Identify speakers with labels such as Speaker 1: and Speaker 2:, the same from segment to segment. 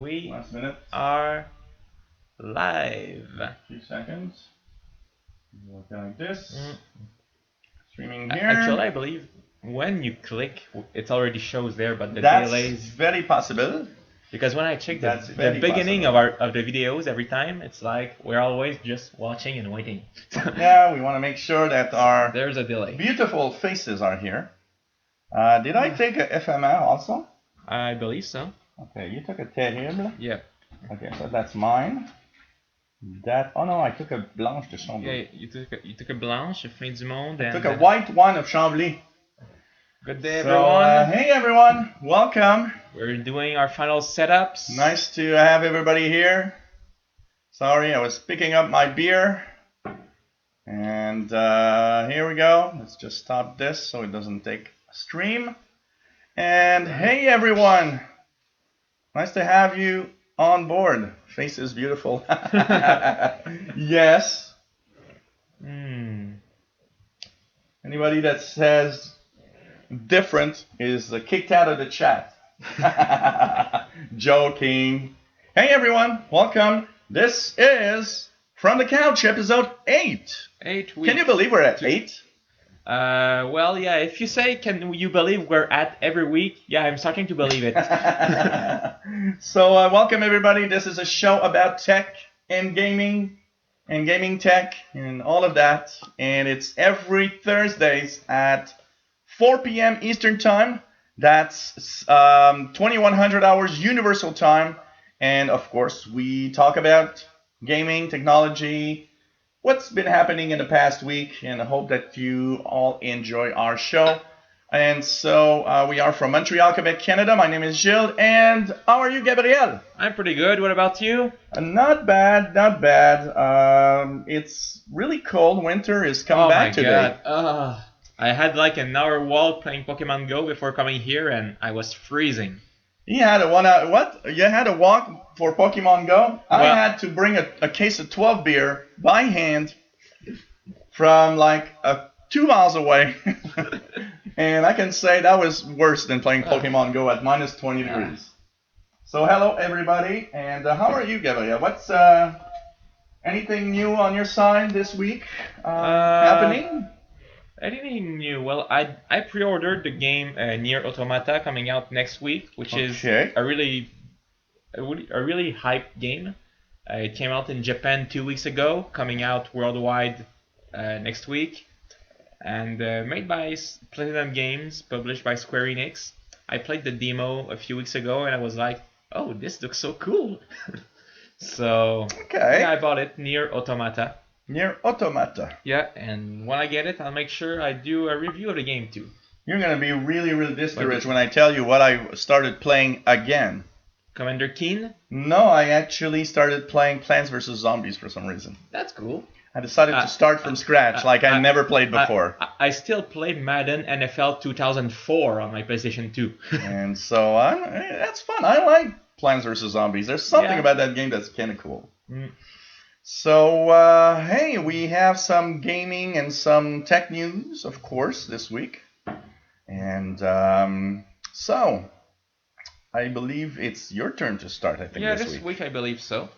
Speaker 1: We
Speaker 2: Last minute,
Speaker 1: are live.
Speaker 2: a few seconds. Looking like this.
Speaker 1: Mm.
Speaker 2: Streaming
Speaker 1: Actually,
Speaker 2: here.
Speaker 1: I believe when you click, it already shows there, but the
Speaker 2: That's
Speaker 1: delays.
Speaker 2: very possible.
Speaker 1: Because when I check
Speaker 2: That's
Speaker 1: the
Speaker 2: very
Speaker 1: beginning
Speaker 2: possible.
Speaker 1: of the videos every time, it's like we're always just watching and waiting.
Speaker 2: Yeah, we want to make sure that our
Speaker 1: There's a delay.
Speaker 2: beautiful faces are here. Did I take a FML also?
Speaker 1: I believe so.
Speaker 2: Okay, you took a terrible.
Speaker 1: Yeah.
Speaker 2: Okay, so that's mine. Oh no, I took a blanche de Chambly.
Speaker 1: Yeah, you took a blanche, a fin du monde,
Speaker 2: I
Speaker 1: and
Speaker 2: took a white one of Chambly.
Speaker 1: good day,
Speaker 2: So,
Speaker 1: everyone.
Speaker 2: hey everyone, welcome.
Speaker 1: We're doing our final setups.
Speaker 2: Nice to have everybody here. Sorry, I was picking up my beer. And here we go. Let's just stop this so it doesn't take a stream. And hey everyone, nice to have you on board. Face is beautiful. Yes. Anybody that says different is kicked out of the chat. Joking. Hey everyone, welcome. This is From the Couch, episode 8.
Speaker 1: 8 weeks.
Speaker 2: Can you believe we're at 8?
Speaker 1: Well, yeah, if you say, can you believe we're at every week? Yeah, I'm starting to believe it.
Speaker 2: So, welcome everybody. This is a show about tech and gaming tech and all of that. And it's every Thursdays at 4 p.m. Eastern Time. That's 2100 hours Universal Time. And of course, we talk about gaming, technology, what's been happening in the past week, and I hope that you all enjoy our show. And so we are from Montreal, Quebec, Canada. My name is Gilles, and how are you, Gabriel?
Speaker 1: I'm pretty good. What about you?
Speaker 2: Not bad, not bad. It's really cold. Winter is coming back today.
Speaker 1: Oh my god. I had like an hour walk playing Pokemon Go before coming here, and I was freezing.
Speaker 2: He had a what? You had a walk for Pokemon Go? I had to bring a case of 12 beer by hand from like 2 miles away. And I can say that was worse than playing Pokemon Go at minus 20 degrees. So hello everybody, and how are you, Gabriel? What's anything new on your side this week happening?
Speaker 1: Anything new? Well, I pre-ordered the game Nier Automata coming out next week, which is a really hyped game. It came out in Japan 2 weeks ago, coming out worldwide next week, and made by Platinum Games, published by Square Enix. I played the demo a few weeks ago, and I was like, "Oh, this looks so cool!" So yeah, I bought it. Nier Automata.
Speaker 2: Nier Automata.
Speaker 1: Yeah, and when I get it, I'll make sure I do a review of the game too.
Speaker 2: You're gonna be really, really discouraged when I tell you what I started playing again.
Speaker 1: Commander Keen?
Speaker 2: No, I actually started playing Plants vs. Zombies for some reason.
Speaker 1: That's cool.
Speaker 2: I decided to start from scratch, like I never played before.
Speaker 1: I still play Madden NFL 2004 on my PlayStation 2.
Speaker 2: And so that's fun. I like Plants vs. Zombies. There's something about that game that's kind of cool. So, hey, we have some gaming and some tech news, of course, this week. And so, I believe it's your turn to start, I think,
Speaker 1: this week I believe so.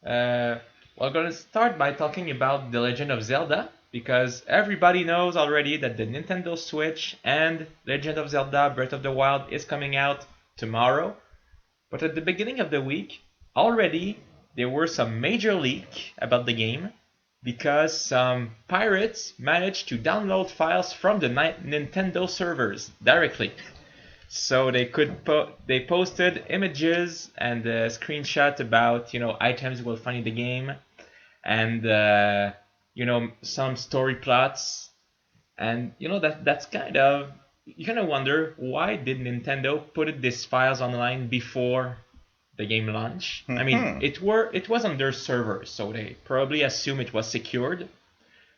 Speaker 1: We're going to start by talking about The Legend of Zelda, because everybody knows already that the Nintendo Switch and Legend of Zelda Breath of the Wild is coming out tomorrow. But at the beginning of the week, already there were some major leaks about the game because some pirates managed to download files from the Nintendo servers directly. So they posted images and a screenshot about items you will find in the game, and some story plots, and that's kind of, you kind of wonder, why did Nintendo put these files online before the game launch? I mean, it was on their server, so they probably assume it was secured.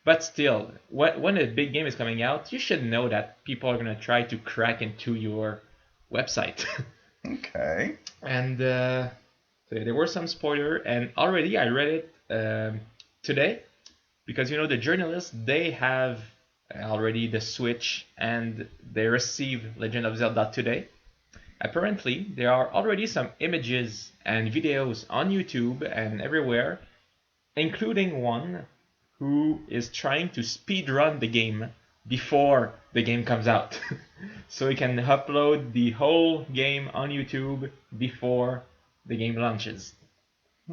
Speaker 1: But still, when a big game is coming out, you should know that people are gonna try to crack into your website.
Speaker 2: Okay.
Speaker 1: And so there were some spoilers, and already I read it today, because the journalists, they have already the Switch and they receive Legend of Zelda today. apparently there are already some images and videos on YouTube and everywhere, including one who is trying to speedrun the game before the game comes out. So he can upload the whole game on YouTube before the game launches.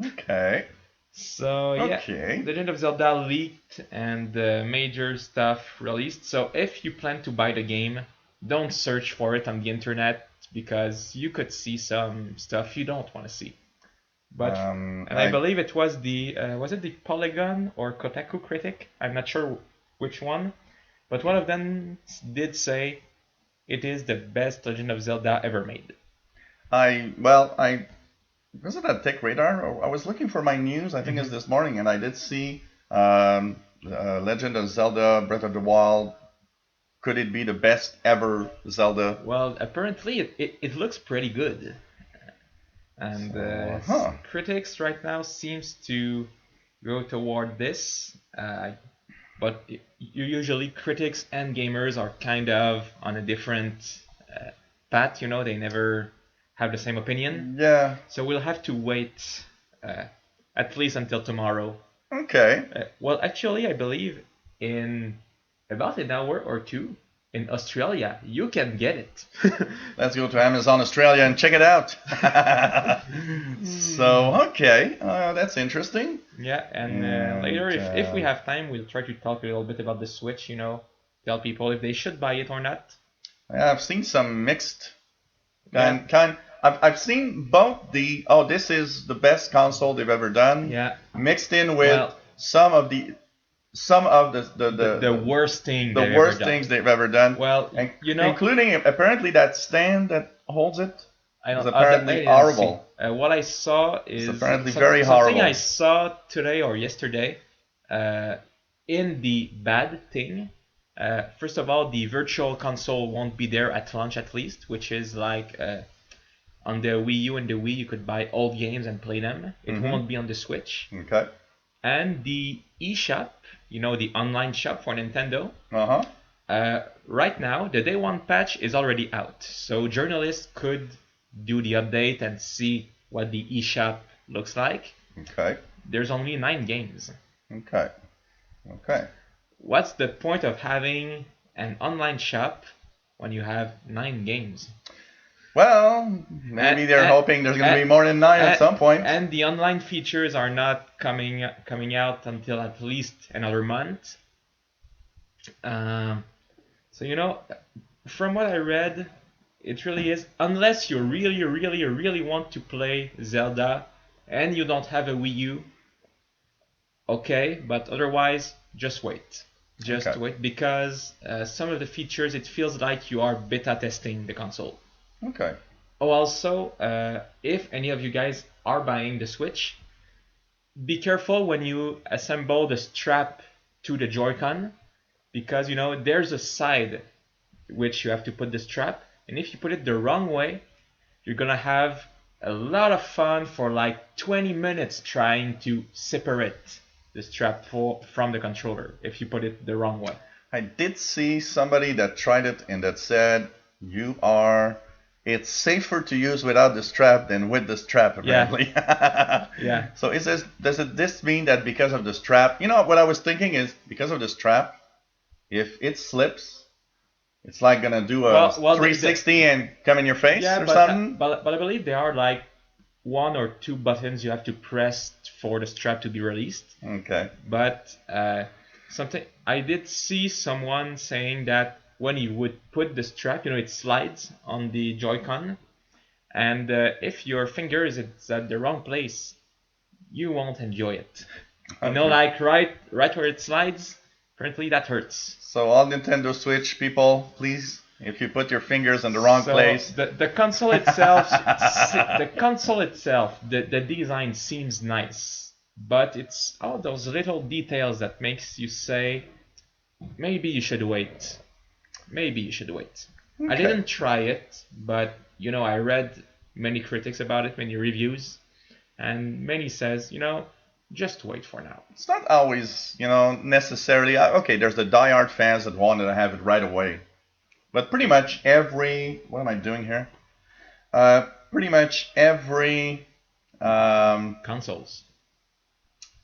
Speaker 2: Okay.
Speaker 1: So yeah,
Speaker 2: Okay.
Speaker 1: Legend of Zelda leaked and major stuff released. So if you plan to buy the game, don't search for it on the internet because you could see some stuff you don't want to see. But and I believe it was the Polygon or Kotaku critic? I'm not sure which one, but one of them did say it is the best Legend of Zelda ever made.
Speaker 2: I was it at Tech Radar? I was looking for my news. I think it's this morning, and I did see Legend of Zelda: Breath of the Wild. Could it be the best ever Zelda?
Speaker 1: Well, apparently it looks pretty good. And critics right now seems to go toward this, but usually critics and gamers are kind of on a different path. You know, they never have the same opinion.
Speaker 2: Yeah.
Speaker 1: So we'll have to wait at least until tomorrow.
Speaker 2: Okay.
Speaker 1: Well, actually, I believe in about an hour or two, in Australia, you can get it.
Speaker 2: Let's go to Amazon Australia and check it out. So, okay, that's interesting.
Speaker 1: Yeah, and later, if we have time, we'll try to talk a little bit about the Switch, you know, tell people if they should buy it or not.
Speaker 2: Yeah, I've seen some mixed I've seen both this is the best console they've ever done.
Speaker 1: Yeah.
Speaker 2: Mixed in with some of the
Speaker 1: worst things
Speaker 2: they've ever done.
Speaker 1: Well, you know,
Speaker 2: including apparently that stand that holds it is apparently
Speaker 1: I
Speaker 2: horrible.
Speaker 1: What I saw is
Speaker 2: apparently very horrible.
Speaker 1: Something I saw today or yesterday. In the bad thing, first of all, the virtual console won't be there at launch at least, which is like on the Wii U and the Wii you could buy old games and play them. It won't be on the Switch.
Speaker 2: Okay.
Speaker 1: And the eShop, you know, the online shop for Nintendo. Right now, the day one patch is already out, so journalists could do the update and see what the eShop looks like.
Speaker 2: Okay.
Speaker 1: There's only 9 games.
Speaker 2: Okay.
Speaker 1: What's the point of having an online shop when you have 9 games?
Speaker 2: Well, maybe they're hoping there's going to be more than 9 at some point.
Speaker 1: And the online features are not coming out until at least another month. So, you know, from what I read, it really is, unless you really want to play Zelda and you don't have a Wii U, okay, but otherwise, just wait. Just wait, because some of the features, it feels like you are beta testing the console.
Speaker 2: Okay.
Speaker 1: Oh, also, if any of you guys are buying the Switch, be careful when you assemble the strap to the Joy-Con, because, you know, there's a side which you have to put the strap, and if you put it the wrong way, you're gonna have a lot of fun for like 20 minutes trying to separate the strap from the controller if you put it the wrong way.
Speaker 2: I did see somebody that tried it and that said it's safer to use without the strap than with the strap, apparently.
Speaker 1: Yeah.
Speaker 2: So does this mean that because of the strap, you know, what I was thinking is because of the strap, if it slips, it's like gonna do a 360 and come in your face or something?
Speaker 1: But I believe there are like 1 or 2 buttons you have to press for the strap to be released.
Speaker 2: Okay.
Speaker 1: But I did see someone saying that when you would put the strap, you know, it slides on the Joy-Con, and if your finger is at the wrong place, you won't enjoy it. Okay. You know, like right where it slides, apparently that hurts.
Speaker 2: So all Nintendo Switch people, please, if you put your fingers in the wrong place.
Speaker 1: The console itself, the design seems nice, but it's all those little details that makes you say, maybe you should wait. Okay. I didn't try it, but, you know, I read many critics about it, many reviews, and many says, you know, just wait for now.
Speaker 2: It's not always, you know, necessarily. Okay, there's the diehard fans that wanted to have it right away. But pretty much what am I doing here? pretty much
Speaker 1: Consoles.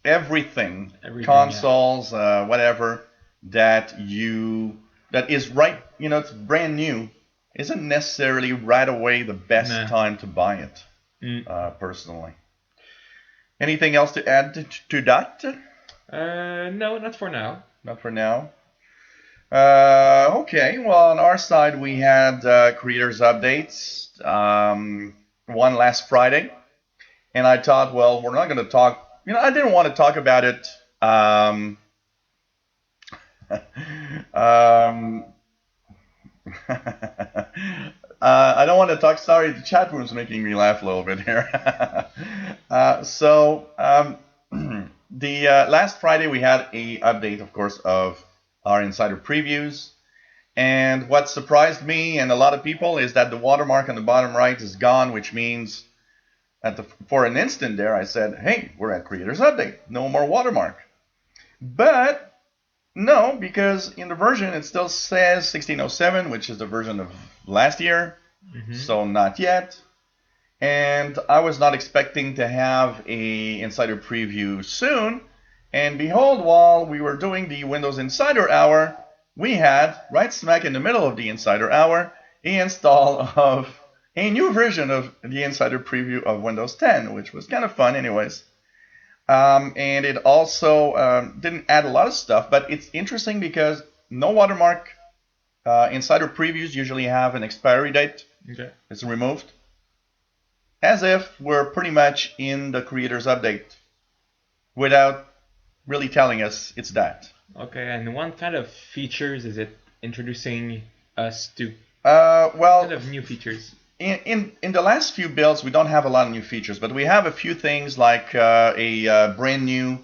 Speaker 2: everything,
Speaker 1: Everything, yeah.
Speaker 2: consoles, whatever that is right, it's brand new, isn't necessarily right away the best
Speaker 1: Nah.
Speaker 2: time to buy it.
Speaker 1: Mm.
Speaker 2: Personally. Anything else to add to that?
Speaker 1: No, not for now.
Speaker 2: Not for now. Okay, well, on our side, we had creators updates, one last Friday. And I thought, well, we're not going to talk, I didn't want to talk about it. Um, I don't want to talk. Sorry, the chat room's making me laugh a little bit here. The last Friday we had a update, of course, of our insider previews. And what surprised me and a lot of people is that the watermark on the bottom right is gone, which means for an instant there I said, hey, we're at Creators Update. No more watermark. But no, because in the version it still says 1607, which is the version of last year.
Speaker 1: Mm-hmm.
Speaker 2: So not yet. And I was not expecting to have a insider preview soon. And behold, while we were doing the Windows Insider Hour, we had, right smack in the middle of the Insider Hour, a install of a new version of the Insider Preview of Windows 10, which was kind of fun anyways. And it also didn't add a lot of stuff, but it's interesting because no watermark Insider Previews usually have an expiry date.
Speaker 1: Okay.
Speaker 2: It's removed. As if we're pretty much in the Creators Update without really telling us it's that.
Speaker 1: Okay, and what kind of features is it introducing us to?
Speaker 2: Well,
Speaker 1: What kind of new features?
Speaker 2: in the last few builds, we don't have a lot of new features, but we have a few things like a brand new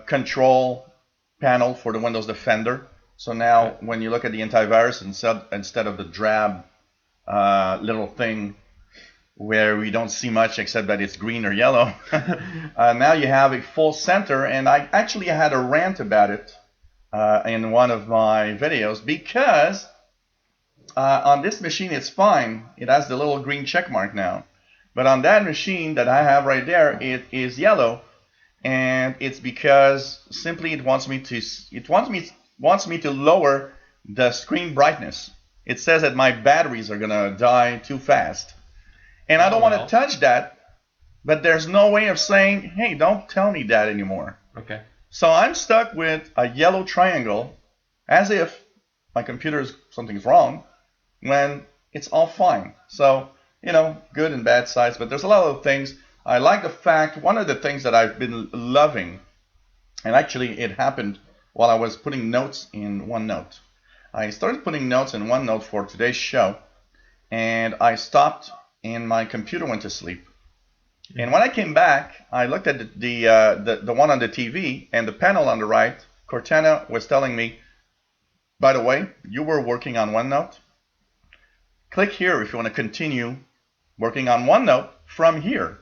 Speaker 2: control panel for the Windows Defender. So now when you look at the antivirus, instead of the drab little thing where we don't see much except that it's green or yellow, now you have a full center. And I actually had a rant about it in one of my videos because on this machine it's fine. It has the little green check mark now. But on that machine that I have right there, it is yellow. And it's because simply it wants me to lower the screen brightness. It says that my batteries are gonna die too fast. And I don't want to touch that, but there's no way of saying, hey, don't tell me that anymore.
Speaker 1: Okay.
Speaker 2: So I'm stuck with a yellow triangle as if my something's wrong when it's all fine. So, good and bad sides, but there's a lot of things. I like the fact, one of the things that I've been loving, and actually it happened while I was putting notes in OneNote. I started putting notes in OneNote for today's show, and I stopped and my computer went to sleep. And when I came back, I looked at the one on the TV, and the panel on the right, Cortana was telling me, by the way, you were working on OneNote. Click here if you want to continue working on OneNote from here.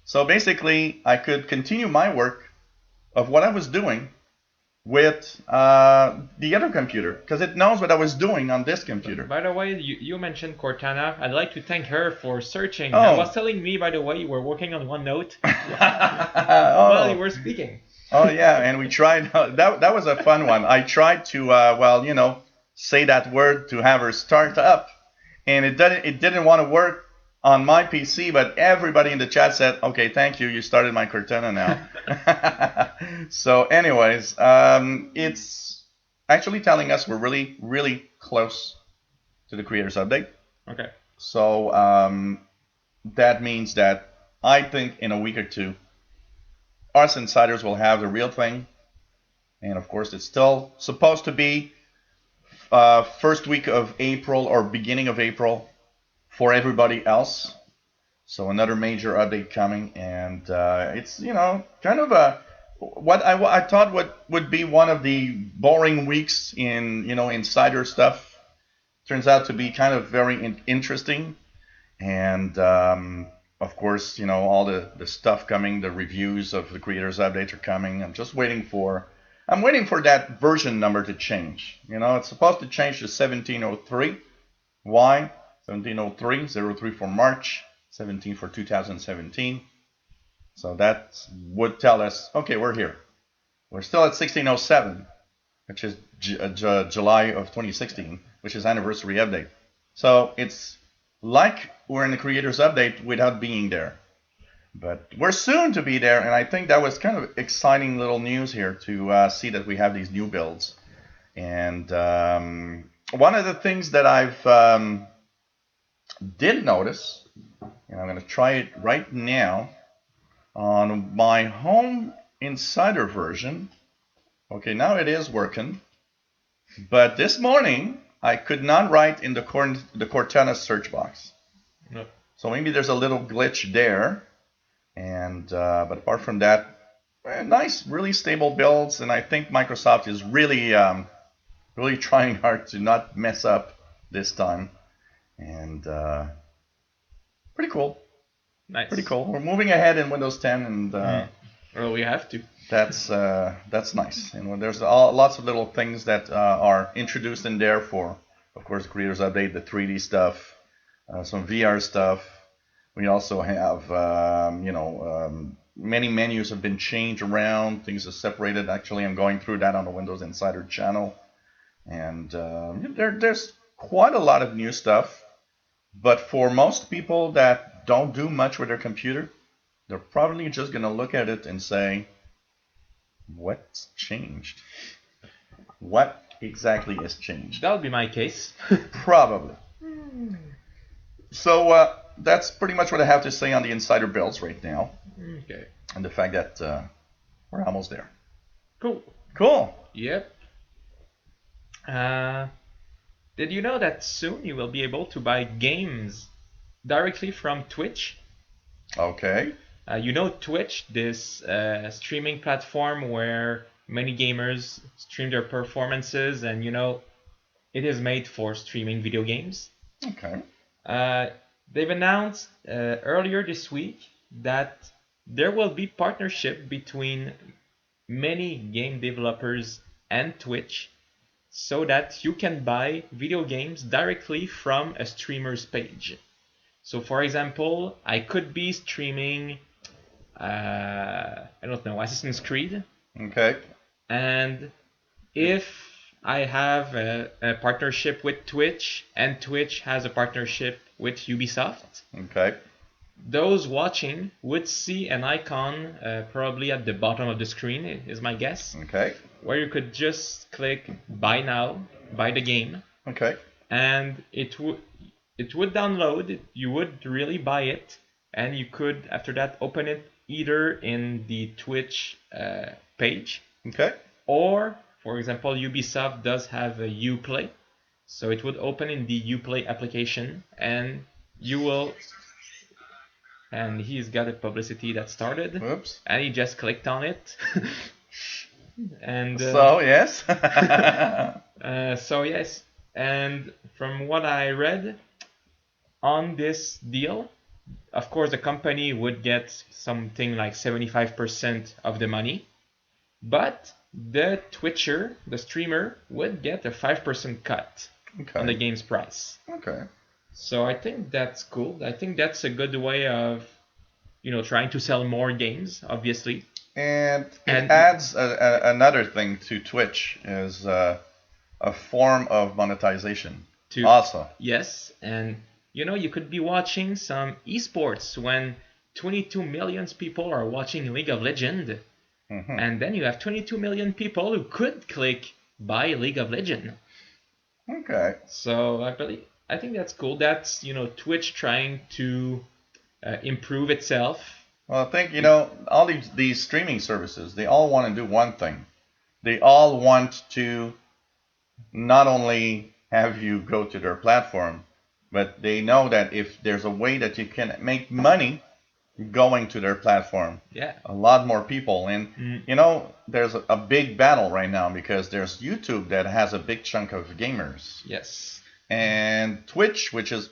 Speaker 2: So basically, I could continue my work of what I was doing with the other computer, because it knows what I was doing on this computer.
Speaker 1: By the way, you mentioned Cortana. I'd like to thank her for searching.
Speaker 2: Oh.
Speaker 1: I was telling me, by the way, you were working on OneNote while you were speaking.
Speaker 2: Oh yeah, and we tried. That was a fun one. I tried to say that word to have her start up, and it didn't want to work on my PC, but everybody in the chat said, okay, thank you, you started my Cortana now. So anyways, it's actually telling us we're really, really close to the Creators Update.
Speaker 1: Okay.
Speaker 2: So that means that I think in a week or two, us insiders will have the real thing. And of course, it's still supposed to be first week of April or beginning of April for everybody else. So another major update coming, and it's kind of what I thought would be one of the boring weeks in insider stuff turns out to be kind of very interesting. And of course, all the stuff coming, the reviews of the Creators Update are coming. I'm waiting for that version number to change. It's supposed to change to 1703. Why? 1703, 03 for March, 17 for 2017. So that would tell us, okay, we're here. We're still at 1607, which is July of 2016, which is anniversary update. So it's like we're in the creators update without being there. But we're soon to be there, and I think that was kind of exciting little news here to see that we have these new builds. And one of the things that I've did notice, and I'm going to try it right now on my home insider version. Okay, now it is working. But this morning, I could not write in the Cortana search box.
Speaker 1: No.
Speaker 2: So maybe there's a little glitch there. And but apart from that, nice, really stable builds. And I think Microsoft is really, really trying hard to not mess up this time. And pretty cool.
Speaker 1: Nice.
Speaker 2: Pretty cool. We're moving ahead in Windows 10, and
Speaker 1: well, we have to.
Speaker 2: That's nice. And there's lots of little things that are introduced in there for, of course, Creators Update, the 3D stuff, some VR stuff. We also have, many menus have been changed around. Things are separated. Actually, I'm going through that on the Windows Insider channel, and there's quite a lot of new stuff. But for most people that don't do much with their computer, they're probably just going to look at it and say, what's changed? What exactly has changed?
Speaker 1: That'll be my case.
Speaker 2: Probably. So that's pretty much what I have to say on the insider builds right now.
Speaker 1: Okay.
Speaker 2: And the fact that we're almost there.
Speaker 1: Cool.
Speaker 2: Cool.
Speaker 1: Yep. Did you know that soon you will be able to buy games directly from Twitch?
Speaker 2: Okay.
Speaker 1: Twitch, this streaming platform where many gamers stream their performances, and it is made for streaming video games.
Speaker 2: Okay.
Speaker 1: They've announced earlier this week that there will be partnership between many game developers and Twitch, so that you can buy video games directly from a streamer's page. So, for example, I could be streaming, Assassin's Creed.
Speaker 2: Okay.
Speaker 1: And if I have a partnership with Twitch, and Twitch has a partnership with Ubisoft,
Speaker 2: Okay.
Speaker 1: those watching would see an icon probably at the bottom of the screen, is my guess,
Speaker 2: Okay.
Speaker 1: where you could just click buy now, buy the game,
Speaker 2: Okay.
Speaker 1: and it would download, you would really buy it, and you could after that open it either in the Twitch page,
Speaker 2: Okay.
Speaker 1: or for example Ubisoft does have a Uplay, so it would open in the Uplay application, and you will, and he's got a publicity that started.
Speaker 2: Oops.
Speaker 1: And he just clicked on it. And
Speaker 2: so yes.
Speaker 1: so yes, and from what I read on this deal, of course the company would get something like 75% of the money, but the Twitcher, the streamer, would get a 5% cut
Speaker 2: Okay.
Speaker 1: on the game's price.
Speaker 2: Okay.
Speaker 1: So I think that's cool. I think that's a good way of, trying to sell more games, obviously.
Speaker 2: And it
Speaker 1: And-
Speaker 2: adds another thing to Twitch is a form of monetization.
Speaker 1: To
Speaker 2: Also.
Speaker 1: Yes, and you could be watching some esports when 22 million people are watching League of Legends,
Speaker 2: Mhm.
Speaker 1: and then you have 22 million people who could click buy League of Legends.
Speaker 2: Okay.
Speaker 1: So I think that's cool. That's Twitch trying to improve itself.
Speaker 2: Well, I think, all these streaming services, they all want to do one thing. They all want to not only have you go to their platform, but they know that if there's a way that you can make money going to their platform,
Speaker 1: Yeah.
Speaker 2: a lot more people. And, there's a big battle right now because there's YouTube that has a big chunk of gamers.
Speaker 1: Yes.
Speaker 2: And Twitch, which is,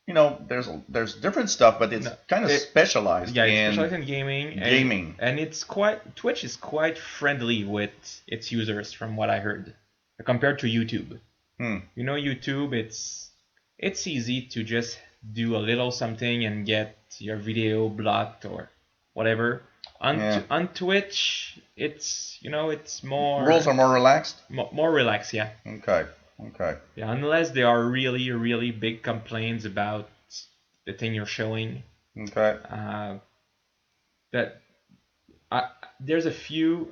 Speaker 2: there's different stuff, but it's kind of specialized
Speaker 1: Yeah, it's
Speaker 2: in
Speaker 1: specialized in gaming.
Speaker 2: gaming.
Speaker 1: And Twitch is quite friendly with its users, from what I heard, compared to YouTube. YouTube, it's easy to just do a little something and get your video blocked or whatever.
Speaker 2: Yeah.
Speaker 1: On Twitch, it's it's
Speaker 2: Rules are more relaxed.
Speaker 1: more relaxed, yeah.
Speaker 2: Okay. Okay.
Speaker 1: Yeah, unless there are really really big complaints about the thing you're showing.
Speaker 2: Okay.
Speaker 1: That there's a few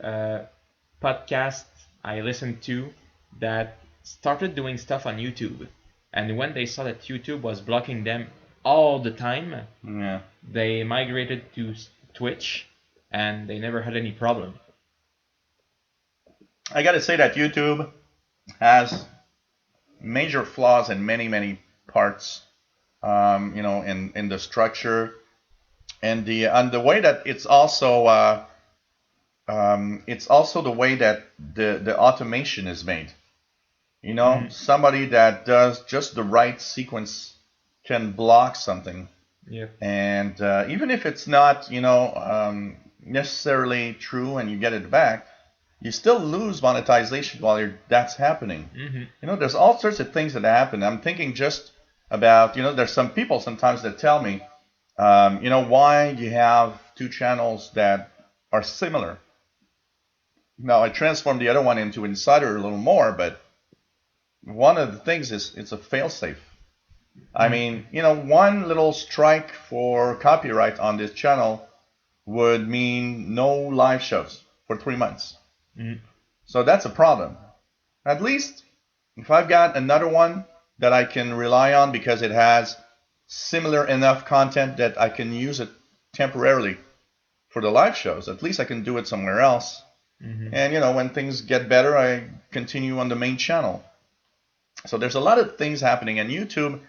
Speaker 1: podcasts I listened to that started doing stuff on YouTube, and when they saw that YouTube was blocking them all the time,
Speaker 2: Yeah.
Speaker 1: they migrated to Twitch, and they never had any problem.
Speaker 2: I got to say that YouTube has major flaws in many parts. In the structure and the way that it's also the way that the automation is made. Somebody that does just the right sequence can block something.
Speaker 1: Yeah.
Speaker 2: And even if it's not, necessarily true and you get it back, you still lose monetization while that's happening.
Speaker 1: Mm-hmm.
Speaker 2: There's all sorts of things that happen. I'm thinking just about, there's some people sometimes that tell me, why you have two channels that are similar. Now, I transformed the other one into Insider a little more, but one of the things is it's a failsafe. I mean, one little strike for copyright on this channel would mean no live shows for 3 months.
Speaker 1: Mm-hmm.
Speaker 2: So that's a problem. At least if I've got another one that I can rely on because it has similar enough content that I can use it temporarily for the live shows, at least I can do it somewhere else.
Speaker 1: Mm-hmm.
Speaker 2: And when things get better, I continue on the main channel. So there's a lot of things happening, and YouTube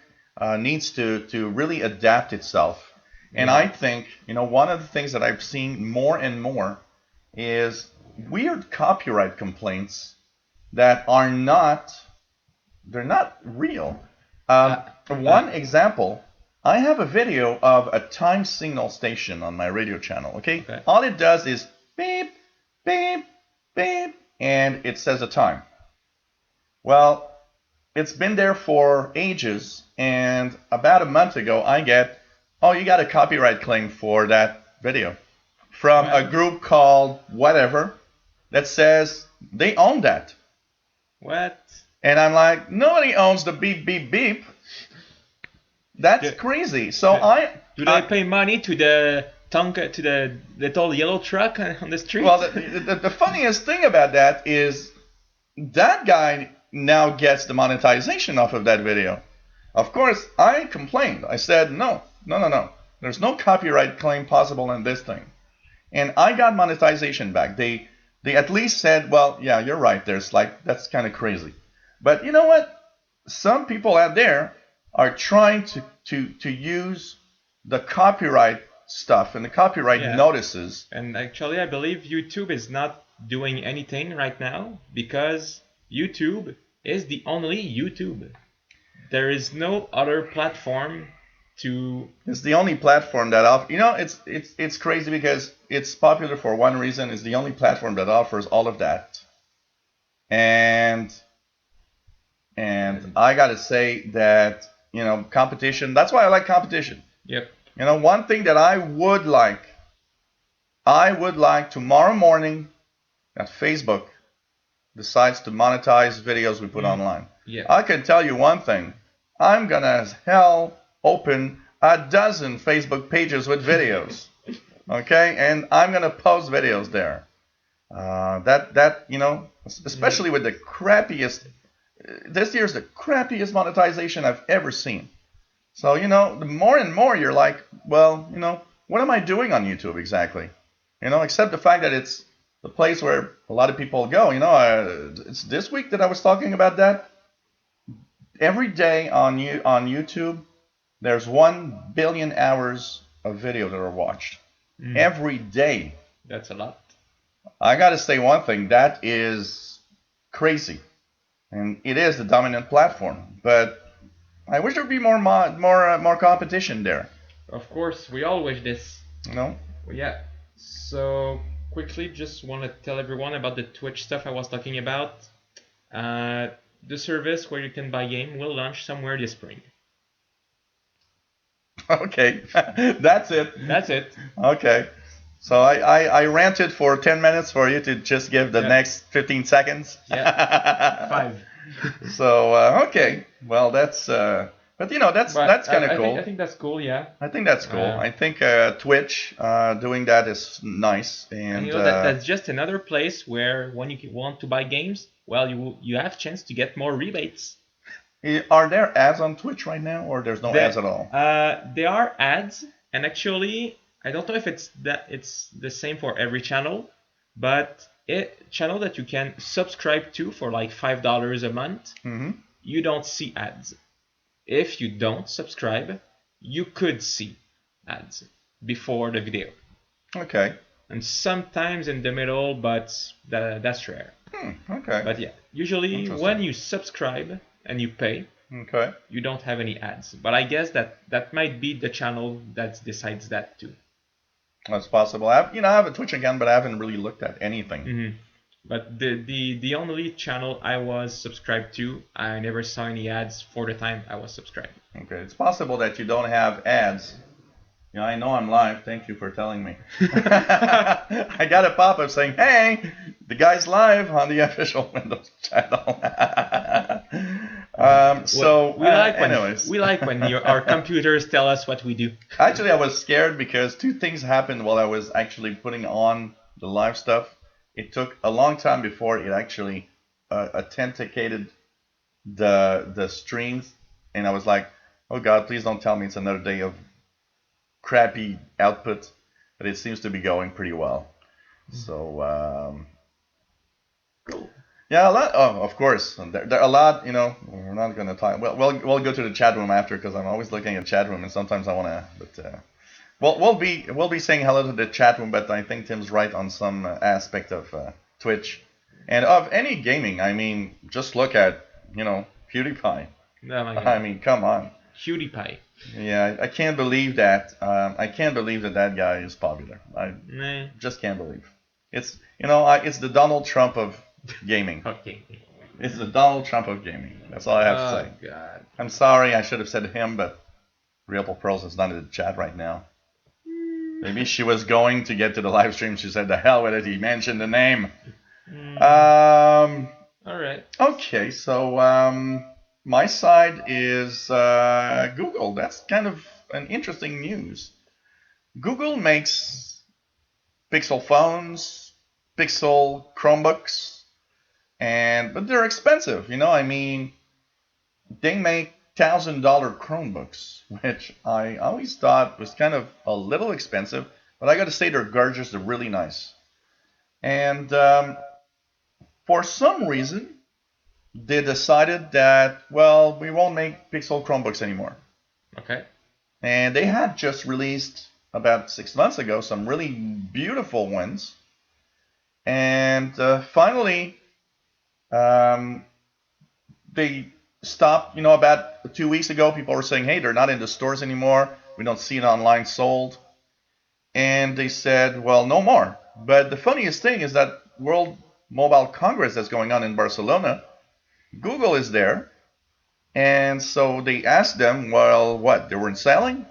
Speaker 2: needs to really adapt itself. And I think, one of the things that I've seen more and more is weird copyright complaints that are they're not real. One example, I have a video of a time signal station on my radio channel, okay? All it does is beep, beep, beep, and it says a time. Well, it's been there for ages, and about a month ago, I get, you got a copyright claim for that video from a group called whatever that says they own that.
Speaker 1: What?
Speaker 2: And I'm like, nobody owns the beep, beep, beep. That's crazy. So
Speaker 1: do they pay money to the little yellow truck on the street?
Speaker 2: Well, the funniest thing about that is that guy now gets the monetization off of that video. Of course, I complained. I said, no. There's no copyright claim possible in this thing. And I got monetization back. They at least said, well, yeah, you're right. That's kind of crazy. But you know what? Some people out there are trying to use the copyright stuff and the copyright notices.
Speaker 1: And actually, I believe YouTube is not doing anything right now because YouTube is the only YouTube. There is no other platform to.
Speaker 2: It's the only platform that it's crazy because it's popular for one reason. It's the only platform that offers all of that. And I gotta say that competition. That's why I like competition.
Speaker 1: Yep.
Speaker 2: One thing that I would like tomorrow morning that Facebook decides to monetize videos we put online.
Speaker 1: Yeah.
Speaker 2: I can tell you one thing. I'm gonna as hell open a dozen Facebook pages with videos. Okay? And I'm gonna post videos there. Especially with the crappiest. This year's the crappiest monetization I've ever seen. So, the more and more you're like, well, what am I doing on YouTube exactly? Except the fact that it's the place where a lot of people go. It's this week that I was talking about that. Every day on YouTube, there's 1 billion hours of video that are watched. Every day.
Speaker 1: That's a lot.
Speaker 2: I got to say one thing. That is crazy. And it is the dominant platform. But I wish there would be more competition there.
Speaker 1: Of course, we all wish this. Yeah. So quickly, just want to tell everyone about the Twitch stuff I was talking about. The service where you can buy game will launch somewhere this spring.
Speaker 2: Okay, that's it.
Speaker 1: That's it.
Speaker 2: Okay. So I ranted for 10 minutes for you to just give the
Speaker 1: Yeah.
Speaker 2: next 15 seconds.
Speaker 1: Yeah. 5.
Speaker 2: So okay, well but that's
Speaker 1: But
Speaker 2: kind of
Speaker 1: I
Speaker 2: cool.
Speaker 1: think that's cool. Yeah.
Speaker 2: I think that's cool.
Speaker 1: Uh,
Speaker 2: I think Twitch doing that is nice,
Speaker 1: and
Speaker 2: and
Speaker 1: that's just another place where when you want to buy games, well, you have chance to get more rebates.
Speaker 2: are there ads on Twitch right now, or there's no ads at all?
Speaker 1: There are ads, and actually, I don't know if it's the same for every channel, but channel that you can subscribe to for like $5 a month,
Speaker 2: Mm-hmm.
Speaker 1: you don't see ads. If you don't subscribe, you could see ads before the video,
Speaker 2: Okay.
Speaker 1: and sometimes in the middle, but that's rare.
Speaker 2: Okay.
Speaker 1: But yeah, usually when you subscribe and you pay,
Speaker 2: Okay.
Speaker 1: you don't have any ads. But I guess that might be the channel that decides that too.
Speaker 2: That's possible. I have a Twitch account, but I haven't really looked at anything.
Speaker 1: Mm-hmm. But the only channel I was subscribed to, I never saw any ads for the time I was subscribed.
Speaker 2: Okay. It's possible that you don't have ads. Yeah, I know I'm live. Thank you for telling me. I got a pop-up saying, "Hey, the guy's live on the official Windows channel." So, anyways,
Speaker 1: we like when our computers tell us what we do.
Speaker 2: Actually, I was scared because two things happened while I was actually putting on the live stuff. It took a long time before it actually authenticated the streams, and I was like, "Oh God, please don't tell me it's another day of crappy output." But it seems to be going pretty well. So
Speaker 1: Cool.
Speaker 2: yeah, a lot. Oh, of course, there are a lot. We're not going to talk. Well, we'll go to the chat room after because I'm always looking at chat room, and sometimes I want to. But we'll be saying hello to the chat room. But I think Tim's right on some aspect of Twitch and of any gaming. I mean, just look at PewDiePie.
Speaker 1: Oh my God.
Speaker 2: I mean, come on.
Speaker 1: PewDiePie.
Speaker 2: Yeah, I can't believe that. I can't believe that guy is popular. I
Speaker 1: Nah.
Speaker 2: just can't believe. It's the Donald Trump of gaming.
Speaker 1: Okay.
Speaker 2: It's the Donald Trump of gaming. That's all I have to say.
Speaker 1: Oh God.
Speaker 2: I'm sorry, I should have said him, but Real Pearls is not in the chat right now. Maybe she was going to get to the live stream. She said, "The hell with it." He mentioned the name.
Speaker 1: All right.
Speaker 2: Okay, so my side is Google. That's kind of an interesting news. Google makes Pixel phones, Pixel Chromebooks, but they're expensive. I mean, they make $1,000 Chromebooks, which I always thought was kind of a little expensive. But I got to say, they're gorgeous. They're really nice. And for some reason, they decided that, well, we won't make Pixel Chromebooks anymore.
Speaker 1: Okay.
Speaker 2: And they had just released about 6 months ago some really beautiful ones. And finally, they stopped. About 2 weeks ago, people were saying, "Hey, they're not in the stores anymore. We don't see it online sold." And they said, "Well, no more." But the funniest thing is that World Mobile Congress that's going on in Barcelona, Google is there. And so they asked them, well, what, they weren't selling?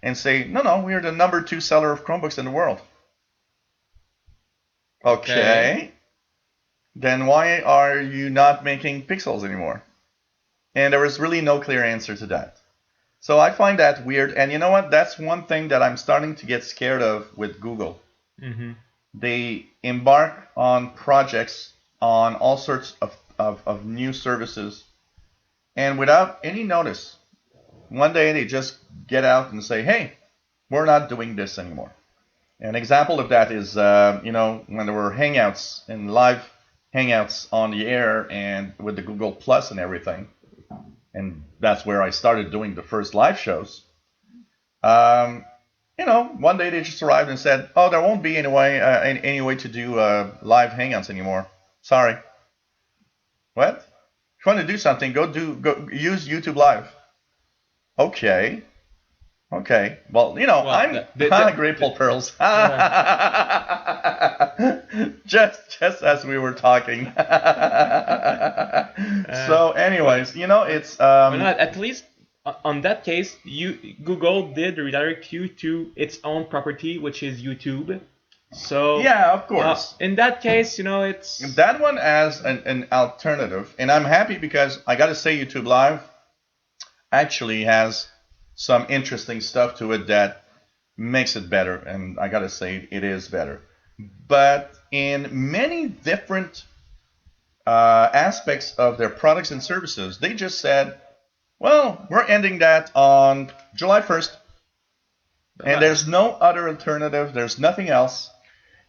Speaker 2: And say, no, we are the number 2 seller of Chromebooks in the world. Okay. Then why are you not making Pixels anymore? And there was really no clear answer to that. So I find that weird. And you know what? That's one thing that I'm starting to get scared of with Google.
Speaker 1: Mm-hmm.
Speaker 2: They embark on projects on all sorts of new services. And without any notice, one day they just get out and say, "Hey, we're not doing this anymore." An example of that is, when there were Hangouts and live Hangouts on the air and with the Google Plus and everything. And that's where I started doing the first live shows. One day they just arrived and said, "Oh, there won't be any way to do live Hangouts anymore. Sorry." What? If you want to do something, go use YouTube Live. Okay. Well, I'm Grateful Pearls. just as we were talking. So, anyways, it's
Speaker 1: Well, at least on that case, Google did redirect you to its own property, which is YouTube. So
Speaker 2: Yeah, of course.
Speaker 1: in that case, it's
Speaker 2: That one as an alternative, and I'm happy because I gotta say YouTube Live actually has some interesting stuff to it that makes it better, and I gotta say it is better. But in many different aspects of their products and services, they just said, well, we're ending that on July 1st, and there's no other alternative, there's nothing else.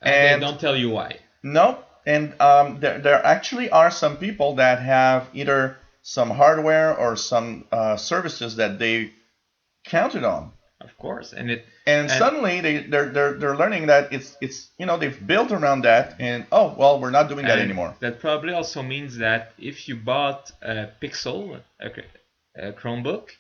Speaker 1: And they don't tell you why.
Speaker 2: No, and there actually are some people that have either some hardware or some services that they counted on.
Speaker 1: Of course,
Speaker 2: and suddenly they're learning that it's they've built around that, and oh well, we're not doing that anymore.
Speaker 1: That probably also means that if you bought a Pixel, a Chromebook,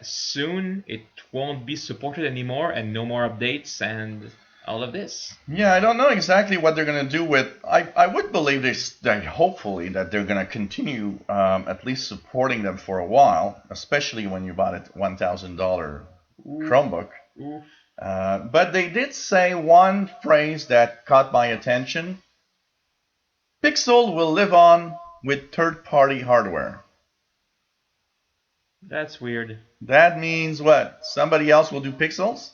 Speaker 1: soon it won't be supported anymore, and no more updates and all of this.
Speaker 2: Yeah, I don't know exactly what they're gonna do with. I would believe that hopefully that they're gonna continue at least supporting them for a while, especially when you bought a $1,000 Chromebook. But they did say one phrase that caught my attention. Pixel will live on with third-party hardware.
Speaker 1: That's weird.
Speaker 2: That means what? Somebody else will do Pixels?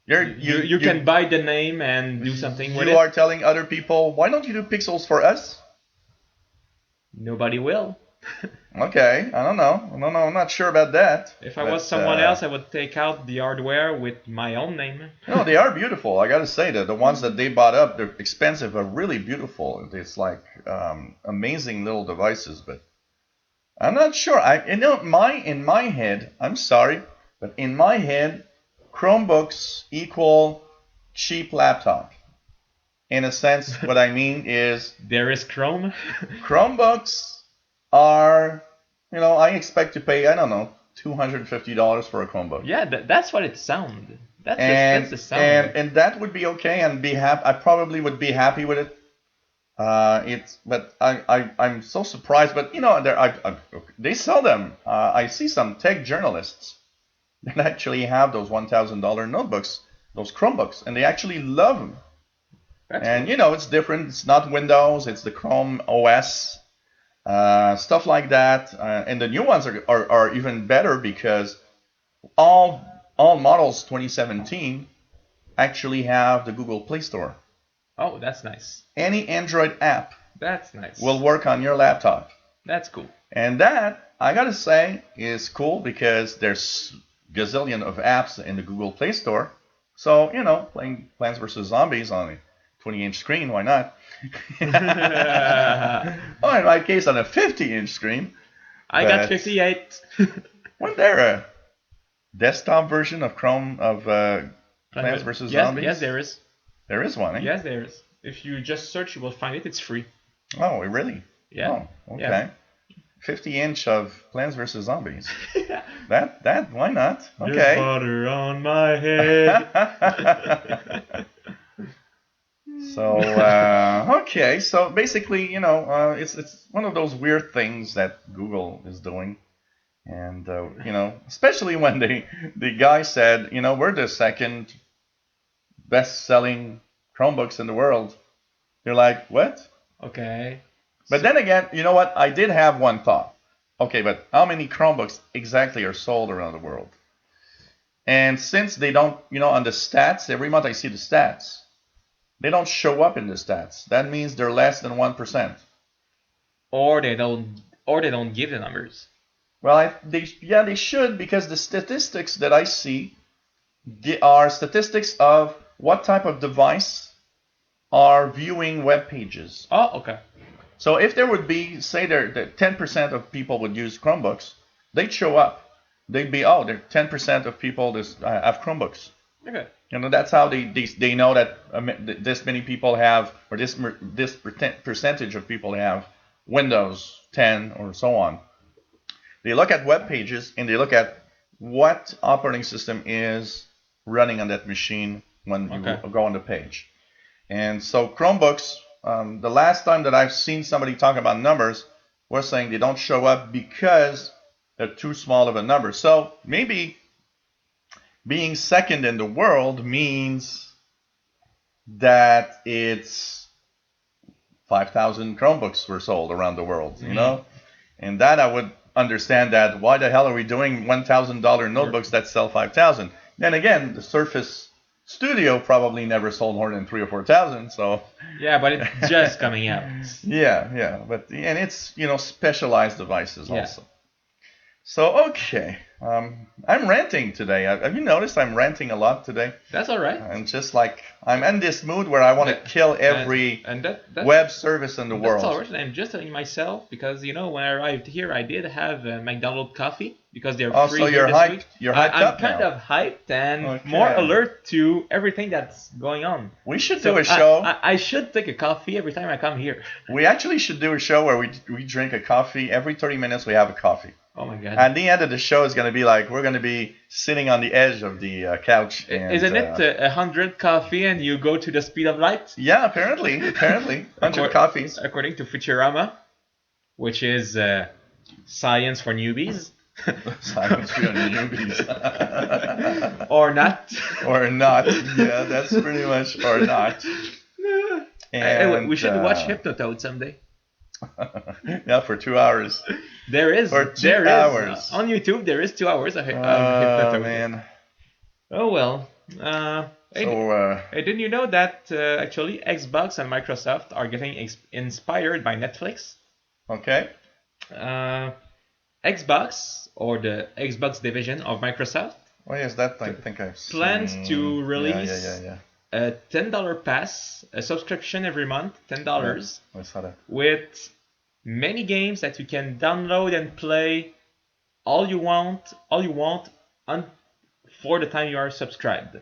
Speaker 1: You can buy the name and do something with it.
Speaker 2: You are telling other people, why don't you do Pixels for us?
Speaker 1: Nobody will.
Speaker 2: Okay, I don't know. I'm not sure about that.
Speaker 1: If I was someone else, I would take out the hardware with my own name.
Speaker 2: No, they are beautiful. I gotta say that the ones that they bought up, they're expensive, are really beautiful. It's like amazing little devices, but I'm not sure. In my head, I'm sorry, but in my head, Chromebooks equal cheap laptop. In a sense, what I mean is
Speaker 1: there is Chrome.
Speaker 2: Chromebooks are, I expect to pay, I don't know, $250 for a Chromebook.
Speaker 1: Yeah, that's what it sounds. That's the sound.
Speaker 2: And that would be okay, and be happy. I probably would be happy with it. But I'm so surprised. But they sell them. I see some tech journalists that actually have those $1,000 notebooks, those Chromebooks, and they actually love them. And it's different. It's not Windows. It's the Chrome OS. Stuff like that, and the new ones are even better because all models 2017 actually have the Google Play Store.
Speaker 1: Oh, that's nice.
Speaker 2: Any Android app
Speaker 1: that's nice
Speaker 2: will work on your laptop.
Speaker 1: That's cool.
Speaker 2: And that, I gotta say, is cool because there's gazillion of apps in the Google Play Store. So, playing Plants vs. Zombies on a 20-inch screen, why not? Well, in my case, on a 50-inch screen.
Speaker 1: I got 58.
Speaker 2: Wasn't there a desktop version of Chrome of Plants vs. Zombies?
Speaker 1: Yes, there is.
Speaker 2: There is one, eh?
Speaker 1: Yes, there is. If you just search, you will find it. It's free.
Speaker 2: Oh, really?
Speaker 1: Yeah.
Speaker 2: Oh, okay.
Speaker 1: Yeah.
Speaker 2: 50-inch of Plants vs. Zombies. That, why not? Okay. There's
Speaker 1: butter on my head.
Speaker 2: So okay, so basically, it's one of those weird things that Google is doing, and especially when the guy said, we're the second best-selling Chromebooks in the world. You're like, what?
Speaker 1: Okay.
Speaker 2: But then again, you know what? I did have one thought. Okay, but how many Chromebooks exactly are sold around the world? And since they don't, on the stats, every month I see the stats. They don't show up in the stats. That means they're less than 1%.
Speaker 1: Or they don't give the numbers.
Speaker 2: Well, they should, because the statistics that I see are statistics of what type of device are viewing web pages.
Speaker 1: Oh, okay.
Speaker 2: So if there would be, say, that 10% of people would use Chromebooks, they'd show up. They'd be, there 10% of people have Chromebooks.
Speaker 1: Okay.
Speaker 2: That's how they know that this many people have, or this percentage of people have Windows 10 or so on. They look at web pages and they look at what operating system is running on that machine when you go on the page. And so Chromebooks, the last time that I've seen somebody talk about numbers, was saying they don't show up because too small of a number. So maybe being second in the world means that it's 5,000 Chromebooks were sold around the world, you know? And that I would understand that. Why the hell are we doing $1,000 notebooks that sell 5,000? Then again, the Surface Studio probably never sold more than 3,000 or 4,000. So
Speaker 1: Yeah, but it's just coming out.
Speaker 2: yeah, but and it's specialized devices
Speaker 1: Yeah.
Speaker 2: also. So okay, I'm ranting today. Have you noticed I'm ranting a lot today?
Speaker 1: That's all right.
Speaker 2: I'm just like I'm in this mood where I want to kill every
Speaker 1: that's
Speaker 2: web service in the world.
Speaker 1: That's all right. I'm just telling myself because when I arrived here, I did have McDonald's coffee because they're free
Speaker 2: so
Speaker 1: here
Speaker 2: you're
Speaker 1: this
Speaker 2: hyped.
Speaker 1: week.
Speaker 2: You're hyped
Speaker 1: I'm
Speaker 2: up
Speaker 1: kind
Speaker 2: now.
Speaker 1: of hyped and
Speaker 2: Okay.
Speaker 1: more alert to everything that's going on.
Speaker 2: We should
Speaker 1: So
Speaker 2: do a show.
Speaker 1: I should take a coffee every time I come here.
Speaker 2: We actually should do a show where we drink a coffee every 30 minutes. We have a coffee.
Speaker 1: Oh my god!
Speaker 2: At the end of the show is going to be like we're going to be sitting on the edge of the couch. And,
Speaker 1: Isn't it 100 coffee and you go to the speed of light?
Speaker 2: Yeah, apparently, 100 coffees.
Speaker 1: According to Futurama, which is science for newbies.
Speaker 2: Science for newbies.
Speaker 1: Or not.
Speaker 2: Or not. Yeah, that's pretty much or not. And,
Speaker 1: we should watch Hypnotoad someday.
Speaker 2: Yeah, for 2 hours.
Speaker 1: There is.
Speaker 2: For 2
Speaker 1: there
Speaker 2: hours.
Speaker 1: Is, on YouTube, there is 2 hours of
Speaker 2: Oh,
Speaker 1: Hypnotoad.
Speaker 2: man.
Speaker 1: Oh, well. Hey, didn't you know that actually Xbox and Microsoft are getting inspired by Netflix?
Speaker 2: Okay.
Speaker 1: Xbox, or the Xbox division of Microsoft,
Speaker 2: What is that? I think I've seen.
Speaker 1: plans to release
Speaker 2: Yeah.
Speaker 1: a $10 pass, a subscription every month, $10,
Speaker 2: I saw that.
Speaker 1: with many games that you can download and play all you want for the time you are subscribed.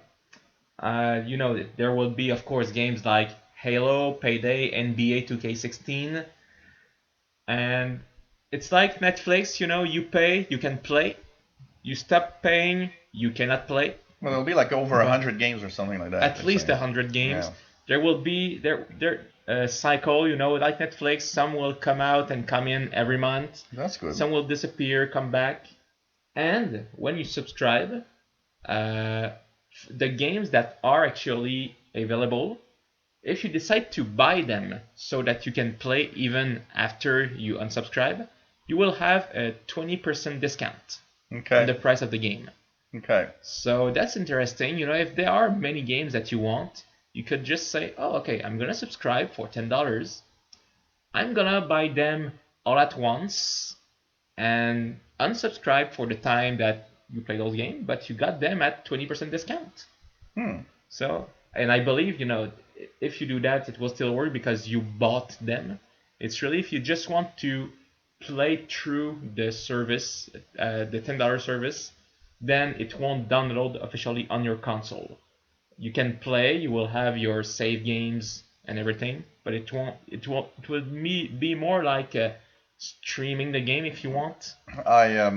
Speaker 1: There will be, of course, games like Halo, Payday, NBA 2K16, and it's like Netflix. You pay, you can play. You stop paying, you cannot play.
Speaker 2: Well, it'll be like over 100 games or something like that.
Speaker 1: At least 100 games.
Speaker 2: Yeah.
Speaker 1: There will be cycle, like Netflix. Some will come out and come in every month.
Speaker 2: That's good.
Speaker 1: Some will disappear, come back. And when you subscribe, the games that are actually available, if you decide to buy them so that you can play even after you unsubscribe, you will have a 20% discount on the price of the game.
Speaker 2: Okay.
Speaker 1: So that's interesting. If there are many games that you want, you could just say, oh, okay, I'm going to subscribe for $10. I'm going to buy them all at once and unsubscribe for the time that you play those games, but you got them at 20% discount. So, and I believe, if you do that, it will still work because you bought them. It's really if you just want to play through the service, the $10 service, then it won't download officially on your console. You can play, you will have your save games and everything, but it will be more like streaming the game if you want.
Speaker 2: I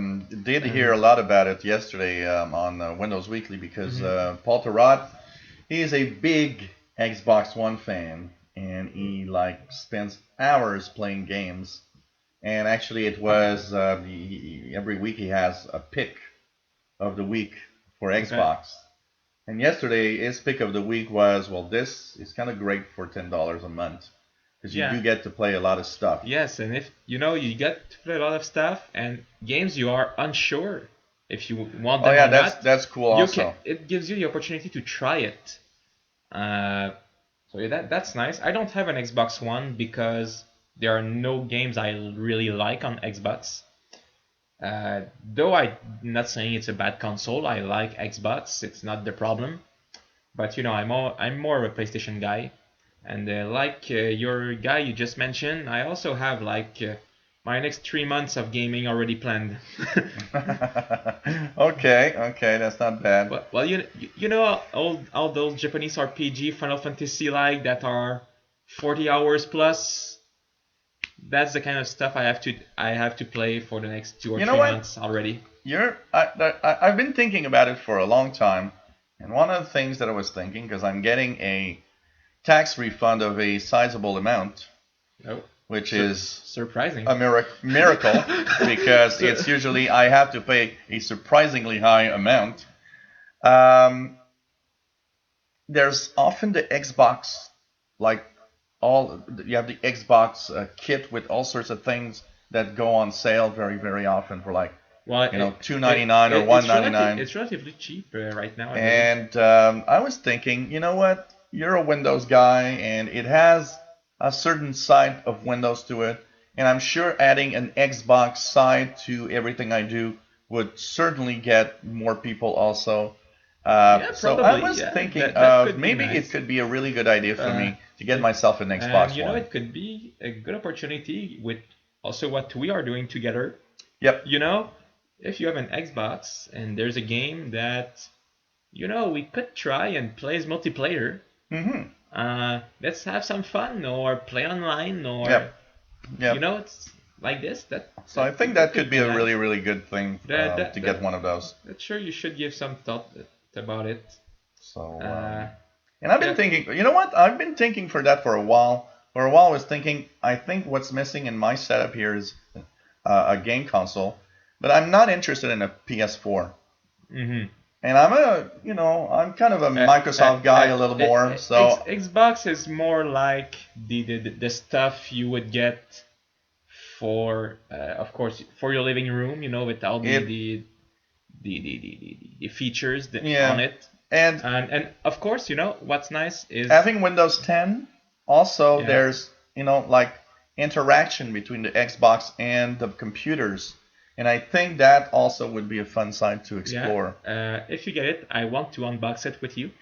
Speaker 2: did hear a lot about it yesterday on Windows Weekly because Paul Thurrott, he is a big Xbox One fan, and he spends hours playing games. And actually, it was every week he has a pick of the week for Xbox. Okay. And yesterday, his pick of the week was, this is kind of great for $10 a month. Because you do get to play a lot of stuff.
Speaker 1: Yes, and if you get to play a lot of stuff and games you are unsure if you want them or not.
Speaker 2: That's cool also.
Speaker 1: It gives you the opportunity to try it. That's nice. I don't have an Xbox One because there are no games I really like on Xbox. Though I'm not saying it's a bad console, I like Xbox. It's not the problem. But I'm more of a PlayStation guy. And like your guy you just mentioned, I also have my next 3 months of gaming already planned.
Speaker 2: Okay, that's not bad.
Speaker 1: Well, all those Japanese RPG Final Fantasy that are 40 hours plus. That's the kind of stuff I have to play for the next 2 or 3 months already.
Speaker 2: I've been thinking about it for a long time, and one of the things that I was thinking, because I'm getting a tax refund of a sizable amount, which is
Speaker 1: surprising.
Speaker 2: a miracle because it's usually I have to pay a surprisingly high amount. Um, there's often the Xbox, like you have the Xbox kit with all sorts of things that go on sale very often for like
Speaker 1: Well,
Speaker 2: $2.99 or $1.99.
Speaker 1: It's relatively cheap right now.
Speaker 2: And I was thinking, you know what? You're a Windows guy, and it has a certain side of Windows to it, and I'm sure adding an Xbox side to everything I do would certainly get more people also. So I was thinking of maybe it could be a really good idea for me to get myself an Xbox One.
Speaker 1: It could be a good opportunity with also what we are doing together.
Speaker 2: Yep.
Speaker 1: If you have an Xbox and there's a game that we could try and play as multiplayer.
Speaker 2: Mm-hmm.
Speaker 1: Let's have some fun or play online or
Speaker 2: yep.
Speaker 1: It's like this.
Speaker 2: So I think that could be a really good thing to get one of those.
Speaker 1: Sure, you should give some thought about it.
Speaker 2: So and I've been thinking, you know what? I've been thinking for that for a while. For a while, I was thinking, I think what's missing in my setup here is a game console, but I'm not interested in a PS4.
Speaker 1: Mm-hmm.
Speaker 2: And I'm kind of a Microsoft guy a little more. So
Speaker 1: Xbox is more like the stuff you would get for, of course, for your living room. With all the features on it. And of course, what's nice is
Speaker 2: having Windows 10. Also, there's like interaction between the Xbox and the computers. And I think that also would be a fun side to explore.
Speaker 1: If you get it, I want to unbox it with you.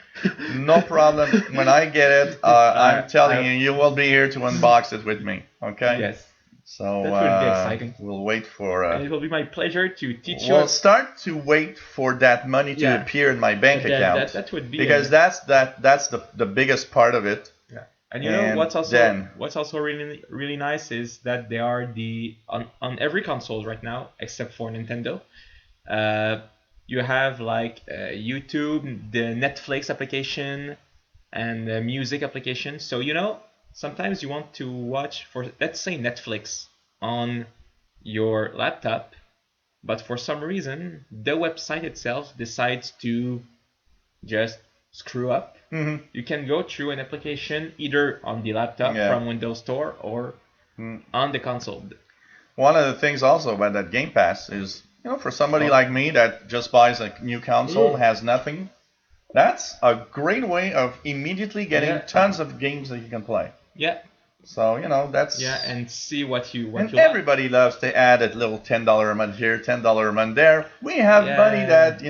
Speaker 2: No problem. When I get it, I'm telling you will be here to unbox it with me. Okay?
Speaker 1: Yes.
Speaker 2: So
Speaker 1: that would be exciting.
Speaker 2: We'll wait for.
Speaker 1: And it will be my pleasure to teach you.
Speaker 2: We'll start to wait for that money to appear in my bank account.
Speaker 1: That would be
Speaker 2: because that's the biggest part of it.
Speaker 1: And what's also really nice is that they are on every console right now except for Nintendo. You have like YouTube, the Netflix application, and the music application. So sometimes you want to watch for, let's say, Netflix on your laptop, but for some reason the website itself decides to just screw up.
Speaker 2: Mm-hmm.
Speaker 1: You can go through an application either on the laptop from Windows Store or on the console.
Speaker 2: One of the things also about that Game Pass is, for somebody like me that just buys a new console, has nothing, that's a great way of immediately getting tons of games that you can play.
Speaker 1: Yeah.
Speaker 2: So, that's...
Speaker 1: Yeah, and see what you
Speaker 2: everybody loves to add a little $10 a month here, $10 a month there. We have money that,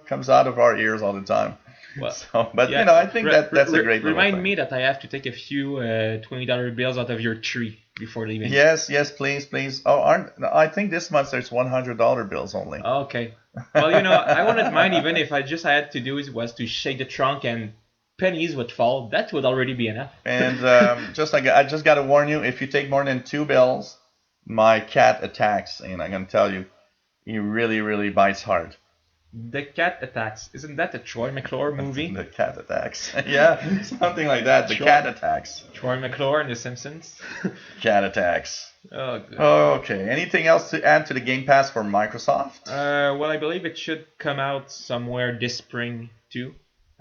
Speaker 2: comes out of our ears all the time.
Speaker 1: Well,
Speaker 2: I think that's a great little
Speaker 1: Remind
Speaker 2: thing.
Speaker 1: me that I have to take a few $20 bills out of your tree before leaving.
Speaker 2: Yes, please. Oh, I think this month there's $100 bills only.
Speaker 1: Okay. Well, I wouldn't mind even if I had to do was to shake the trunk and pennies would fall. That would already be enough.
Speaker 2: And I just got to warn you, if you take more than 2 bills, my cat attacks, and I'm gonna tell you, he really bites hard.
Speaker 1: The Cat Attacks. Isn't that a Troy McClure movie?
Speaker 2: The Cat Attacks. Yeah, something like that. The Cat Attacks.
Speaker 1: Troy McClure and The Simpsons.
Speaker 2: Cat Attacks.
Speaker 1: Oh, good.
Speaker 2: Okay. Anything else to add to the Game Pass for Microsoft?
Speaker 1: Well, I believe it should come out somewhere this spring too.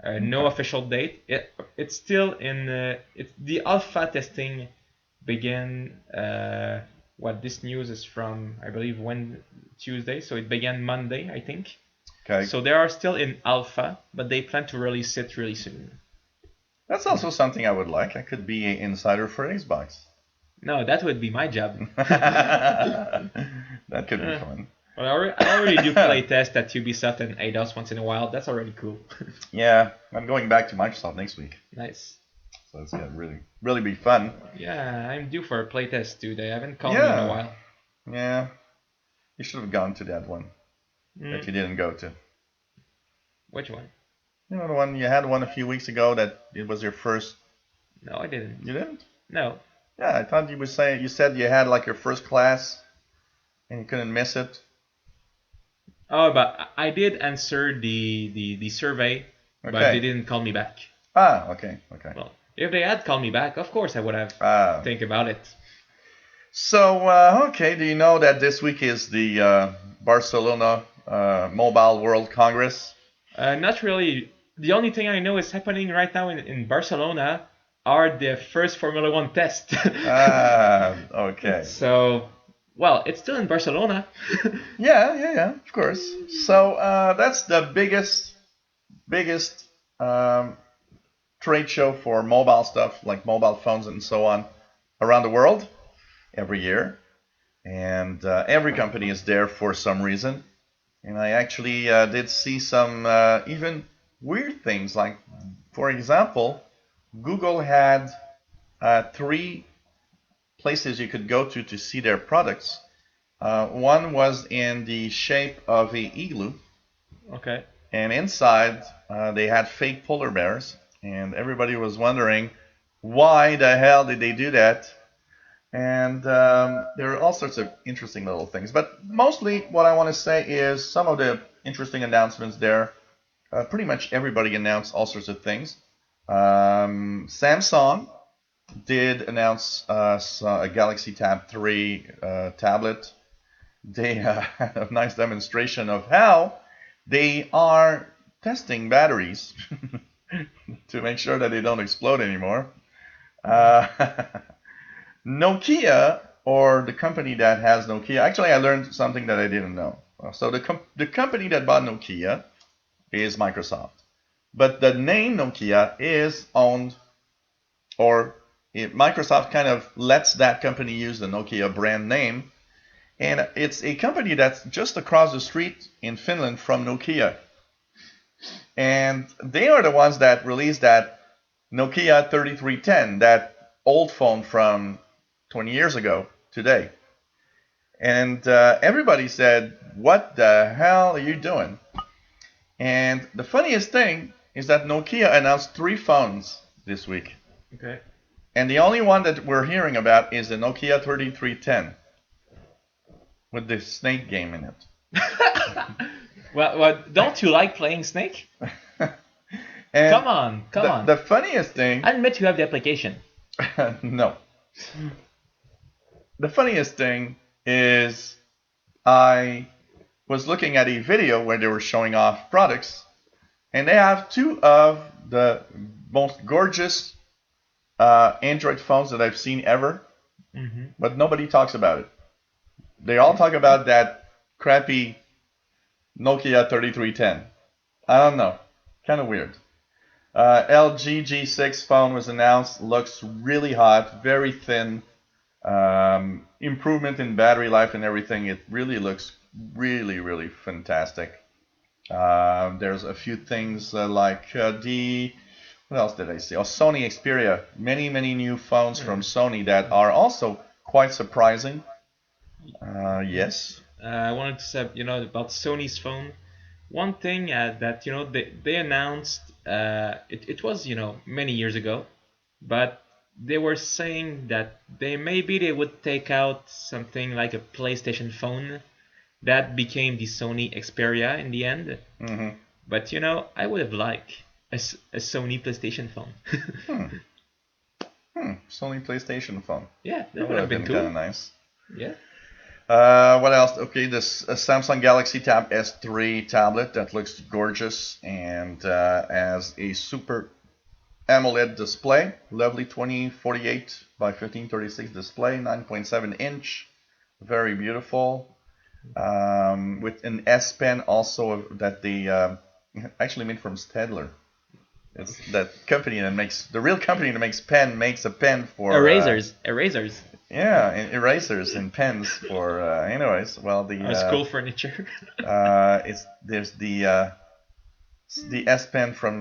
Speaker 1: No official date. It's still in. The alpha testing began. This news is from, I believe, Tuesday. So it began Monday, I think.
Speaker 2: Okay.
Speaker 1: So they are still in alpha, but they plan to release it really soon.
Speaker 2: That's also something I would like. I could be an insider for Xbox.
Speaker 1: No, that would be my job.
Speaker 2: That could be fun.
Speaker 1: Well, I already do playtest at Ubisoft and Eidos once in a while. That's already cool.
Speaker 2: Yeah, I'm going back to Microsoft next week.
Speaker 1: Nice.
Speaker 2: So it's gonna really be fun.
Speaker 1: Yeah, I'm due for a playtest too. They haven't called me in a while.
Speaker 2: Yeah, you should have gone to that one that you didn't go to.
Speaker 1: Which one?
Speaker 2: The one you had one a few weeks ago that it was your first.
Speaker 1: No, I didn't.
Speaker 2: You didn't?
Speaker 1: No.
Speaker 2: Yeah, I thought you said you had like your first class and you couldn't miss it.
Speaker 1: Oh, but I did answer the survey, but they didn't call me back.
Speaker 2: Ah, okay.
Speaker 1: Well, if they had called me back, of course I would have think about it.
Speaker 2: So, okay, do you know that this week is the Barcelona Mobile World Congress?
Speaker 1: Not really. The only thing I know is happening right now in Barcelona are the first Formula One tests.
Speaker 2: Ah, okay.
Speaker 1: So, well, it's still in Barcelona.
Speaker 2: Yeah, of course. So that's the biggest um, trade show for mobile stuff, like mobile phones and so on, around the world every year. And every company is there for some reason. And I actually did see some even weird things. Like, for example, Google had three places you could go to see their products. One was in the shape of a igloo,
Speaker 1: Okay.
Speaker 2: and inside they had fake polar bears, and everybody was wondering why the hell did they do that? And there are all sorts of interesting little things. But mostly, what I want to say is some of the interesting announcements there. Pretty much everybody announced all sorts of things. Samsung did announce a Galaxy Tab 3 tablet. They had a nice demonstration of how they are testing batteries to make sure that they don't explode anymore. Uh, Nokia, or the company that has Nokia, actually, I learned something that I didn't know. So the company that bought Nokia is Microsoft, but the name Nokia is owned, or Microsoft kind of lets that company use the Nokia brand name, and it's a company that's just across the street in Finland from Nokia, and they are the ones that released that Nokia 3310, that old phone from 20 years ago today. And everybody said, "What the hell are you doing?" And the funniest thing is that Nokia announced three phones this week.
Speaker 1: Okay.
Speaker 2: And the only one that we're hearing about is the Nokia 3310 with the snake game in it.
Speaker 1: Well, don't you like playing Snake?
Speaker 2: And
Speaker 1: Come on, come
Speaker 2: the,
Speaker 1: on.
Speaker 2: the funniest thing,
Speaker 1: I admit you have the application.
Speaker 2: no, the funniest thing is I was looking at a video where they were showing off products, and they have two of the most gorgeous Android phones that I've seen ever,
Speaker 1: Mm-hmm.
Speaker 2: but nobody talks about it. They all talk about that crappy Nokia 3310. I don't know, kind of weird. LG G6 phone was announced. Looks really hot, very thin. Improvement in battery life and everything. It really looks really fantastic. There's a few things like the what else did I see? Oh, Sony Xperia. Many new phones from Sony that are also quite surprising. Yes.
Speaker 1: I wanted to say, about Sony's phone. One thing that they announced, it was many years ago, but they were saying that they would take out something like a PlayStation phone that became the Sony Xperia in the end.
Speaker 2: hmm
Speaker 1: But I would have liked a Sony PlayStation phone.
Speaker 2: Sony PlayStation phone.
Speaker 1: Yeah,
Speaker 2: That
Speaker 1: that
Speaker 2: would
Speaker 1: would
Speaker 2: have
Speaker 1: have
Speaker 2: been
Speaker 1: been
Speaker 2: kind
Speaker 1: cool.
Speaker 2: of nice.
Speaker 1: Yeah.
Speaker 2: What else? Okay, this Samsung Galaxy Tab S3 tablet that looks gorgeous and has a super AMOLED display, lovely 2048 by 1536 display, 9.7 inch, very beautiful. With an S Pen also that they actually made from Stadler. It's that company that makes the real company that makes pen makes a pen for
Speaker 1: Erasers.
Speaker 2: yeah, and erasers and pens for anyways. Well,
Speaker 1: School furniture.
Speaker 2: it's there's the S Pen from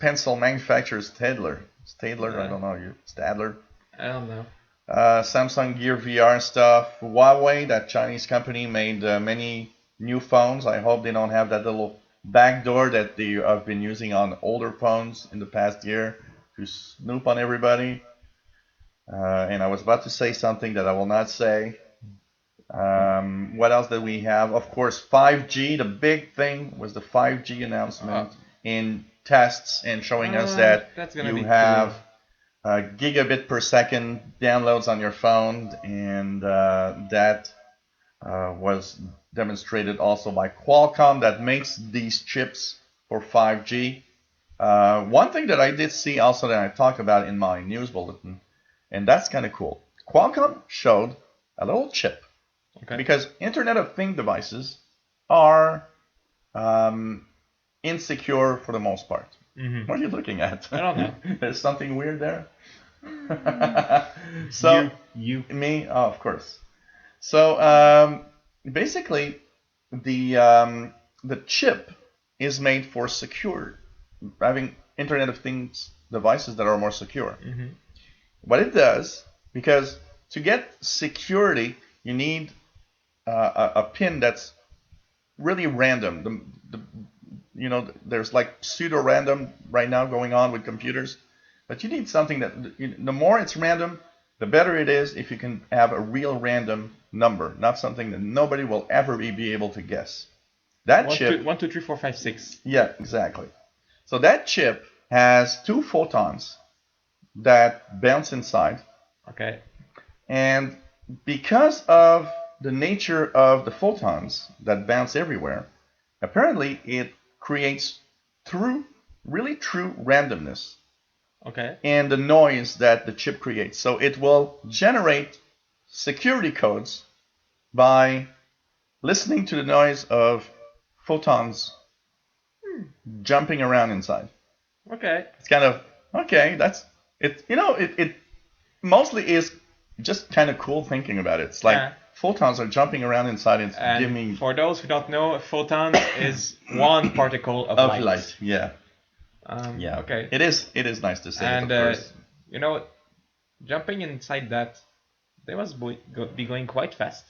Speaker 2: pencil manufacturer Stadler. Stadler, I don't know you. Stadler.
Speaker 1: I don't know.
Speaker 2: Samsung Gear VR stuff. Huawei, that Chinese company, made many new phones. I hope they don't have that little backdoor that they have been using on older phones in the past year to snoop on everybody. And I was about to say something that I will not say. What else did we have? Of course, 5G. The big thing was the 5G announcement in tests and showing us that
Speaker 1: That's gonna
Speaker 2: you
Speaker 1: be
Speaker 2: have
Speaker 1: cool.
Speaker 2: gigabit per second downloads on your phone, and that was demonstrated also by Qualcomm that makes these chips for 5G. One thing that I did see also that I talked about in my news bulletin, and that's kind of cool. Qualcomm showed a little chip
Speaker 1: Okay.
Speaker 2: because Internet of Things devices are insecure for the most part. What are you looking at?
Speaker 1: I don't know.
Speaker 2: There's something weird there. So me, oh, of course. So basically, the chip is made for secure, having Internet of Things devices that are more secure. What it does, because to get security, you need a pin that's really random. There's like pseudo random right now going on with computers, but you need something that the more it's random, the better it is if you can have a real random number, not something that nobody will ever be able to guess. That chip.
Speaker 1: 1, 2, 3, 4, 5, 6.
Speaker 2: Yeah, exactly. So that chip has two photons that bounce inside.
Speaker 1: Okay.
Speaker 2: And because of the nature of the photons that bounce everywhere, apparently it creates really true randomness.
Speaker 1: Okay.
Speaker 2: And the noise that the chip creates. So it will generate security codes by listening to the noise of photons jumping around inside.
Speaker 1: Okay.
Speaker 2: It's kind of okay. That's it. It mostly is just kind of cool thinking about it. It's like photons are jumping around inside and giving.
Speaker 1: For those who don't know, a photon is one particle of light.
Speaker 2: Yeah.
Speaker 1: Yeah. Okay.
Speaker 2: It is nice to say.
Speaker 1: And
Speaker 2: it, of course.
Speaker 1: jumping inside that, they must be going quite fast.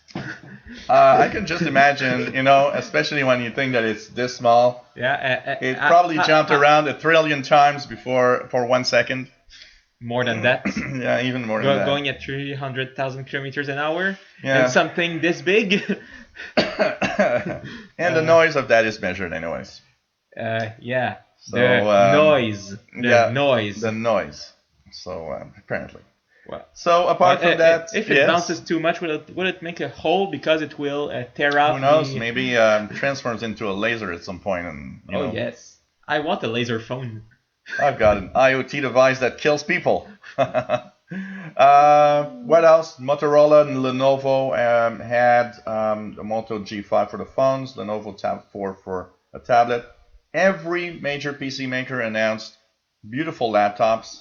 Speaker 2: I can just imagine, especially when you think that it's this small.
Speaker 1: Yeah.
Speaker 2: It probably jumped around 1 trillion times for 1 second.
Speaker 1: More than that.
Speaker 2: Yeah, even more than that.
Speaker 1: Going at 300,000 kilometers an hour. Yeah. And something this big.
Speaker 2: And the noise of that is measured anyways.
Speaker 1: Yeah.
Speaker 2: So,
Speaker 1: the noise.
Speaker 2: The noise. So apparently.
Speaker 1: Well,
Speaker 2: so apart from that,
Speaker 1: if it bounces too much, will it make a hole because it will tear out?
Speaker 2: Who knows? Maybe transforms into a laser at some point, and
Speaker 1: yes, I want a laser phone.
Speaker 2: I've got an IoT device that kills people. What else? Motorola and Lenovo had the Moto G5 for the phones, Lenovo Tab 4 for a tablet. Every major PC maker announced beautiful laptops.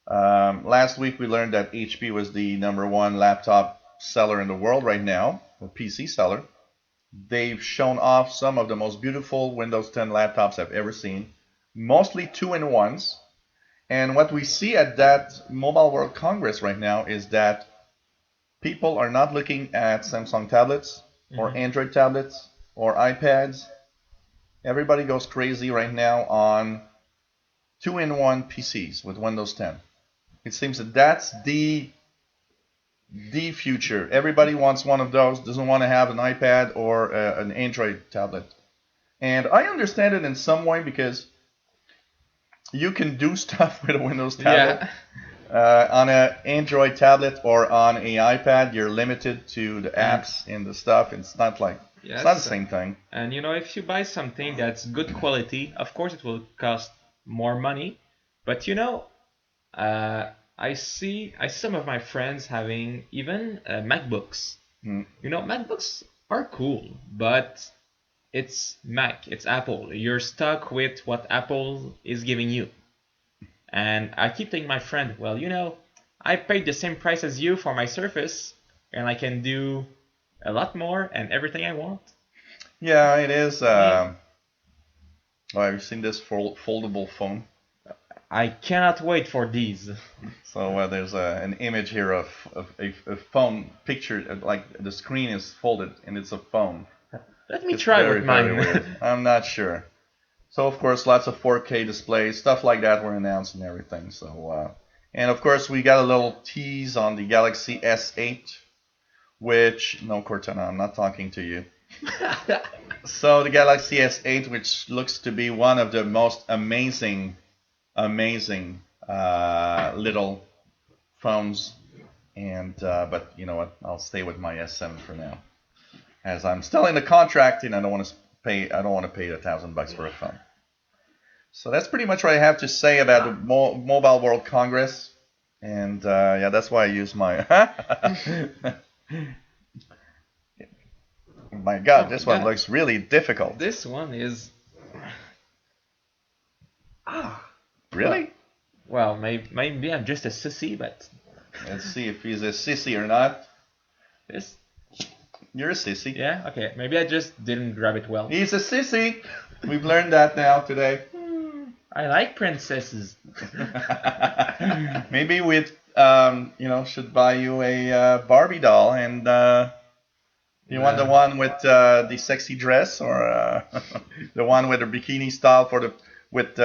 Speaker 2: Last week we learned that HP was the #1 laptop seller in the world right now, or PC seller. They've shown off some of the most beautiful Windows 10 laptops I've ever seen, mostly 2-in-1s. And what we see at that Mobile World Congress right now is that people are not looking at Samsung tablets or Android tablets or iPads. Everybody goes crazy right now on 2-in-1 PCs with Windows 10. It seems that that's the future. Everybody wants one of those, doesn't want to have an iPad or an Android tablet. And I understand it in some way because you can do stuff with a Windows tablet. Yeah. On an Android tablet or on an iPad, you're limited to the apps and the stuff. It's not like it's not the same thing.
Speaker 1: And if you buy something that's good quality, of course it will cost more money. But I see some of my friends having even MacBooks. MacBooks are cool, but it's Mac, it's Apple. You're stuck with what Apple is giving you. And I keep telling my friend, well, I paid the same price as you for my Surface, and I can do a lot more and everything I want.
Speaker 2: Yeah, it is. Have you seen this foldable phone?
Speaker 1: I cannot wait for these.
Speaker 2: So there's an image here of a phone picture, like the screen is folded and it's a phone.
Speaker 1: Let me try with mine.
Speaker 2: Very weird. I'm not sure. So of course, lots of 4K displays, stuff like that were announced and everything. So and of course, we got a little tease on the Galaxy S8, which no, Cortana, I'm not talking to you. So the Galaxy S8, which looks to be one of the most amazing little phones. And but you know what? I'll stay with my S7 for now, as I'm still in the contract and I don't want to pay. I don't want to pay $1,000 for a phone. So that's pretty much what I have to say about the Mobile World Congress. And yeah, that's why I use my. My God, this one looks really difficult.
Speaker 1: This one is.
Speaker 2: Really?
Speaker 1: Well, maybe I'm just a sissy, but.
Speaker 2: Let's see if he's a sissy or not.
Speaker 1: This.
Speaker 2: You're a sissy.
Speaker 1: Yeah. Okay. Maybe I just didn't grab it well.
Speaker 2: He's a sissy. We've learned that now today.
Speaker 1: I like princesses.
Speaker 2: Maybe we, should buy you a Barbie doll, and you want the one with the sexy dress, or the one with the bikini style for the with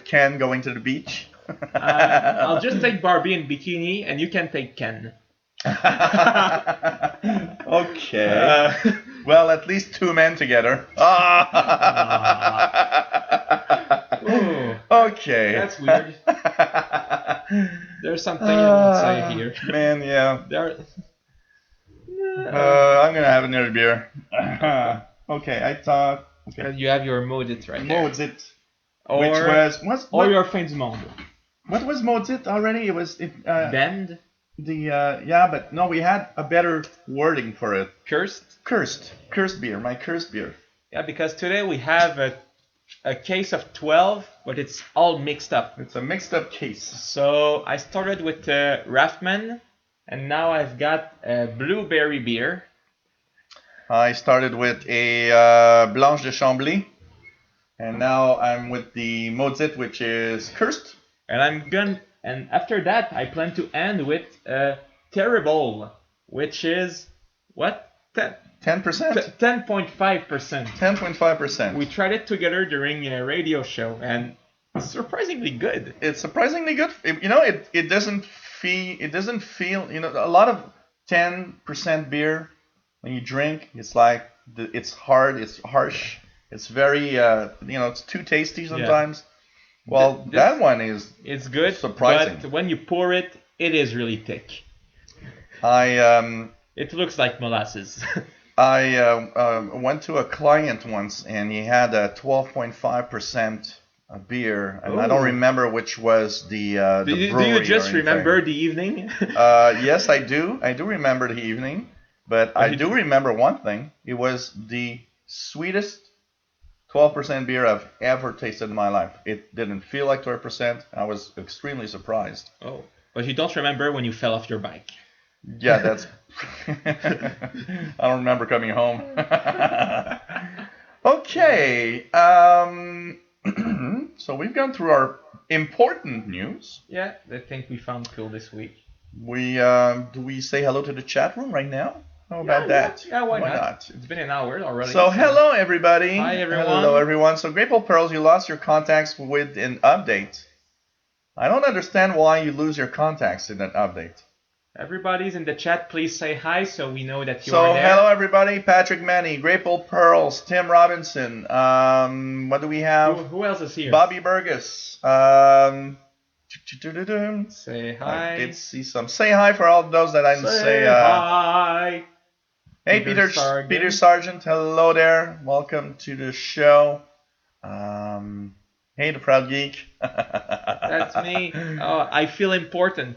Speaker 2: Ken going to the beach?
Speaker 1: I'll just take Barbie in bikini, and you can take Ken.
Speaker 2: Okay. Well, at least two men together. Okay.
Speaker 1: That's weird. There's something I won't say here.
Speaker 2: Man, yeah. I'm gonna have another beer. Okay, I thought. Okay.
Speaker 1: You have your Modit right there.
Speaker 2: Modit. Which was
Speaker 1: or your fin du monde.
Speaker 2: What was Modit already? It was
Speaker 1: Bend.
Speaker 2: But no, we had a better wording for it.
Speaker 1: Cursed
Speaker 2: beer. My cursed beer.
Speaker 1: Yeah, because today we have a case of 12, but it's all mixed up.
Speaker 2: It's a mixed up case.
Speaker 1: So I started with Raffman, and now I've got a blueberry beer.
Speaker 2: I started with a Blanche de Chambly, and now I'm with the Modit, which is cursed.
Speaker 1: And after that, I plan to end with Terrible, which is what?
Speaker 2: 10%?
Speaker 1: 10.5%.
Speaker 2: 10.5%.
Speaker 1: We tried it together during a radio show, and it's surprisingly good.
Speaker 2: It's surprisingly good. It doesn't feel. A lot of 10% beer when you drink, it's like it's hard, it's harsh, it's very it's too tasty sometimes. Yeah. Well, that one
Speaker 1: it's good,
Speaker 2: surprising.
Speaker 1: But when you pour it, it is really thick. It looks like molasses.
Speaker 2: I went to a client once, and he had a 12.5% beer, and I don't remember which was the brewery.
Speaker 1: Do you just remember the evening?
Speaker 2: Yes, I do. I do remember the evening, but I do remember one thing. It was the sweetest 12% beer I've ever tasted in my life. It didn't feel like 12%. I was extremely surprised.
Speaker 1: Oh, but you don't remember when you fell off your bike?
Speaker 2: Yeah, that's. I don't remember coming home. Okay. So we've gone through our important news.
Speaker 1: Yeah, I think we found cool this week.
Speaker 2: Do we say hello to the chat room right now? How about that?
Speaker 1: Yeah, why not? It's been an hour already.
Speaker 2: So hello everybody.
Speaker 1: Hi everyone.
Speaker 2: Hello everyone. So Grateful Pearls, you lost your contacts with an update. I don't understand why you lose your contacts in that update.
Speaker 1: Everybody's in the chat. Please say hi so we know that you're there.
Speaker 2: So hello everybody. Patrick Manny, Grateful Pearls, Tim Robinson. What do we have?
Speaker 1: Who else is here?
Speaker 2: Bobby Burgess.
Speaker 1: Say hi.
Speaker 2: I did see some. Say hi for all those that I didn't say.
Speaker 1: Hi.
Speaker 2: Hey, Peter Sargent. Hello there. Welcome to the show. Hey, the Proud Geek.
Speaker 1: That's me. Oh, I feel important.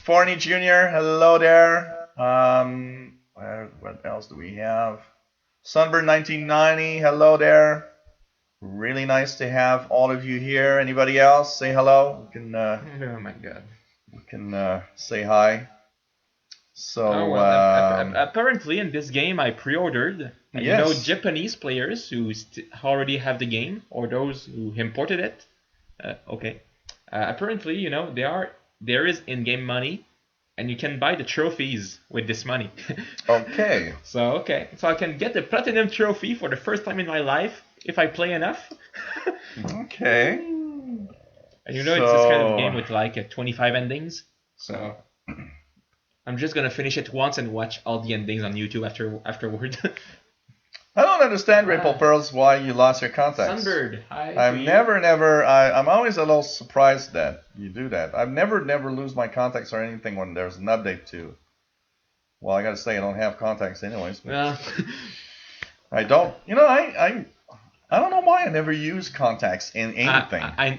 Speaker 2: Forney Jr., hello there. What else do we have? Sunburn 1990, hello there. Really nice to have all of you here. Anybody else? Say hello. We can,
Speaker 1: oh my God.
Speaker 2: We can say hi. So
Speaker 1: apparently in this game I pre-ordered. Yes. Japanese players who already have the game, or those who imported it. Okay. Apparently, there is in-game money, and you can buy the trophies with this money.
Speaker 2: Okay.
Speaker 1: So I can get the platinum trophy for the first time in my life if I play enough.
Speaker 2: Okay.
Speaker 1: And it's this kind of game with like 25 endings. So I'm just gonna finish it once and watch all the endings on YouTube afterward.
Speaker 2: I don't understand, Ripple
Speaker 1: Ah,
Speaker 2: Pearls, why you lost your contacts.
Speaker 1: Sunbird. Hi to
Speaker 2: I'm
Speaker 1: you.
Speaker 2: never. I'm always a little surprised that you do that. I've never lose my contacts or anything when there's an update to. Well, I gotta say I don't have contacts anyways.
Speaker 1: Well,
Speaker 2: I don't. I don't know why I never use contacts in anything.
Speaker 1: I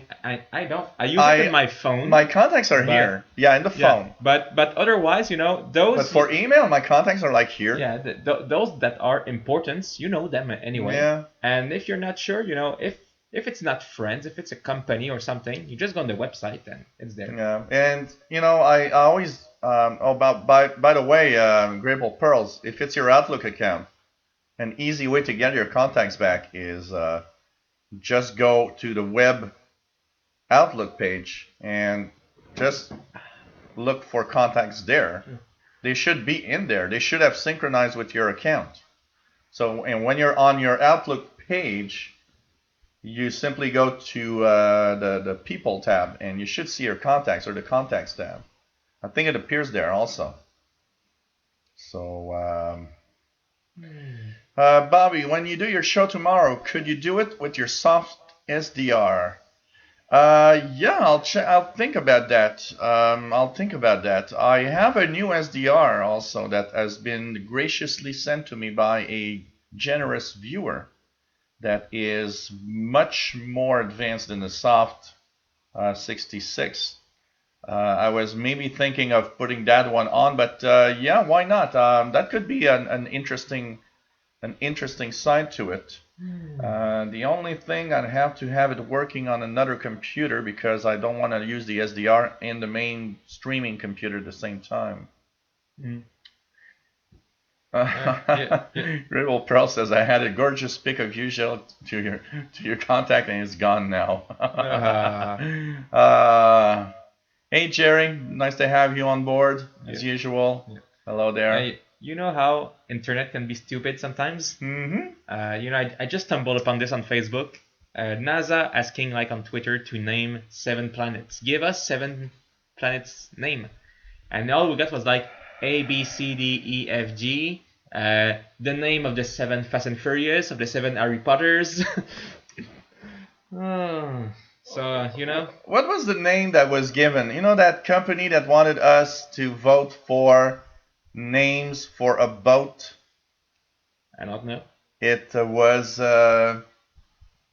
Speaker 1: don't. I use it in my phone.
Speaker 2: My contacts are
Speaker 1: but
Speaker 2: here. Yeah, in the
Speaker 1: yeah,
Speaker 2: phone.
Speaker 1: but otherwise,
Speaker 2: But
Speaker 1: those.
Speaker 2: for email, my contacts are like here.
Speaker 1: Yeah, those that are important, you know them anyway.
Speaker 2: Yeah.
Speaker 1: And if you're not sure, if it's not friends, if it's a company or something, you just go on the website and it's there.
Speaker 2: Yeah, and I always by the way, Grable Pearls, if it's your Outlook account, an easy way to get your contacts back is just go to the web Outlook page and just look for contacts there. They should be in there. They should have synchronized with your account. So, and when you're on your Outlook page, you simply go to the People tab, and you should see your contacts or the Contacts tab. I think it appears there also. So, Bobby, when you do your show tomorrow, could you do it with your soft SDR? Yeah, I'll think about that. I'll think about that. I have a new SDR also that has been graciously sent to me by a generous viewer that is much more advanced than the soft 66. I was maybe thinking of putting that one on, but yeah, why not? That could be an interesting side to it. The only thing I'd have to have it working on another computer because I don't want to use the SDR and the main streaming computer at the same time.
Speaker 1: Mm.
Speaker 2: Great old Pearl says I had a gorgeous pic of you to your contact and it's gone now. Hey Jerry, nice to have you on board as usual.
Speaker 1: Yeah.
Speaker 2: Hello there.
Speaker 1: You know how internet can be stupid sometimes?
Speaker 2: Mm-hmm.
Speaker 1: I just stumbled upon this on Facebook. NASA asking like on Twitter to name 7 planets. Give us 7 planets name. And all we got was like A, B, C, D, E, F, G. The name of the 7 Fast and Furious, of the 7 Harry Potters. So.
Speaker 2: What was the name that was given? That company that wanted us to vote for names for a boat?
Speaker 1: I don't know.
Speaker 2: It was...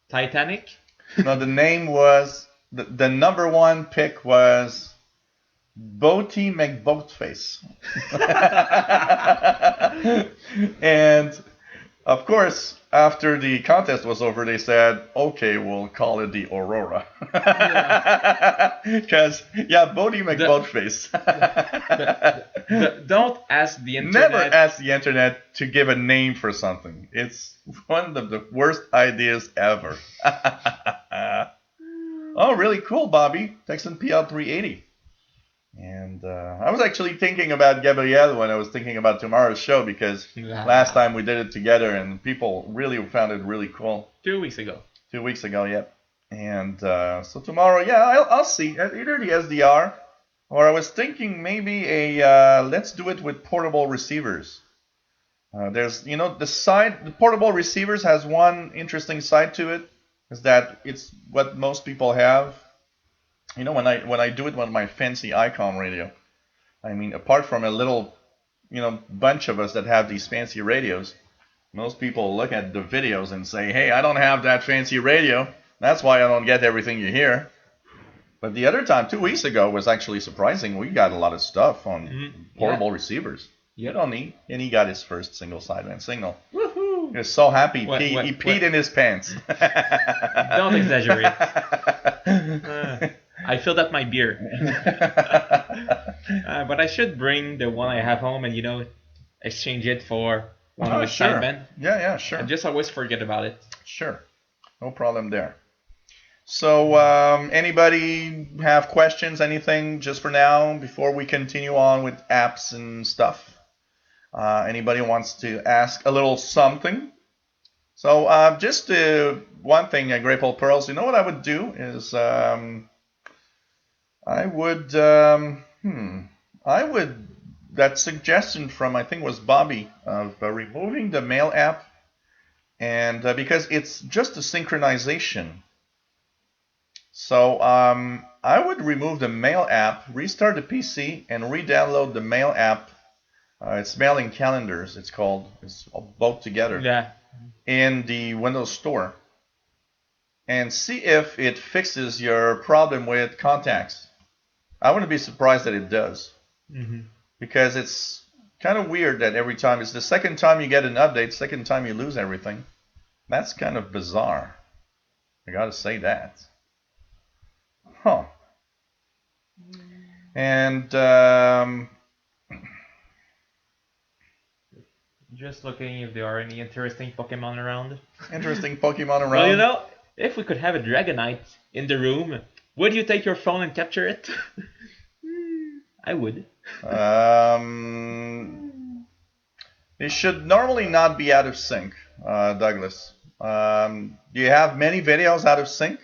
Speaker 1: Titanic?
Speaker 2: No, the name was... The number one pick was... Boaty McBoatface. And, of course, after the contest was over, they said, okay, we'll call it the Aurora. Because, Boaty McBoatface.
Speaker 1: Don't ask the internet.
Speaker 2: Never ask the internet to give a name for something. It's one of the worst ideas ever. Oh, really cool, Bobby. Texan PL380. And I was actually thinking about Gabriel when I was thinking about tomorrow's show because last time we did it together and people really found it really cool.
Speaker 1: 2 weeks ago.
Speaker 2: 2 weeks ago, yep. And so tomorrow, I'll see. Either the SDR or I was thinking maybe let's do it with portable receivers. There's, the portable receivers has one interesting side to it, is that it's what most people have. When I do it with my fancy Icom radio, I mean, apart from a little, bunch of us that have these fancy radios, most people look at the videos and say, hey, I don't have that fancy radio. That's why I don't get everything you hear. But the other time, 2 weeks ago, was actually surprising. We got a lot of stuff on portable receivers. You don't need. And he got his first single sideband signal. Woohoo! He was so happy. He peed in his pants.
Speaker 1: Don't exaggerate. I filled up my beer. But I should bring the one I have home and, exchange it for one with sideband.
Speaker 2: Yeah, sure.
Speaker 1: And just always forget about it.
Speaker 2: Sure. No problem there. So, anybody have questions, anything just for now before we continue on with apps and stuff? Anybody wants to ask a little something? So, just one thing, Grateful Pearls, what I would do is that suggestion from, I think it was Bobby, of removing the mail app and because it's just a synchronization. So I would remove the Mail app, restart the PC, and re-download the Mail app. It's Mailing Calendars, it's called. It's both together.
Speaker 1: Yeah.
Speaker 2: In the Windows Store. And see if it fixes your problem with contacts. I wouldn't be surprised that it does.
Speaker 1: Mm-hmm.
Speaker 2: Because it's kind of weird that every time, it's the second time you get an update, second time you lose everything. That's kind of bizarre. I gotta say that. Huh. And
Speaker 1: Just looking if there are any interesting Pokemon around.
Speaker 2: interesting Pokemon around.
Speaker 1: Well, you know, if we could have a Dragonite in the room, would you take your phone and capture it? I would.
Speaker 2: They should normally not be out of sync, Douglas. Do you have many videos out of sync?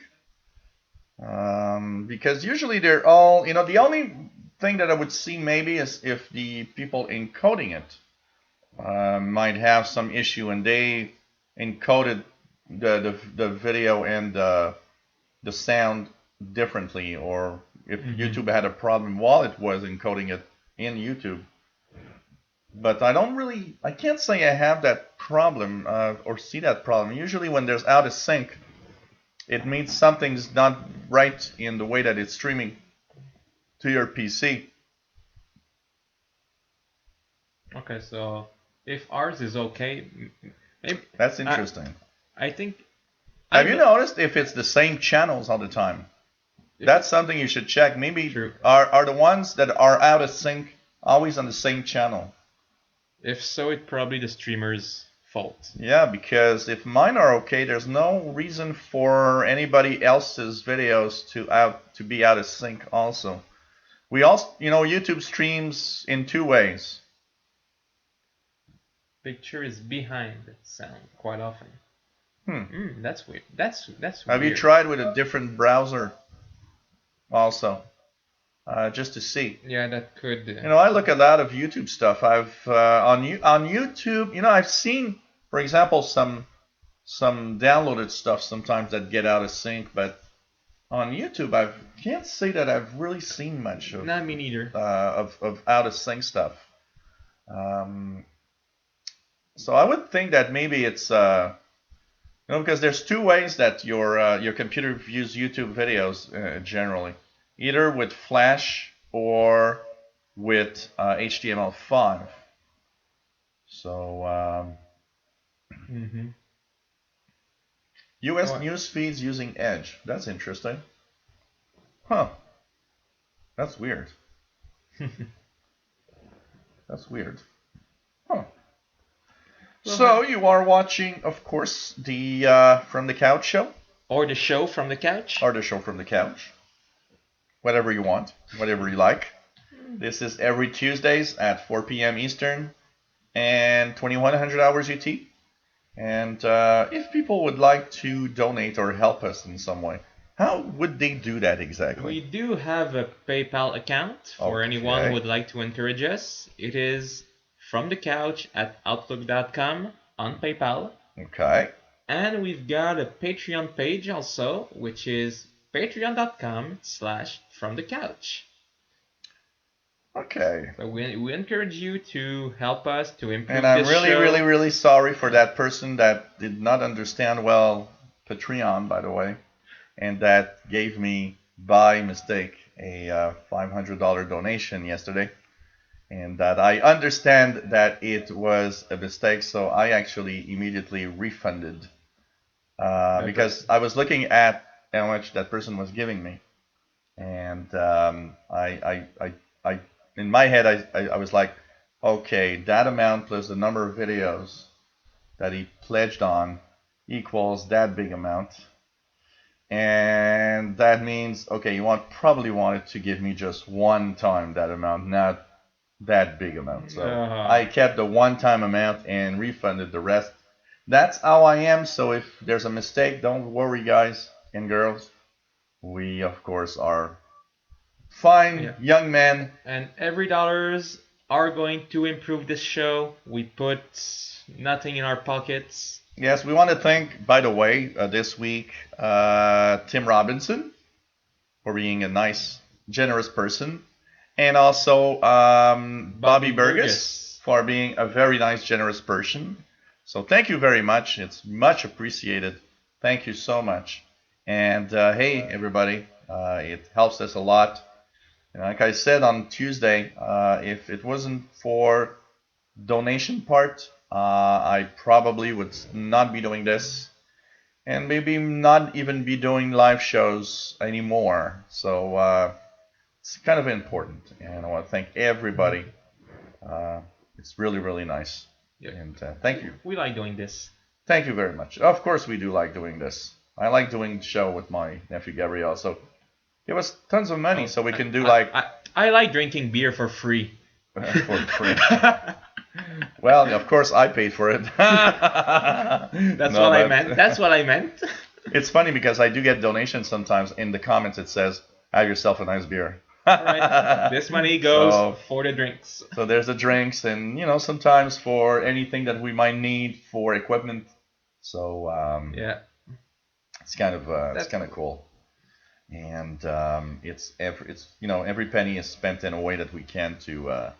Speaker 2: Because usually they're all, the only thing that I would see maybe is if the people encoding it might have some issue and they encoded the video and the sound differently, or if YouTube had a problem while it was encoding it in YouTube. But I can't say I have that problem or see that problem. Usually when there's out of sync, it means something's not right in the way that it's streaming to your PC.
Speaker 1: Okay, so if ours is okay, maybe
Speaker 2: That's interesting.
Speaker 1: I think.
Speaker 2: Have you noticed if it's the same channels all the time? That's something you should check. Maybe are the ones that are out of sync always on the same channel?
Speaker 1: If so, it's probably the streamer's fault.
Speaker 2: Yeah, because if mine are okay, there's no reason for anybody else's videos to be out of sync also. We also, YouTube streams in two ways.
Speaker 1: Picture is behind sound quite often. That's weird. That's
Speaker 2: Have
Speaker 1: weird.
Speaker 2: you tried with a different browser also? Just to see.
Speaker 1: Yeah, that could.
Speaker 2: I look at a lot of YouTube stuff. I've on YouTube, I've seen, for example, some downloaded stuff sometimes that get out of sync, but on YouTube, I can't say that I've really seen much of.
Speaker 1: Not me neither.
Speaker 2: Of out of sync stuff. So I would think that maybe it's because there's two ways that your computer views YouTube videos generally. Either with Flash or with HTML5. So, US news feeds using Edge. That's interesting. Huh. That's weird. That's weird. Huh. So you are watching, of course, the From the Couch show?
Speaker 1: Or the show from the couch?
Speaker 2: Or the show from the couch. Whatever you want, whatever you like. This is every Tuesdays at 4 p.m. Eastern and 2100 hours UT. And if people would like to donate or help us in some way, how would they do that exactly?
Speaker 1: We do have a PayPal account for anyone who would like to encourage us. It is fromthecouch@outlook.com on PayPal.
Speaker 2: Okay.
Speaker 1: And we've got a Patreon page also, which is patreon.com/fromthecouch.
Speaker 2: Okay.
Speaker 1: So we encourage you to help us to improve
Speaker 2: And I'm
Speaker 1: this
Speaker 2: really,
Speaker 1: show.
Speaker 2: really, really sorry for that person that did not understand well Patreon, by the way, and that gave me, by mistake, a $500 donation yesterday. And that I understand that it was a mistake, so I actually immediately refunded. Because I was looking at how much that person was giving me. And I in my head, I was like, okay, that amount plus the number of videos that he pledged on equals that big amount. And that means, okay, you probably wanted to give me just one time that amount, not that big amount. So I kept the one-time amount and refunded the rest. That's how I am. So if there's a mistake, don't worry, guys and girls. We, of course, are fine young men.
Speaker 1: And every dollars are going to improve this show. We put nothing in our pockets.
Speaker 2: Yes, we want to thank, by the way, this week, Tim Robinson for being a nice, generous person, and also Bobby
Speaker 1: Bobby
Speaker 2: Burgess
Speaker 1: Burgess.
Speaker 2: for being a very nice, generous person. So thank you very much. It's much appreciated. Thank you so much. And hey, everybody, it helps us a lot. And like I said on Tuesday, if it wasn't for donation part, I probably would not be doing this and maybe not even be doing live shows anymore. So it's kind of important, and I want to thank everybody. Uh, it's really, really nice,
Speaker 1: Yeah.
Speaker 2: and thank you.
Speaker 1: We like doing this.
Speaker 2: Thank you very much. Of course, we do like doing this. I like doing the show with my nephew Gabriel. So give us tons of money
Speaker 1: Oh,
Speaker 2: so we
Speaker 1: I,
Speaker 2: can do
Speaker 1: I,
Speaker 2: like
Speaker 1: I like drinking beer for free.
Speaker 2: for free. Well, of course, I paid for it.
Speaker 1: That's
Speaker 2: No,
Speaker 1: what I
Speaker 2: but
Speaker 1: meant. That's what I meant.
Speaker 2: it's funny because I do get donations sometimes. In the comments, it says, "Have yourself a nice beer."
Speaker 1: All right. This money goes
Speaker 2: So,
Speaker 1: for the drinks.
Speaker 2: so there's the drinks, and sometimes for anything that we might need for equipment. So
Speaker 1: Yeah.
Speaker 2: it's
Speaker 1: That's
Speaker 2: kind of cool, and every penny is spent in a way that we can to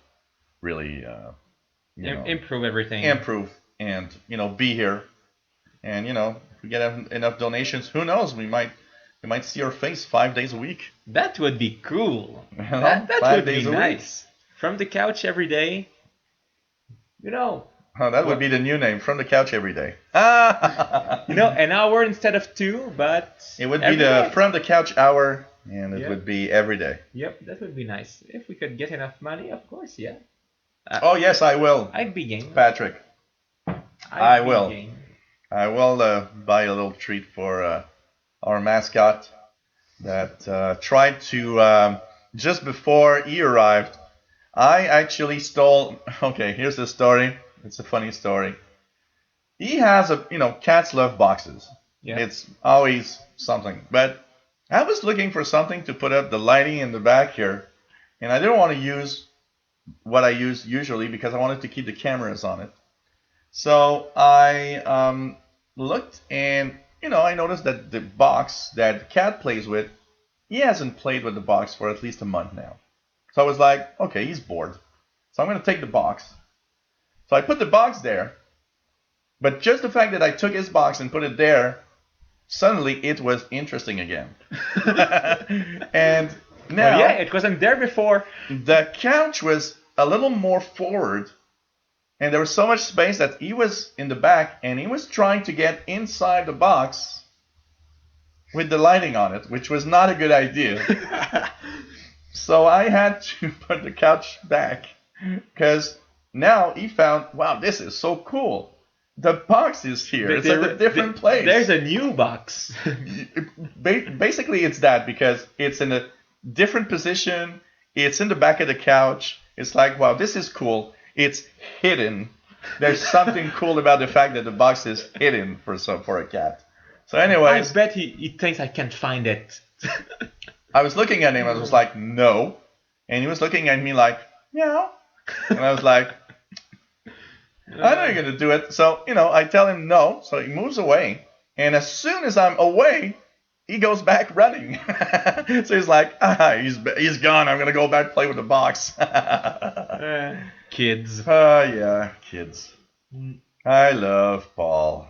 Speaker 2: really
Speaker 1: improve everything.
Speaker 2: improve and be here. And if we get enough donations, who knows? We might see our face 5 days a week.
Speaker 1: That would be cool.
Speaker 2: You know,
Speaker 1: That
Speaker 2: 5
Speaker 1: would be
Speaker 2: days a week.
Speaker 1: nice. From the couch every day. You know.
Speaker 2: Oh, that would
Speaker 1: Well,
Speaker 2: be the new name, from the couch every day.
Speaker 1: an hour instead of 2, but
Speaker 2: It would be
Speaker 1: every
Speaker 2: the
Speaker 1: day.
Speaker 2: from the couch hour, and it
Speaker 1: Yeah.
Speaker 2: would be every day.
Speaker 1: Yep, that would be nice. If we could get enough money, of course, yeah.
Speaker 2: Oh yes, I will,
Speaker 1: I'd be game.
Speaker 2: Patrick. I
Speaker 1: I'd be
Speaker 2: will.
Speaker 1: game.
Speaker 2: I will buy a little treat for our mascot that tried to just before he arrived. I actually stole. Okay, here's the story. It's a funny story. He has cats love boxes.
Speaker 1: Yeah.
Speaker 2: It's always something. But I was looking for something to put up the lighting in the back here, and I didn't want to use what I use usually because I wanted to keep the cameras on it. So I looked, and I noticed that the box that the cat plays with, he hasn't played with the box for at least a month now. So I was like, okay, he's bored. So I'm going to take the box. So I put the box there, but just the fact that I took his box and put it there, suddenly it was interesting again. And now
Speaker 1: Well, yeah, it wasn't there before.
Speaker 2: the couch was a little more forward, and there was so much space that he was in the back, and he was trying to get inside the box with the lighting on it, which was not a good idea. So I had to put the couch back because now he found, wow, this is so cool. The box is here. It's at a different place.
Speaker 1: There's a new box.
Speaker 2: Basically, it's that because it's in a different position. It's in the back of the couch. It's like, wow, this is cool. It's hidden. There's something cool about the fact that the box is hidden for a cat. So,
Speaker 1: I
Speaker 2: anyways,
Speaker 1: bet he thinks I can't find it.
Speaker 2: I was looking at him. I was like, no, and he was looking at me like, meow, and I was like, I know you're gonna do it. So I tell him no. So he moves away, and as soon as I'm away, he goes back running. So he's like, he's gone. I'm gonna go back play with the box.
Speaker 1: Kids.
Speaker 2: Yeah, kids. I love Paul.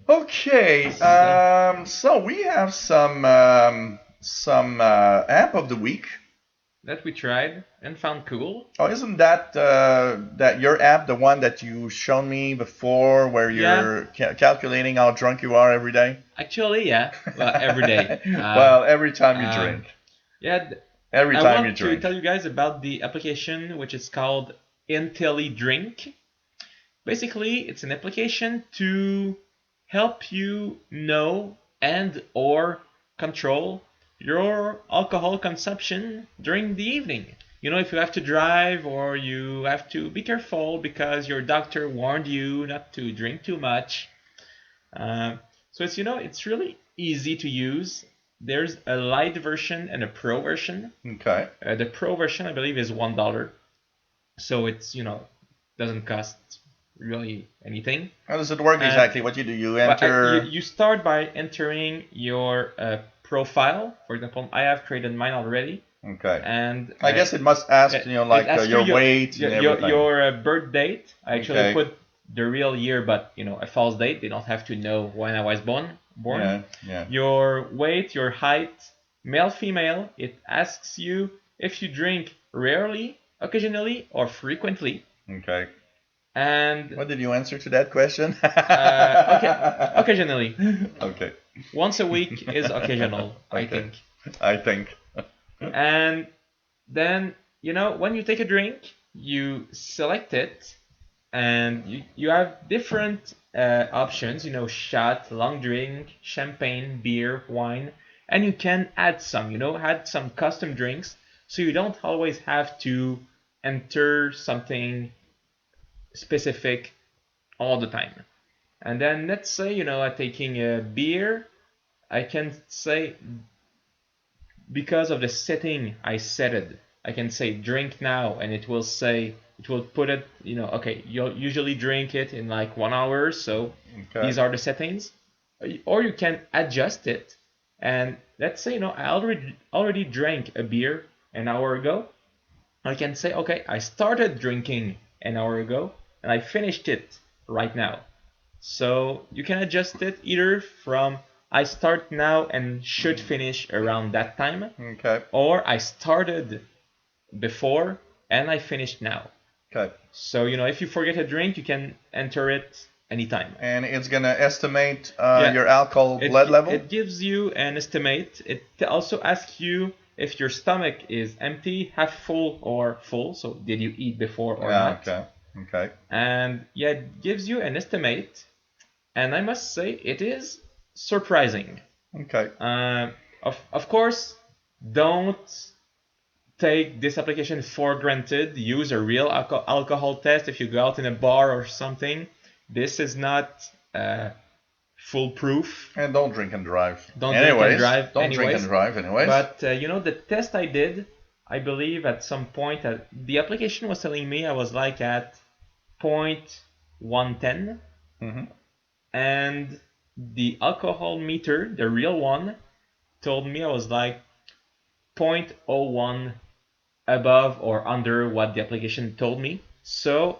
Speaker 2: Okay, so we have some app of the week.
Speaker 1: That we tried and found cool.
Speaker 2: Oh, isn't that your app, the one that you shown me before, where you're calculating how drunk you are every day?
Speaker 1: Actually, yeah. Well, every day.
Speaker 2: Well, every time you drink.
Speaker 1: Yeah.
Speaker 2: Every
Speaker 1: I
Speaker 2: time you
Speaker 1: want to
Speaker 2: drink.
Speaker 1: tell you guys about the application which is called IntelliDrink. Basically, it's an application to help you know and or control your alcohol consumption during the evening. If you have to drive or you have to be careful because your doctor warned you not to drink too much. So it's really easy to use. There's a light version and a pro version.
Speaker 2: Okay.
Speaker 1: The pro version, I believe, is $1. So it's, doesn't cost really anything.
Speaker 2: How does it work
Speaker 1: And
Speaker 2: exactly? What you do? You
Speaker 1: but
Speaker 2: enter.
Speaker 1: you start by entering your profile. For example, I have created mine already,
Speaker 2: Okay.
Speaker 1: and
Speaker 2: I guess it must ask,
Speaker 1: it
Speaker 2: like
Speaker 1: asks you
Speaker 2: your weight and everything.
Speaker 1: your birth date. I actually
Speaker 2: Okay.
Speaker 1: put the real year, but a false date. They don't have to know when I was born.
Speaker 2: Yeah, yeah.
Speaker 1: Your weight, your height, male, female. It asks you if you drink rarely, occasionally, or frequently.
Speaker 2: Okay.
Speaker 1: And
Speaker 2: What did you answer to that question?
Speaker 1: okay, occasionally.
Speaker 2: Okay.
Speaker 1: Once a week is occasional, I
Speaker 2: Okay.
Speaker 1: think.
Speaker 2: I think.
Speaker 1: And then, when you take a drink, you select it, and you have different options, shot, long drink, champagne, beer, wine, and you can add some, add some custom drinks, so you don't always have to enter something specific all the time. And then let's say, I'm taking a beer, I can say, because of the setting I set it, I can say drink now, and it will put it, okay, you'll usually drink it in like 1 hour, so
Speaker 2: Okay.
Speaker 1: these are the settings. Or you can adjust it, and let's say, I already drank a beer an hour ago. I can say, okay, I started drinking an hour ago, and I finished it right now. So you can adjust it either from I start now and should finish around that time,
Speaker 2: Okay.
Speaker 1: or I started before and I finished now.
Speaker 2: Okay.
Speaker 1: So, if you forget a drink, you can enter it anytime.
Speaker 2: And it's gonna estimate
Speaker 1: Yeah.
Speaker 2: your alcohol blood level.
Speaker 1: It gives you an estimate. It also asks you if your stomach is empty, half full, or full. So did you eat before or not?
Speaker 2: Okay. Okay.
Speaker 1: And yeah, it gives you an estimate. And I must say, it is surprising.
Speaker 2: Okay.
Speaker 1: Of course, don't take this application for granted. Use a real alcohol test if you go out in a bar or something. This is not foolproof.
Speaker 2: And don't drink and drive.
Speaker 1: Don't drink and drive.
Speaker 2: Don't drink and drive anyways.
Speaker 1: But the test I did, I believe at some point the application was telling me I was like at 0.110, and the alcohol meter, the real one, told me I was like 0.01 above or under what the application told me. So,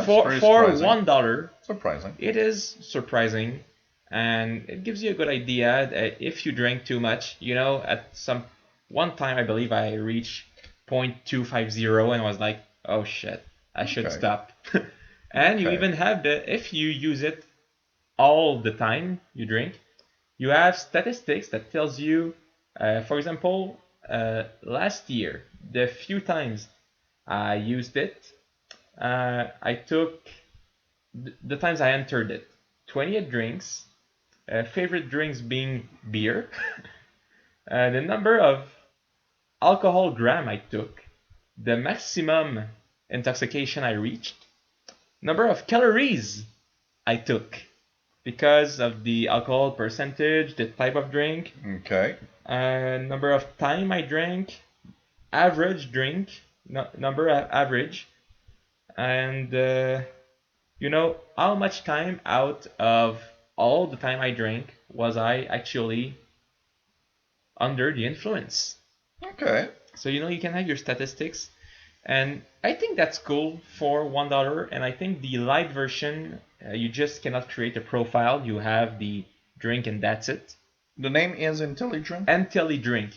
Speaker 1: for $1,
Speaker 2: surprising.
Speaker 1: It is surprising, and it gives you a good idea that if you drink too much, at one time I believe I reached 0.250 and was like, oh shit, I should stop. And you even have if you use it all the time you drink, you have statistics that tells you, for example, last year, the few times I used it, I took the times I entered it, 28 drinks, favorite drinks being beer, the number of alcohol gram I took, the maximum intoxication I reached, number of calories I took because of the alcohol percentage, the type of drink,
Speaker 2: Okay.
Speaker 1: number of time I drank, average drink, number average, and how much time out of all the time I drank was I actually under the influence.
Speaker 2: Okay.
Speaker 1: So you can have your statistics, and I think that's cool for $1. And I think the light version, you just cannot create a profile. You have the drink and that's it.
Speaker 2: The name is IntelliDrink?
Speaker 1: IntelliDrink.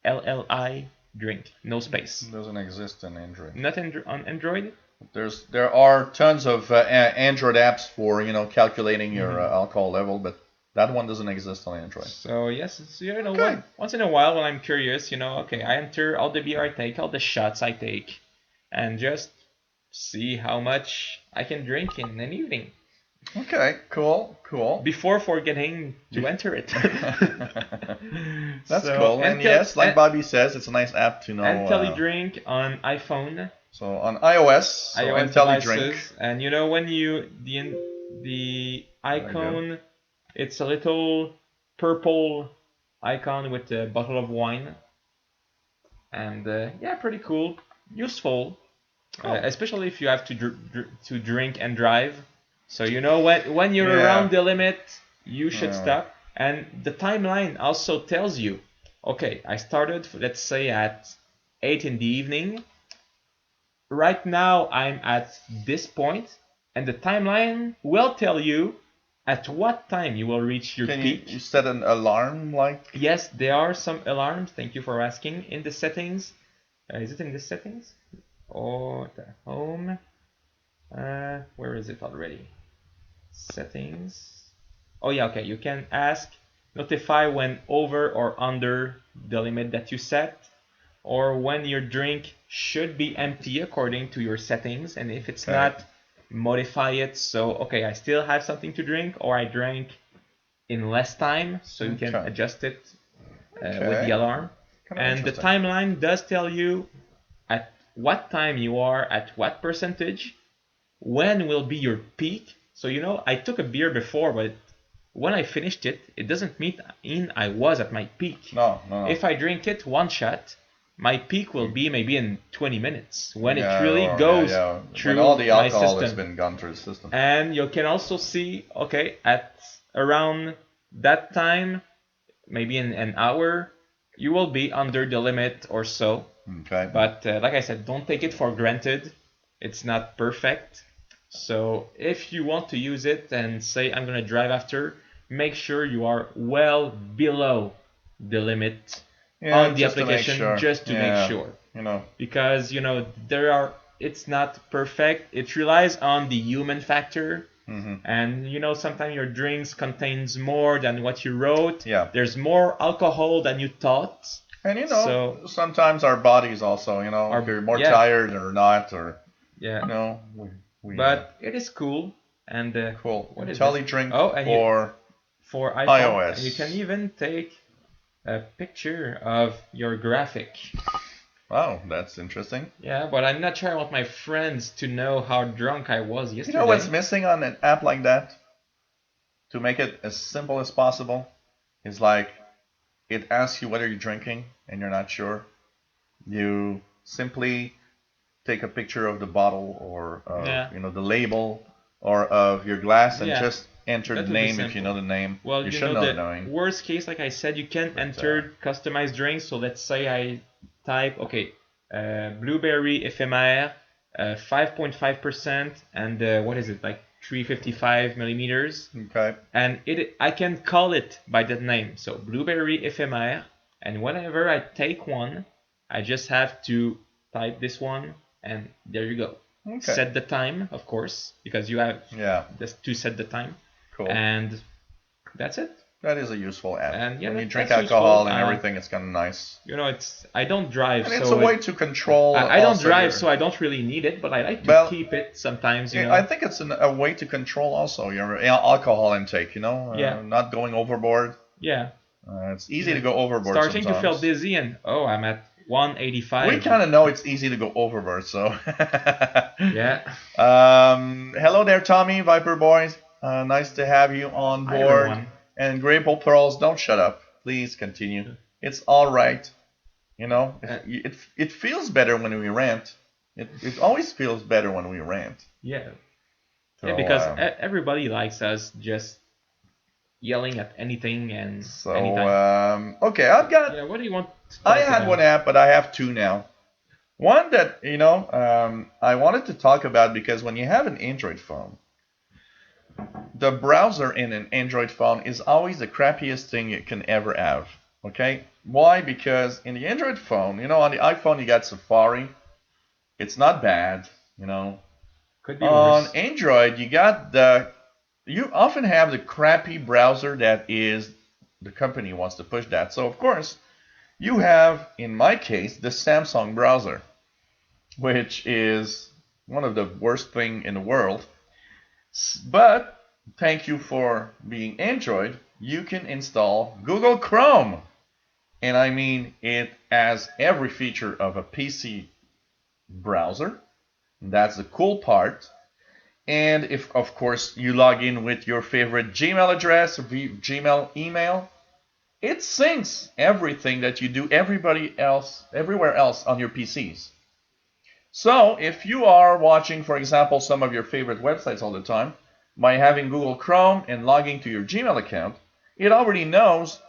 Speaker 1: ENTELLI drink. No space.
Speaker 2: It doesn't exist in Android.
Speaker 1: Not on Android?
Speaker 2: There are tons of Android apps for calculating your alcohol level, but that one doesn't exist on Android.
Speaker 1: So yes, what? Once in a while when I'm curious, okay, I enter all the beer I take, all the shots I take, and just see how much I can drink in an evening.
Speaker 2: Okay, cool.
Speaker 1: Before forgetting to enter it.
Speaker 2: That's cool. And yes, like Bobby says, it's a nice app to know.
Speaker 1: IntelliDrink on iPhone.
Speaker 2: So on iOS, IntelliDrink.
Speaker 1: And when the icon, it's a little purple icon with a bottle of wine. And yeah, pretty cool. Useful.
Speaker 2: Oh.
Speaker 1: especially if you have to drink and drive. So you know when you're
Speaker 2: Yeah.
Speaker 1: around the limit, you should
Speaker 2: Yeah.
Speaker 1: stop. And the timeline also tells you, okay, I started, let's say, at 8 in the evening. Right now I'm at this point, and the timeline will tell you at what time you will reach your
Speaker 2: Can
Speaker 1: peak.
Speaker 2: you set an alarm like?
Speaker 1: Yes, there are some alarms. Thank you for asking. In the settings, is it in the settings or the home? Where is it already? Settings. Oh yeah, okay. You can ask notify when over or under the limit that you set, or when your drink should be empty according to your settings, and if it's
Speaker 2: Okay.
Speaker 1: not, modify it. So okay, I still have something to drink, or I drank in less time, so you can
Speaker 2: Okay.
Speaker 1: adjust it with the
Speaker 2: Okay.
Speaker 1: alarm.
Speaker 2: Kind of
Speaker 1: And the
Speaker 2: interesting.
Speaker 1: timeline does tell you at what time you are at what percentage, when will be your peak. So you know, I took a beer before, but when I finished it, it doesn't mean I was at my peak.
Speaker 2: No, no, no.
Speaker 1: If I drink it one shot, my peak will be maybe in 20 minutes when it
Speaker 2: Yeah,
Speaker 1: really
Speaker 2: well, yeah,
Speaker 1: goes
Speaker 2: yeah. When
Speaker 1: through
Speaker 2: all the
Speaker 1: my
Speaker 2: alcohol has
Speaker 1: system.
Speaker 2: been gone through the system.
Speaker 1: And you can also see, okay, at around that time, maybe in an hour, you will be under the limit or so.
Speaker 2: Okay.
Speaker 1: But like I said, don't take it for granted. It's not perfect. So if you want to use it and say I'm gonna drive after, make sure you are well below the limit
Speaker 2: Yeah,
Speaker 1: on the
Speaker 2: just to make
Speaker 1: application,
Speaker 2: sure.
Speaker 1: just to make
Speaker 2: Yeah.
Speaker 1: sure.
Speaker 2: You know.
Speaker 1: Because you know it's not perfect. It relies on the human factor.
Speaker 2: Hmm.
Speaker 1: And you know, sometimes your drinks contains more than what you wrote.
Speaker 2: Yeah.
Speaker 1: There's more alcohol than you thought.
Speaker 2: And you know,
Speaker 1: So
Speaker 2: sometimes our bodies also, you know, if you're more tired or not, or
Speaker 1: yeah.
Speaker 2: you know, we
Speaker 1: But it is cool. And
Speaker 2: cool.
Speaker 1: what is this?
Speaker 2: IntelliDrink
Speaker 1: Oh, and for iPhone,
Speaker 2: iOS.
Speaker 1: and you can even take a picture of your graphic.
Speaker 2: Wow, that's interesting.
Speaker 1: Yeah, but I'm not sure I want my friends to know how drunk I was yesterday.
Speaker 2: You know what's missing on an app like that? To make it as simple as possible, is like it asks you whether you're drinking and you're not sure. You simply take a picture of the bottle or you know, the label or of your glass and
Speaker 1: Yeah,
Speaker 2: just enter
Speaker 1: that
Speaker 2: the
Speaker 1: would be
Speaker 2: name if you know
Speaker 1: simple.
Speaker 2: the name.
Speaker 1: Well,
Speaker 2: You
Speaker 1: you
Speaker 2: should
Speaker 1: know,
Speaker 2: know the
Speaker 1: the
Speaker 2: name.
Speaker 1: worst case, like I said, you can
Speaker 2: But,
Speaker 1: enter customized drinks. So let's say I type, okay, blueberry éphémère, 5.5%, and what is it, like 355 millimeters?
Speaker 2: Okay.
Speaker 1: And I can call it by that name. So blueberry éphémère, and whenever I take one, I just have to type this one, and there you go.
Speaker 2: Okay.
Speaker 1: Set the time, of course, because you have to set the time.
Speaker 2: Cool.
Speaker 1: And that's it.
Speaker 2: That is a useful app.
Speaker 1: And yeah,
Speaker 2: when you
Speaker 1: that's
Speaker 2: drink
Speaker 1: useful.
Speaker 2: alcohol and everything, it's kind of nice.
Speaker 1: You know, I don't drive,
Speaker 2: And it's
Speaker 1: so
Speaker 2: a way to control.
Speaker 1: I don't drive,
Speaker 2: your,
Speaker 1: so I don't really need it, but I like to keep it sometimes. You know,
Speaker 2: I think it's a way to control also your alcohol intake. You know, not going overboard.
Speaker 1: Yeah.
Speaker 2: It's easy to go overboard.
Speaker 1: Starting
Speaker 2: sometimes.
Speaker 1: to feel dizzy, and I'm at 185.
Speaker 2: We kind of know it's easy to go overboard, so.
Speaker 1: Yeah.
Speaker 2: Hello there, Tommy, Viper Boys. Nice to have you on
Speaker 1: Hi,
Speaker 2: board.
Speaker 1: everyone.
Speaker 2: And Grapple Pearls, don't shut up. Please continue. It's all right. You know, it feels better when we rant. It always feels better when we rant.
Speaker 1: Yeah.
Speaker 2: So,
Speaker 1: Yeah, because everybody likes us just yelling at anything and anytime.
Speaker 2: Okay, I've got.
Speaker 1: Yeah, what do you want?
Speaker 2: I had one app, but I have two now. One that I wanted to talk about because when you have an Android phone, the browser in an Android phone is always the crappiest thing you can ever have. Okay? Why? Because in the Android phone, on the iPhone you got Safari. It's not bad,
Speaker 1: Could be
Speaker 2: on
Speaker 1: worse.
Speaker 2: Android you often have the crappy browser that is the company wants to push that. So of course, you have, in my case, the Samsung browser, which is one of the worst thing in the world. But thank you for being Android, you can install Google Chrome. And I mean, it has every feature of a PC browser. That's the cool part. And if, of course, you log in with your favorite Gmail address, Gmail email, it syncs everything that you do everywhere else on your PCs. So if you are watching, for example, some of your favorite websites all the time, by having Google Chrome and logging to your Gmail account, it already knows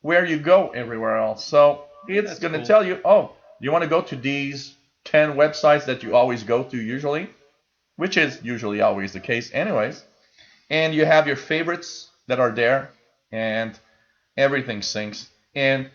Speaker 2: where you go everywhere else. So it's
Speaker 1: That's
Speaker 2: going to
Speaker 1: cool.
Speaker 2: tell you, oh, you want to go to these 10 websites that you always go to usually, which is usually always the case anyways, and you have your favorites that are there, and everything syncs. And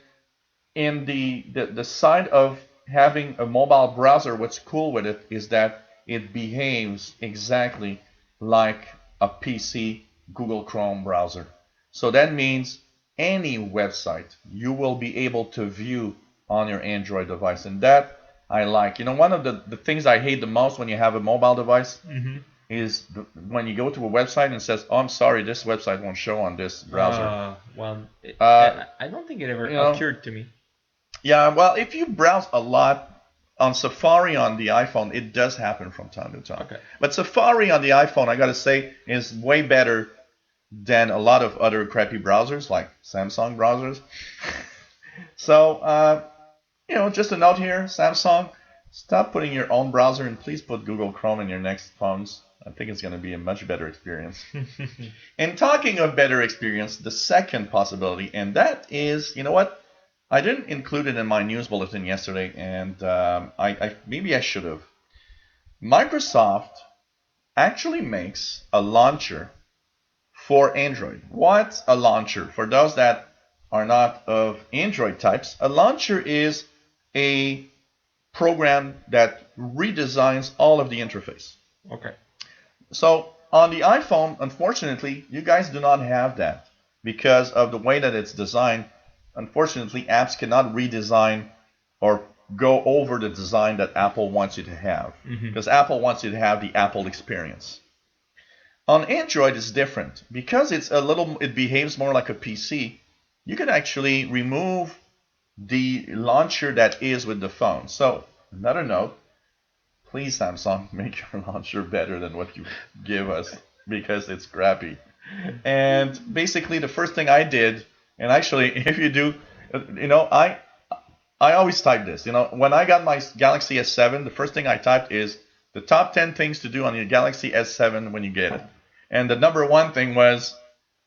Speaker 2: in the side of having a mobile browser, what's cool with it is that it behaves exactly like a PC Google Chrome browser. So that means any website you will be able to view on your Android device. And that I like. One of the things I hate the most when you have a mobile device is when you go to a website and it says, oh, I'm sorry, this website won't show on this browser.
Speaker 1: Well,
Speaker 2: Uh,
Speaker 1: I don't think it ever
Speaker 2: you know,
Speaker 1: occurred to me.
Speaker 2: yeah, well, if you browse a lot on Safari on the iPhone, it does happen from time to time.
Speaker 1: Okay.
Speaker 2: But Safari on the iPhone, I gotta say, is way better than a lot of other crappy browsers like Samsung browsers. So, just a note here, Samsung, stop putting your own browser and please put Google Chrome in your next phones. I think it's going to be a much better experience. And talking of better experience, the second possibility, and that is, you know what? I didn't include it in my news bulletin yesterday, and maybe I should have. Microsoft actually makes a launcher for Android. What's a launcher? For those that are not of Android types, a launcher is a program that redesigns all of the interface.
Speaker 1: Okay.
Speaker 2: So on the iPhone, unfortunately, you guys do not have that because of the way that it's designed. Unfortunately, apps cannot redesign or go over the design that Apple wants you to have, because Apple wants you to have the Apple experience. On Android, it's different because it behaves more like a PC. You can actually remove the launcher that is with the phone. So another note, please Samsung, make your launcher better than what you give us because it's crappy. And basically, the first thing I did, and actually, if you do, I always type this. When I got my Galaxy S7, the first thing I typed is the top 10 things to do on your Galaxy S7 when you get it. And the number one thing was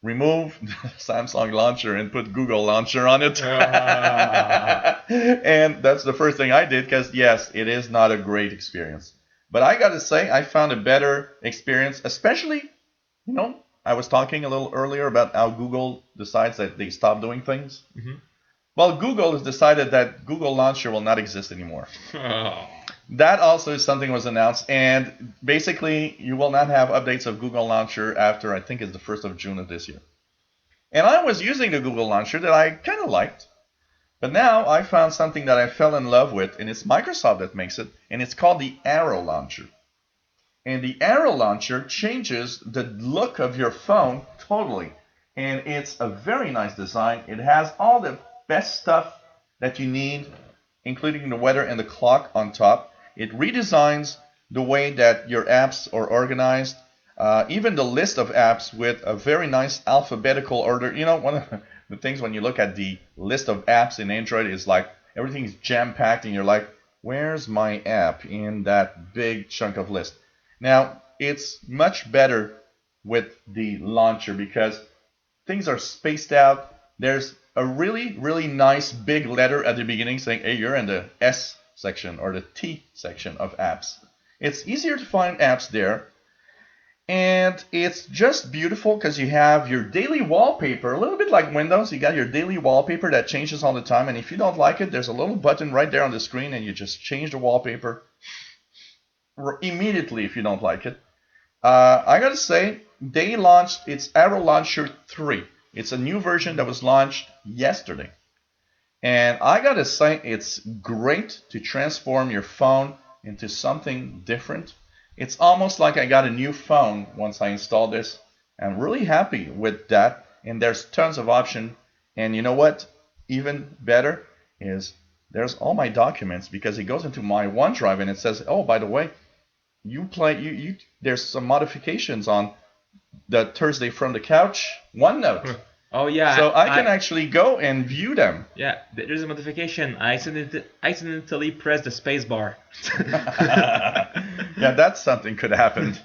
Speaker 2: remove the Samsung launcher and put Google launcher on it. And that's the first thing I did because, yes, it is not a great experience. But I got to say, I found a better experience, especially, I was talking a little earlier about how Google decides that they stop doing things. Well, Google has decided that Google Launcher will not exist anymore. That also is something was announced, and basically you will not have updates of Google Launcher after I think it's the 1st of June of this year. And I was using the Google Launcher that I kind of liked, but now I found something that I fell in love with, and it's Microsoft that makes it, and it's called the Arrow Launcher. And the Arrow Launcher changes the look of your phone totally, and it's a very nice design. It has all the best stuff that you need, including the weather and the clock on top. It redesigns the way that your apps are organized, even the list of apps with a very nice alphabetical order. One of the things when you look at the list of apps in Android is like everything's jam-packed and you're like, where's my app in that big chunk of list? Now, it's much better with the launcher because things are spaced out. There's a really, really nice big letter at the beginning saying, hey, you're in the S section or the T section of apps. It's easier to find apps there. And it's just beautiful because you have your daily wallpaper, a little bit like Windows. You got your daily wallpaper that changes all the time. And if you don't like it, there's a little button right there on the screen and you just change the wallpaper immediately if you don't like it. I gotta say, they launched its Arrow Launcher 3. It's a new version that was launched yesterday. And I gotta say, it's great to transform your phone into something different. It's almost like I got a new phone once I installed this. I'm really happy with that. And there's tons of options. And you know what? Even better is there's all my documents because it goes into my OneDrive and it says, oh, by the way, there's some modifications on the Thursday from the Couch OneNote.
Speaker 1: Oh yeah,
Speaker 2: So I can actually go and view them.
Speaker 1: yeah. There's a notification. I accidentally pressed the space bar.
Speaker 2: Yeah, that's something could happen.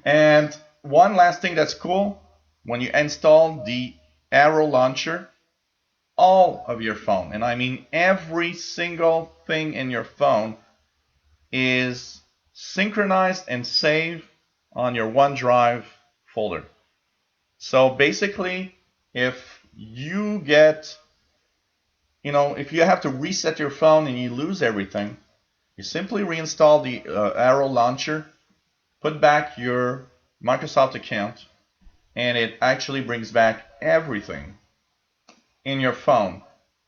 Speaker 2: And one last thing that's cool, when you install the Arrow launcher, all of your phone, and I mean every single thing in your phone, is synchronized and saved on your OneDrive folder. So basically, if you get, if you have to reset your phone and you lose everything, you simply reinstall the Arrow launcher, put back your Microsoft account, and it actually brings back everything in your phone.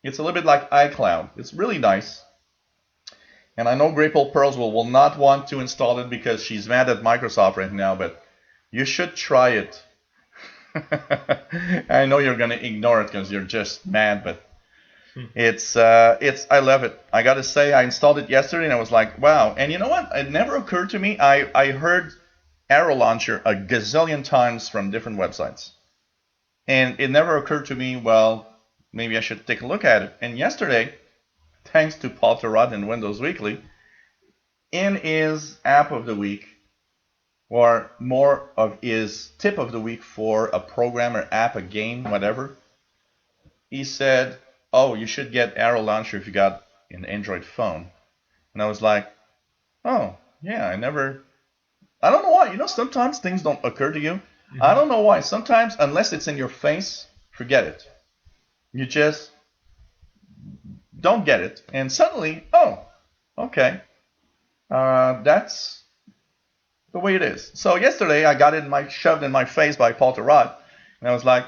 Speaker 2: It's a little bit like iCloud. It's really nice. And I know Grateful Pearls will not want to install it because she's mad at Microsoft right now, but you should try it. I know you're gonna ignore it because you're just mad, but it's I love it. I gotta say, I installed it yesterday and I was like, wow. And you know what? It never occurred to me. I heard Arrow Launcher a gazillion times from different websites, and it never occurred to me. Well, maybe I should take a look at it. And yesterday, thanks to Paul Tarot and Windows Weekly, in his app of the week, or more of his tip of the week for a program or app, a game, whatever, he said, oh, you should get Arrow Launcher if you got an Android phone. And I was like, oh, yeah, I don't know why. Sometimes things don't occur to you. Mm-hmm. I don't know why. Sometimes, unless it's in your face, forget it. You just don't get it. And suddenly, oh, okay. That's the way it is. So yesterday I got it shoved in my face by Paul Tarot, and I was like,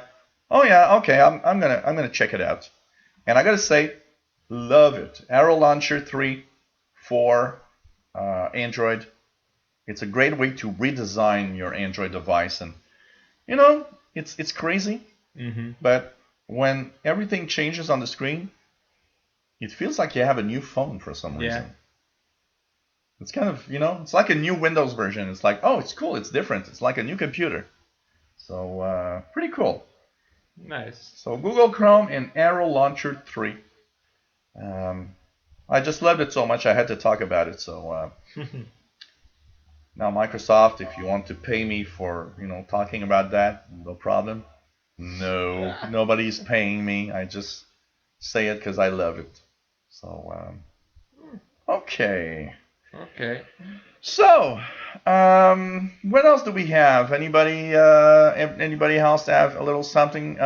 Speaker 2: oh yeah, okay, I'm gonna check it out. And I gotta say, love it. Arrow Launcher 3 for Android. It's a great way to redesign your Android device, and it's crazy, but when everything changes on the screen, it feels like you have a new phone for some reason. It's kind of, it's like a new Windows version. It's like, oh, it's cool, it's different. It's like a new computer. So, pretty cool.
Speaker 1: Nice.
Speaker 2: So, Google Chrome and Arrow Launcher 3. I just loved it so much I had to talk about it. So, now Microsoft, if you want to pay me for, talking about that, no problem. No, nobody's paying me. I just say it because I love it. So, okay.
Speaker 1: Okay.
Speaker 2: So, what else do we have? Anybody else have a little something?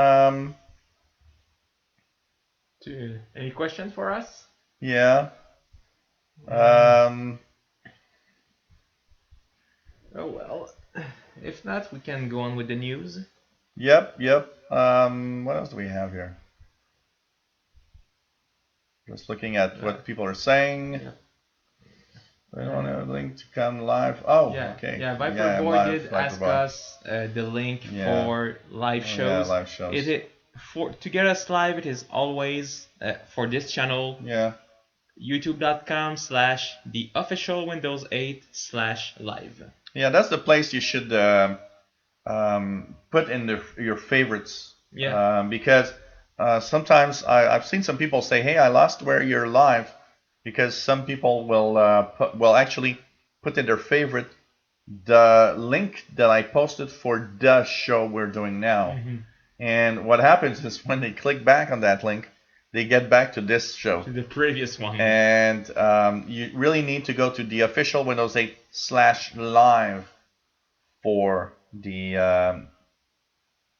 Speaker 1: Any questions for us?
Speaker 2: Yeah.
Speaker 1: Oh well. If not, we can go on with the news.
Speaker 2: Yep. What else do we have here? Just looking at what people are saying. Yeah. I don't have a link to come live. Oh,
Speaker 1: yeah.
Speaker 2: Okay.
Speaker 1: Yeah, Viper Boy did ask us the link for live shows.
Speaker 2: Yeah, live shows.
Speaker 1: To get us live, it is always for this channel.
Speaker 2: Yeah.
Speaker 1: YouTube.com/the official Windows 8/live.
Speaker 2: Yeah, that's the place you should put in your favorites.
Speaker 1: Yeah.
Speaker 2: Because sometimes I've seen some people say, "Hey, I lost where you're live," because some people will actually put in their favorite the link that I posted for the show we're doing now. And what happens is when they click back on that link, they get back to this show.
Speaker 1: To the previous one.
Speaker 2: And you really need to go to the official Windows 8/live for the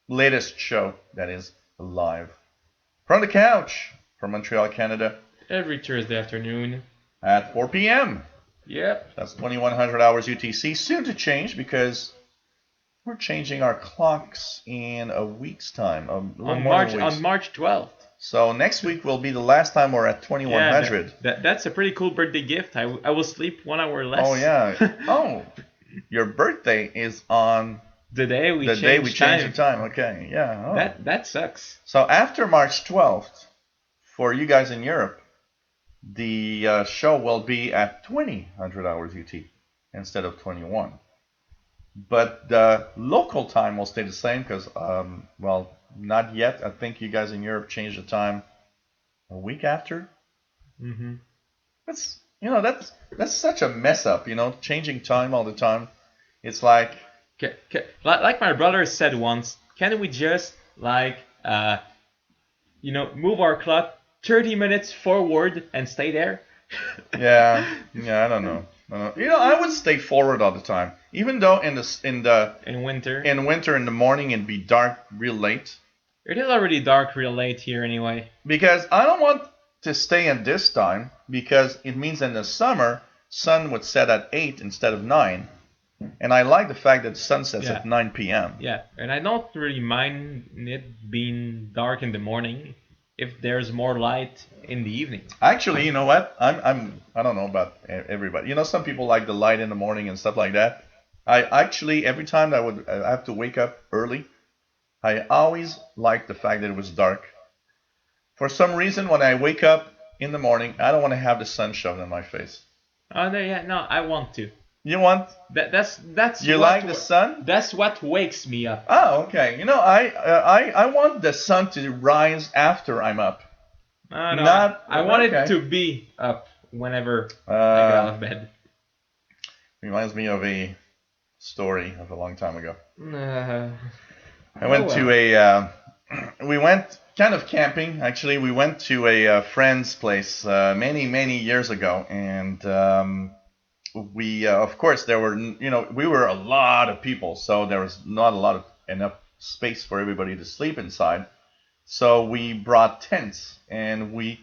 Speaker 2: latest show that is live. From the couch, from Montreal, Canada.
Speaker 1: Every Thursday afternoon.
Speaker 2: At 4 p.m.
Speaker 1: Yep.
Speaker 2: That's 2100 hours UTC. Soon to change because we're changing our clocks in a week's time.
Speaker 1: On March 12th.
Speaker 2: So next week will be the last time we're at 2100.
Speaker 1: Yeah, that's a pretty cool birthday gift. I will sleep 1 hour less.
Speaker 2: Oh, yeah. Oh, your birthday is on
Speaker 1: the day we
Speaker 2: change the time. Okay, yeah. Oh.
Speaker 1: That sucks.
Speaker 2: So after March 12th, for you guys in Europe, the show will be at 2000 hours UT instead of 21. But the local time will stay the same because, not yet. I think you guys in Europe changed the time a week after.
Speaker 1: Mm-hmm.
Speaker 2: That's such a mess up. Changing time all the time. It's like
Speaker 1: Like my brother said once, can we just move our clock 30 minutes forward and stay there?
Speaker 2: yeah, I don't know. I would stay forward all the time, even though
Speaker 1: In winter.
Speaker 2: in winter in the morning it'd be dark real late.
Speaker 1: It is already dark real late here anyway.
Speaker 2: Because I don't want to stay at this time because it means in the summer sun would set at 8 instead of 9. And I like the fact that the sun sets
Speaker 1: Yeah.
Speaker 2: at 9 p.m.
Speaker 1: Yeah, and I don't really mind it being dark in the morning if there's more light in the evening.
Speaker 2: Actually, you know what? I don't know about everybody. Some people like the light in the morning and stuff like that. I actually every time I have to wake up early, I always liked the fact that it was dark. For some reason, when I wake up in the morning, I don't want to have the sun shoved in my face.
Speaker 1: Oh no, yeah, no, I want to.
Speaker 2: You want?
Speaker 1: That's
Speaker 2: You like the sun?
Speaker 1: That's what wakes me up.
Speaker 2: Oh, okay. I want the sun to rise after I'm up.
Speaker 1: No,
Speaker 2: Not-
Speaker 1: I want
Speaker 2: okay.
Speaker 1: it to be up whenever I get out of bed.
Speaker 2: Reminds me of a story of a long time ago. I
Speaker 1: Oh,
Speaker 2: went
Speaker 1: well.
Speaker 2: to a. We went kind of camping. Actually, we went to a friend's place many years ago, and we of course there were we were a lot of people, so there was not a lot of enough space for everybody to sleep inside. So we brought tents, and we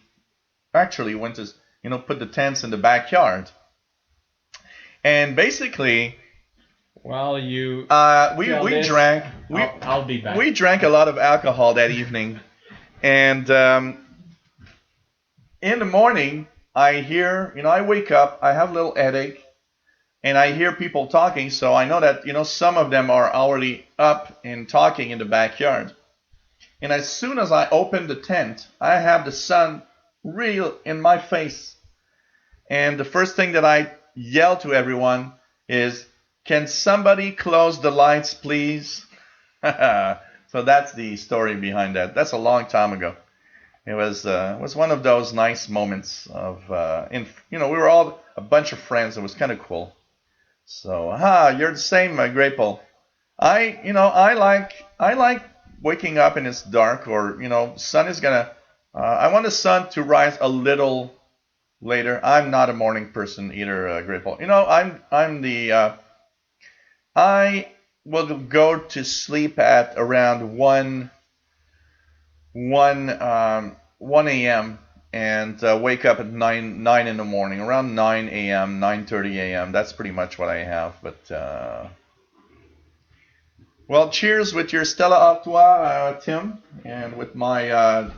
Speaker 2: actually went to put the tents in the backyard. And basically,
Speaker 1: Well, you.
Speaker 2: we
Speaker 1: tell
Speaker 2: we
Speaker 1: this,
Speaker 2: drank
Speaker 1: I'll be back.
Speaker 2: we drank a lot of alcohol that evening, and in the morning I hear I wake up, I have a little headache, and I hear people talking, so I know that some of them are already up and talking in the backyard. And as soon as I open the tent, I have the sun real in my face. And the first thing that I yell to everyone is, "Can somebody close the lights, please?" So that's the story behind that. That's a long time ago. It was one of those nice moments of we were all a bunch of friends. It was kind of cool. So you're the same, Grapple. I like waking up and it's dark, or sun is gonna. I want the sun to rise a little later. I'm not a morning person either, Grapple. I'm the. I will go to sleep at around 1 a.m. and wake up at 9 in the morning, around 9 a.m., 9:30 a.m. That's pretty much what I have. But well, cheers with your Stella Artois, Tim, and with my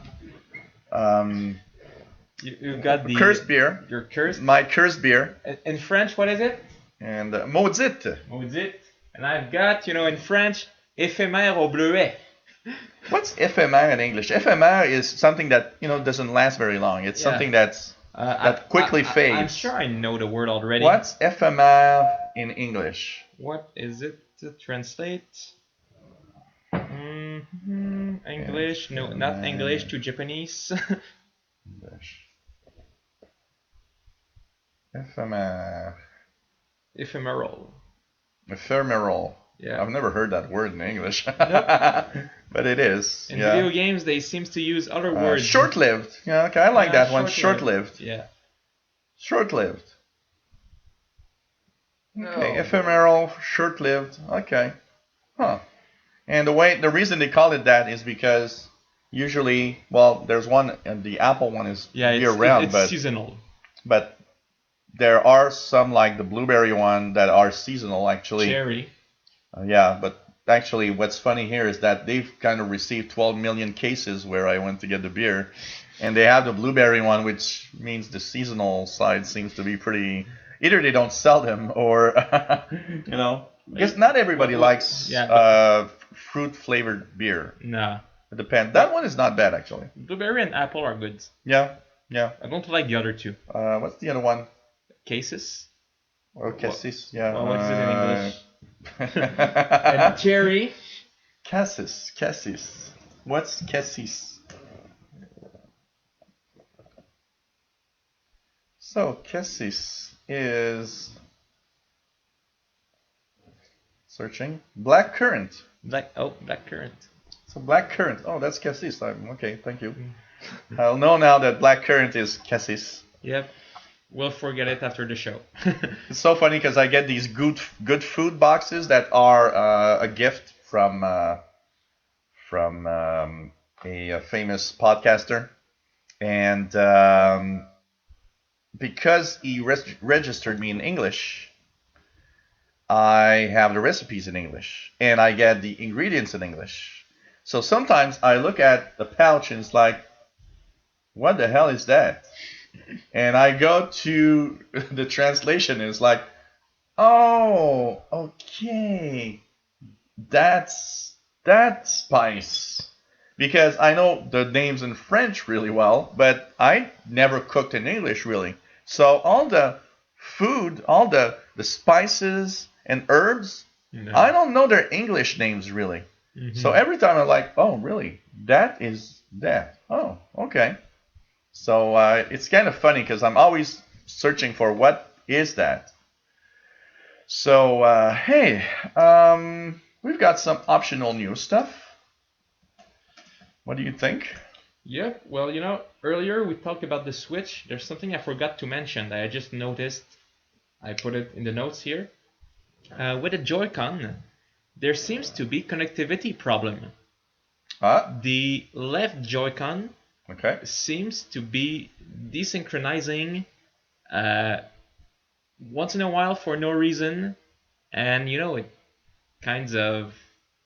Speaker 1: You've got the
Speaker 2: cursed beer,
Speaker 1: Your cursed.
Speaker 2: my cursed beer,
Speaker 1: In French, what is it?
Speaker 2: and maudite.
Speaker 1: Maudit. And I've got, in French, éphémère au bleuet.
Speaker 2: What's éphémère in English? Éphémère is something that doesn't last very long. It's
Speaker 1: Yeah.
Speaker 2: something that quickly fades.
Speaker 1: I'm sure I know the word already.
Speaker 2: What's éphémère in English?
Speaker 1: What is it to translate? English? No, not English to Japanese.
Speaker 2: English. Ephemer.
Speaker 1: Ephemeral.
Speaker 2: Ephemeral.
Speaker 1: Yeah.
Speaker 2: I've never heard that word in English. But it is.
Speaker 1: In
Speaker 2: yeah.
Speaker 1: video games, they seem to use other words.
Speaker 2: Short-lived. Yeah, okay, I like that one. Short-lived.
Speaker 1: Yeah.
Speaker 2: Short-lived. Okay,
Speaker 1: Oh,
Speaker 2: ephemeral, short-lived. Okay. Huh. And the reason they call it that is because usually, well, there's one, and the apple one is
Speaker 1: Yeah,
Speaker 2: year-round,
Speaker 1: it's seasonal.
Speaker 2: but there are some like the blueberry one that are seasonal actually.
Speaker 1: Cherry.
Speaker 2: Yeah, but actually what's funny here is that they've kind of received 12 million cases where I went to get the beer, and they have the blueberry one, which means the seasonal side seems to be pretty. Either they don't sell them, or because not everybody likes fruit flavored beer.
Speaker 1: Nah.
Speaker 2: It depends. That one is not bad actually.
Speaker 1: Blueberry and apple are good.
Speaker 2: Yeah, yeah.
Speaker 1: I don't like the other two.
Speaker 2: What's the other one?
Speaker 1: Cases.
Speaker 2: Oh, cassis. Yeah.
Speaker 1: Well, what is it in English? And cherry.
Speaker 2: Cassis. What's cassis? So cassis is searching black currant.
Speaker 1: Black currant.
Speaker 2: So black currant. Oh, that's cassis. Okay, thank you. I'll know now that black currant is cassis.
Speaker 1: Yep. We'll forget it after the show.
Speaker 2: It's so funny because I get these good food boxes that are a gift from a famous podcaster, and because he registered me in English, I have the recipes in English and I get the ingredients in English. So sometimes I look at the pouch and it's like, what the hell is that? And I go to the translation and it's like, oh, okay, that's that spice. Because I know the names in French really well, but I never cooked in English really. So all the food, all the spices and herbs,
Speaker 1: No.
Speaker 2: I don't know their English names really.
Speaker 1: Mm-hmm.
Speaker 2: So every time I'm like, oh, really? That is that. Oh, okay. So it's kind of funny because I'm always searching for what is that. So, hey, we've got some optional new stuff. What do you think?
Speaker 1: Yep. Well, earlier we talked about the Switch. There's something I forgot to mention that I just noticed. I put it in the notes here. With the Joy-Con, there seems to be connectivity problem. The left Joy-Con seems to be desynchronizing once in a while for no reason, and it kind of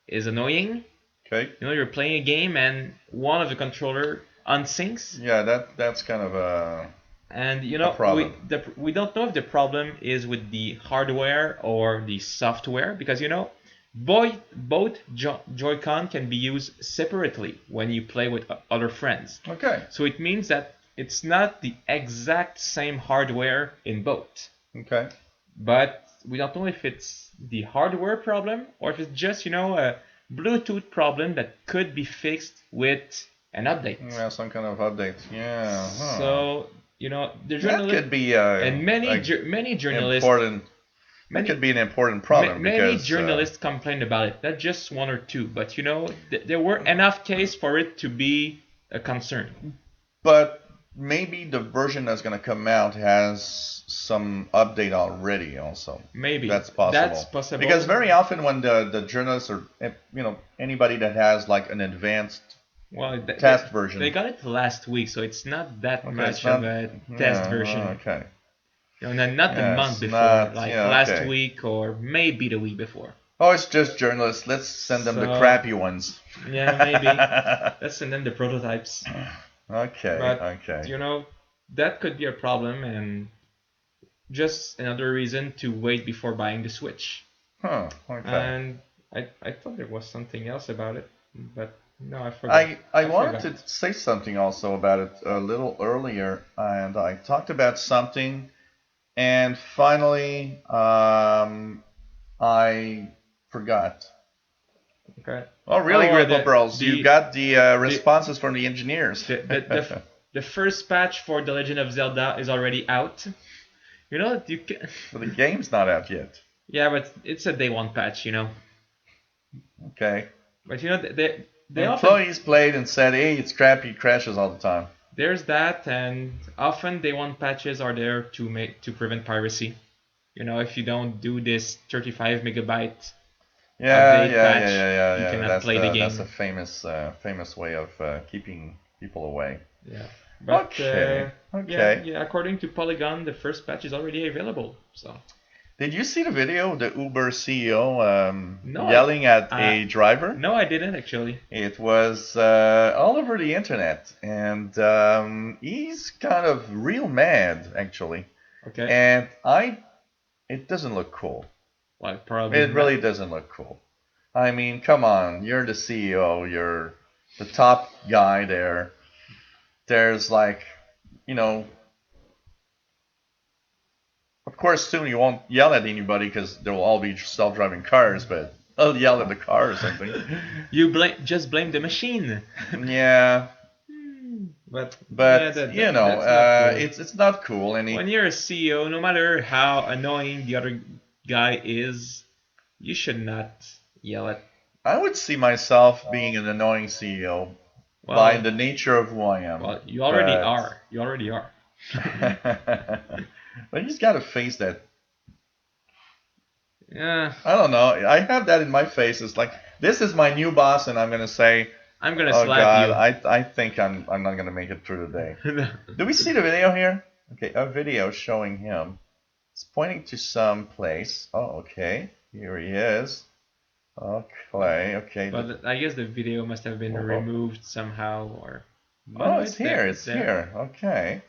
Speaker 1: is annoying.
Speaker 2: Okay.
Speaker 1: You're playing a game and one of the controller unsyncs.
Speaker 2: Yeah, that's kind of a problem.
Speaker 1: We don't know if the problem is with the hardware or the software because both Joy-Con can be used separately when you play with other friends.
Speaker 2: Okay.
Speaker 1: So it means that it's not the exact same hardware in both.
Speaker 2: Okay.
Speaker 1: But we don't know if it's the hardware problem or if it's just a Bluetooth problem that could be fixed with an update.
Speaker 2: Yeah, some kind of update. Yeah. Huh.
Speaker 1: So the journalist
Speaker 2: that could be
Speaker 1: and many journalists
Speaker 2: important. That could be an important problem.
Speaker 1: Many
Speaker 2: because,
Speaker 1: journalists complained about it. Not just one or two, but there were enough cases for it to be a concern.
Speaker 2: But maybe the version that's going to come out has some update already also.
Speaker 1: Maybe.
Speaker 2: That's possible.
Speaker 1: That's possible.
Speaker 2: Because very often when the journalists or anybody that has like an advanced test version.
Speaker 1: They got it last week, so it's not that much of a test version.
Speaker 2: Okay.
Speaker 1: Not the month before, last week or maybe the week before.
Speaker 2: Oh, it's just journalists. Let's send them the crappy ones.
Speaker 1: Yeah, maybe. Let's send them the prototypes.
Speaker 2: Okay.
Speaker 1: But,
Speaker 2: okay.
Speaker 1: That could be a problem and just another reason to wait before buying the Switch.
Speaker 2: Huh. Okay.
Speaker 1: And I thought there was something else about it, but no, I forgot.
Speaker 2: I wanted to say something also about it a little earlier, and I talked about something, and finally I forgot.
Speaker 1: Okay.
Speaker 2: Oh, really, Gripple Pearls? You got the responses from the engineers.
Speaker 1: The first patch for The Legend of Zelda is already out.
Speaker 2: Well, the game's not out yet.
Speaker 1: Yeah, but it's a day one patch,
Speaker 2: Okay.
Speaker 1: But the
Speaker 2: employees played and said, "Hey, it's crappy, it crashes all the time."
Speaker 1: There's that, and often day one patches are there to prevent piracy. If you don't do this 35 megabyte update patch, you cannot play the game.
Speaker 2: That's a famous way of keeping people away.
Speaker 1: Yeah. But,
Speaker 2: okay.
Speaker 1: Yeah. According to Polygon, the first patch is already available. So.
Speaker 2: Did you see the video of the Uber CEO yelling at a driver?
Speaker 1: No, I didn't actually.
Speaker 2: It was all over the internet, and he's kind of real mad actually.
Speaker 1: Okay.
Speaker 2: And it doesn't look cool.
Speaker 1: Well, probably.
Speaker 2: It really doesn't look cool. I mean, come on, you're the CEO, you're the top guy there. There's of course soon you won't yell at anybody because there will all be self-driving cars, but I'll yell at the car or something.
Speaker 1: Just blame the machine.
Speaker 2: Yeah,
Speaker 1: But yeah,
Speaker 2: but
Speaker 1: that's not cool.
Speaker 2: it's not cool. And
Speaker 1: When you're a CEO, no matter how annoying the other guy is, you should not yell at.
Speaker 2: I would see myself being an annoying CEO by
Speaker 1: Well,
Speaker 2: the nature of who I am.
Speaker 1: well, you already
Speaker 2: But
Speaker 1: are. You already are.
Speaker 2: but you just gotta face that.
Speaker 1: Yeah,
Speaker 2: I don't know. I have that in my face. It's like this is my new boss, and I'm gonna say,
Speaker 1: I'm gonna
Speaker 2: "Oh
Speaker 1: slap
Speaker 2: God,
Speaker 1: you.
Speaker 2: I think I'm not gonna make it through the day." Do we see the video here? Okay, a video showing him. It's pointing to some place. Oh, okay. Here he is. Okay, okay.
Speaker 1: But I guess the video must have been
Speaker 2: Oh,
Speaker 1: removed somehow, or. Oh
Speaker 2: oh,
Speaker 1: no,
Speaker 2: it's
Speaker 1: it's there.
Speaker 2: here.
Speaker 1: It's
Speaker 2: It's
Speaker 1: there.
Speaker 2: here. Okay,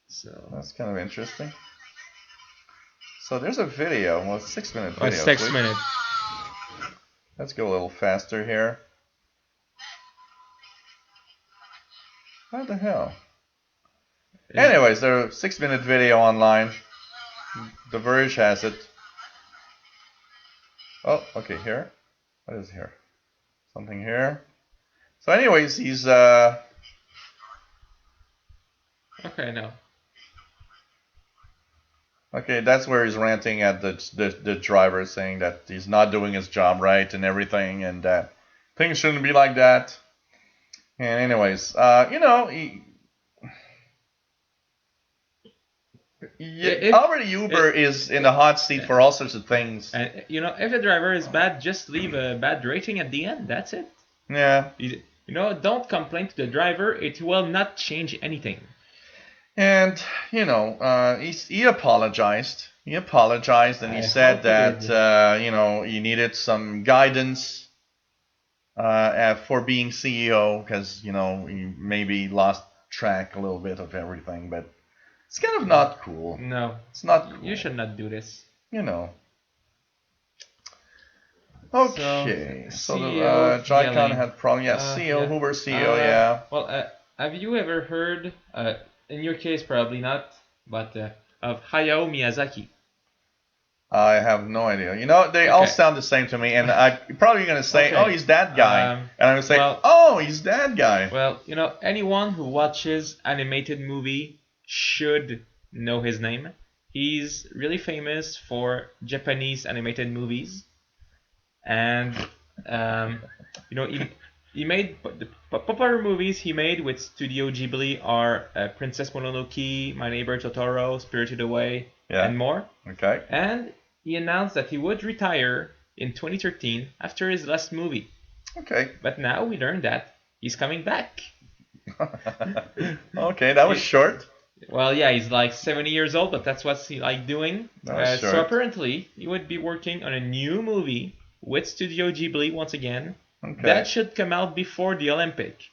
Speaker 1: So.
Speaker 2: that's kind of interesting. So there's a video. Well, it's a 6-minute
Speaker 1: Oh,
Speaker 2: video.
Speaker 1: 6 minutes.
Speaker 2: Let's go a little faster here. What the hell? Anyways, there's a 6-minute video online. The Verge has it. Oh, okay, here. What is here? Something here. So anyways, he's
Speaker 1: Okay, no.
Speaker 2: okay, that's where he's ranting at the driver, saying that he's not doing his job right and everything, and that things shouldn't be like that. And anyways, already Uber is in the hot seat for all sorts of things.
Speaker 1: And if the driver is bad, just leave a bad rating at the end. That's it.
Speaker 2: Yeah.
Speaker 1: Don't complain to the driver. It will not change anything.
Speaker 2: And he apologized. He apologized and he said that he needed some guidance for being CEO because he maybe lost track a little bit of everything, but it's kind of not cool.
Speaker 1: No,
Speaker 2: it's not cool.
Speaker 1: You should not do this.
Speaker 2: Okay, so the Joy-Con had problem. Yeah, CEO, Uber CEO, yeah.
Speaker 1: Well, have you ever heard, in your case probably not, but of Hayao Miyazaki?
Speaker 2: I have no idea. They all sound the same to me, and I'm probably going to say, oh, he's that guy. And I'm going to say, oh, he's that guy.
Speaker 1: Well, anyone who watches animated movie should know his name. He's really famous for Japanese animated movies. And, he made the popular movies he made with Studio Ghibli are Princess Mononoke, My Neighbor Totoro, Spirited Away, and more.
Speaker 2: Okay.
Speaker 1: And he announced that he would retire in 2013 after his last movie.
Speaker 2: Okay.
Speaker 1: But now we learned that he's coming back.
Speaker 2: Okay, that was short.
Speaker 1: Well, yeah, he's like 70 years old, but that's what he liked doing. So apparently, he would be working on a new movie with Studio Ghibli once again. Okay. That should come out before the Olympic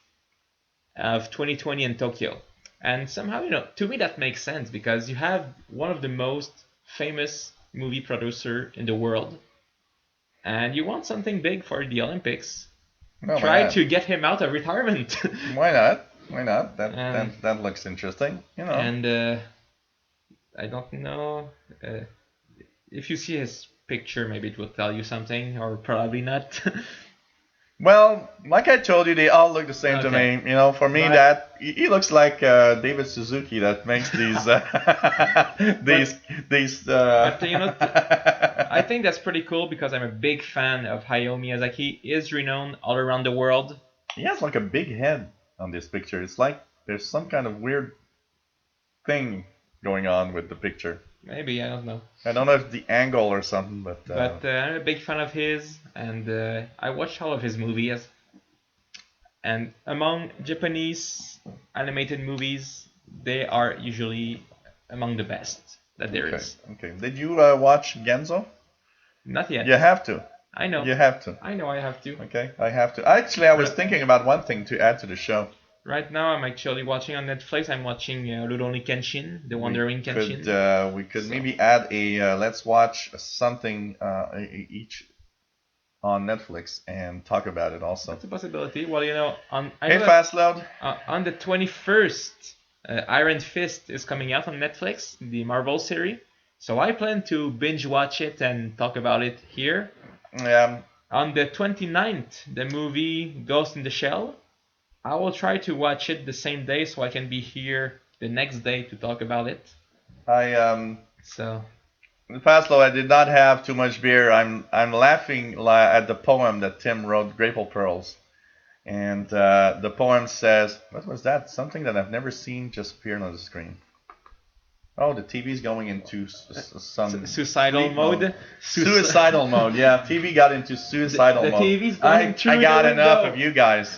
Speaker 1: of 2020 in Tokyo. And somehow, to me that makes sense because you have one of the most famous movie producer in the world, and you want something big for the Olympics. Try to get him out of retirement.
Speaker 2: Why not? Why not? That looks interesting.
Speaker 1: And I don't know if you see his picture, maybe it will tell you something, or probably not.
Speaker 2: Well, like I told you, they all look the same to me. For me, that he looks like David Suzuki that makes these these.
Speaker 1: I think that's pretty cool because I'm a big fan of Hayao Miyazaki. He is renowned all around the world.
Speaker 2: He has like a big head on this picture. It's like there's some kind of weird thing going on with the picture.
Speaker 1: Maybe, I don't know.
Speaker 2: I don't know if it's the angle or something, but...
Speaker 1: I'm a big fan of his, and I watched all of his movies. And among Japanese animated movies, they are usually among the best that there is.
Speaker 2: Okay. Did you watch Genzo?
Speaker 1: Not yet.
Speaker 2: You have to.
Speaker 1: I know.
Speaker 2: You have to.
Speaker 1: I know I have to.
Speaker 2: Okay, I have to. Actually, I was thinking about one thing to add to the show.
Speaker 1: Right now, I'm actually watching on Netflix. I'm watching Rurouni Kenshin, The Wandering Kenshin.
Speaker 2: We could maybe add a let's watch something each on Netflix and talk about it also.
Speaker 1: That's a possibility. Well, on
Speaker 2: Fastload.
Speaker 1: On the 21st, Iron Fist is coming out on Netflix, the Marvel series. So I plan to binge watch it and talk about it here.
Speaker 2: Yeah.
Speaker 1: On the 29th, the movie Ghost in the Shell. I will try to watch it the same day so I can be here the next day to talk about it.
Speaker 2: I
Speaker 1: So
Speaker 2: in the past, though, I did not have too much beer. I'm laughing at the poem that Tim wrote, Grapple Pearls. And the poem says, what was that? Something that I've never seen just appeared on the screen. Oh, the TV's going into some
Speaker 1: suicidal
Speaker 2: sleep
Speaker 1: mode.
Speaker 2: Suicidal mode. Yeah, TV got into suicidal
Speaker 1: the
Speaker 2: mode.
Speaker 1: TV's going through
Speaker 2: I got
Speaker 1: the
Speaker 2: enough
Speaker 1: window.
Speaker 2: of you guys.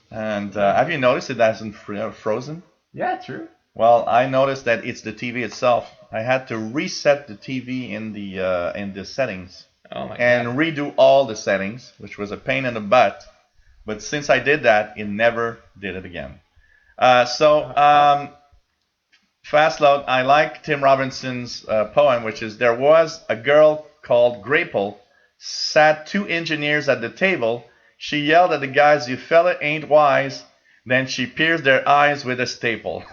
Speaker 2: And have you noticed it hasn't frozen?
Speaker 1: Yeah, true.
Speaker 2: Well, I noticed that it's the TV itself. I had to reset the TV in the settings
Speaker 1: Oh my
Speaker 2: and
Speaker 1: god.
Speaker 2: redo all the settings, which was a pain in the butt. But since I did that, it never did it again. Fast Load, I like Tim Robinson's poem, which is there was a girl called Grapple, sat two engineers at the table. She yelled at the guys, "You fella ain't wise." Then she pierced their eyes with a staple.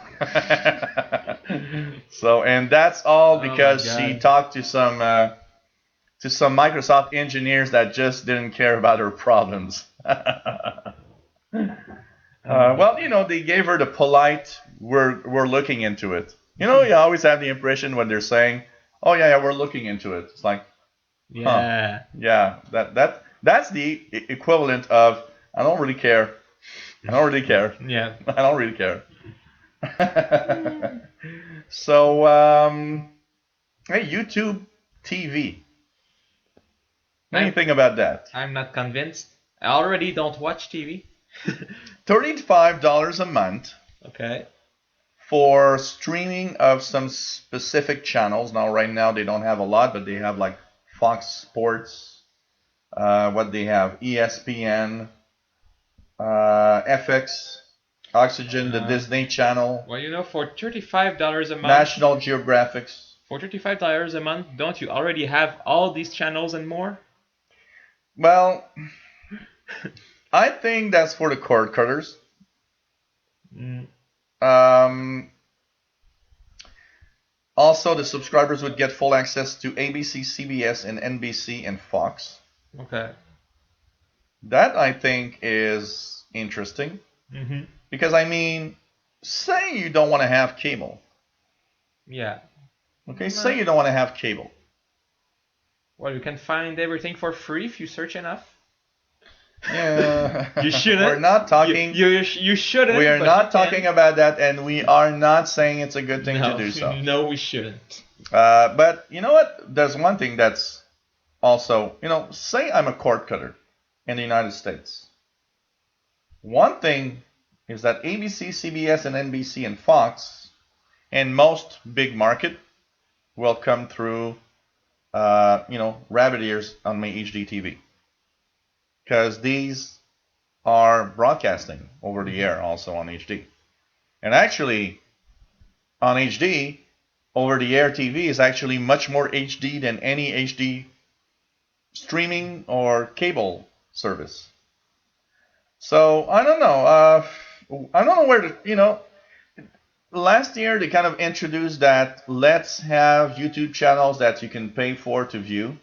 Speaker 2: So, and that's all because she talked to some Microsoft engineers that just didn't care about her problems. Well, they gave her the polite, we're looking into it. You always have the impression when they're saying, "Oh yeah, we're looking into it." It's like,
Speaker 1: Yeah.
Speaker 2: yeah, that's the equivalent of I don't really care. I don't really care.
Speaker 1: Yeah.
Speaker 2: I don't really care. So, hey, YouTube TV. What do you think about that?
Speaker 1: I'm not convinced. I already don't watch TV.
Speaker 2: $35 a month
Speaker 1: Okay.
Speaker 2: for streaming of some specific channels. Now, right now, they don't have a lot, but they have like Fox Sports, what they have, ESPN, FX, Oxygen, the Disney Channel,
Speaker 1: Well, for $35 a month.
Speaker 2: National Geographic.
Speaker 1: For $35 a month, don't you already have all these channels and more?
Speaker 2: Well, I think that's for the cord cutters. Also, the subscribers would get full access to ABC, CBS, and NBC and Fox.
Speaker 1: Okay.
Speaker 2: That, I think, is interesting. Because, say you don't want to have cable.
Speaker 1: Yeah.
Speaker 2: Okay, say you don't want to have cable.
Speaker 1: Well, you can find everything for free if you search enough.
Speaker 2: Yeah.
Speaker 1: You shouldn't.
Speaker 2: We're not talking.
Speaker 1: You shouldn't.
Speaker 2: We are not talking about that, and we are not saying it's a good thing to do so.
Speaker 1: No, we shouldn't.
Speaker 2: But you know what? There's one thing that's also, say I'm a cord cutter in the United States. One thing is that ABC, CBS, and NBC and Fox, and most big market, will come through, rabbit ears on my HD TV. Because these are broadcasting over the air also on HD. And actually, on HD, over the air TV is actually much more HD than any HD streaming or cable service. So, I don't know. I don't know where to, last year they kind of introduced that let's have YouTube channels that you can pay for to view.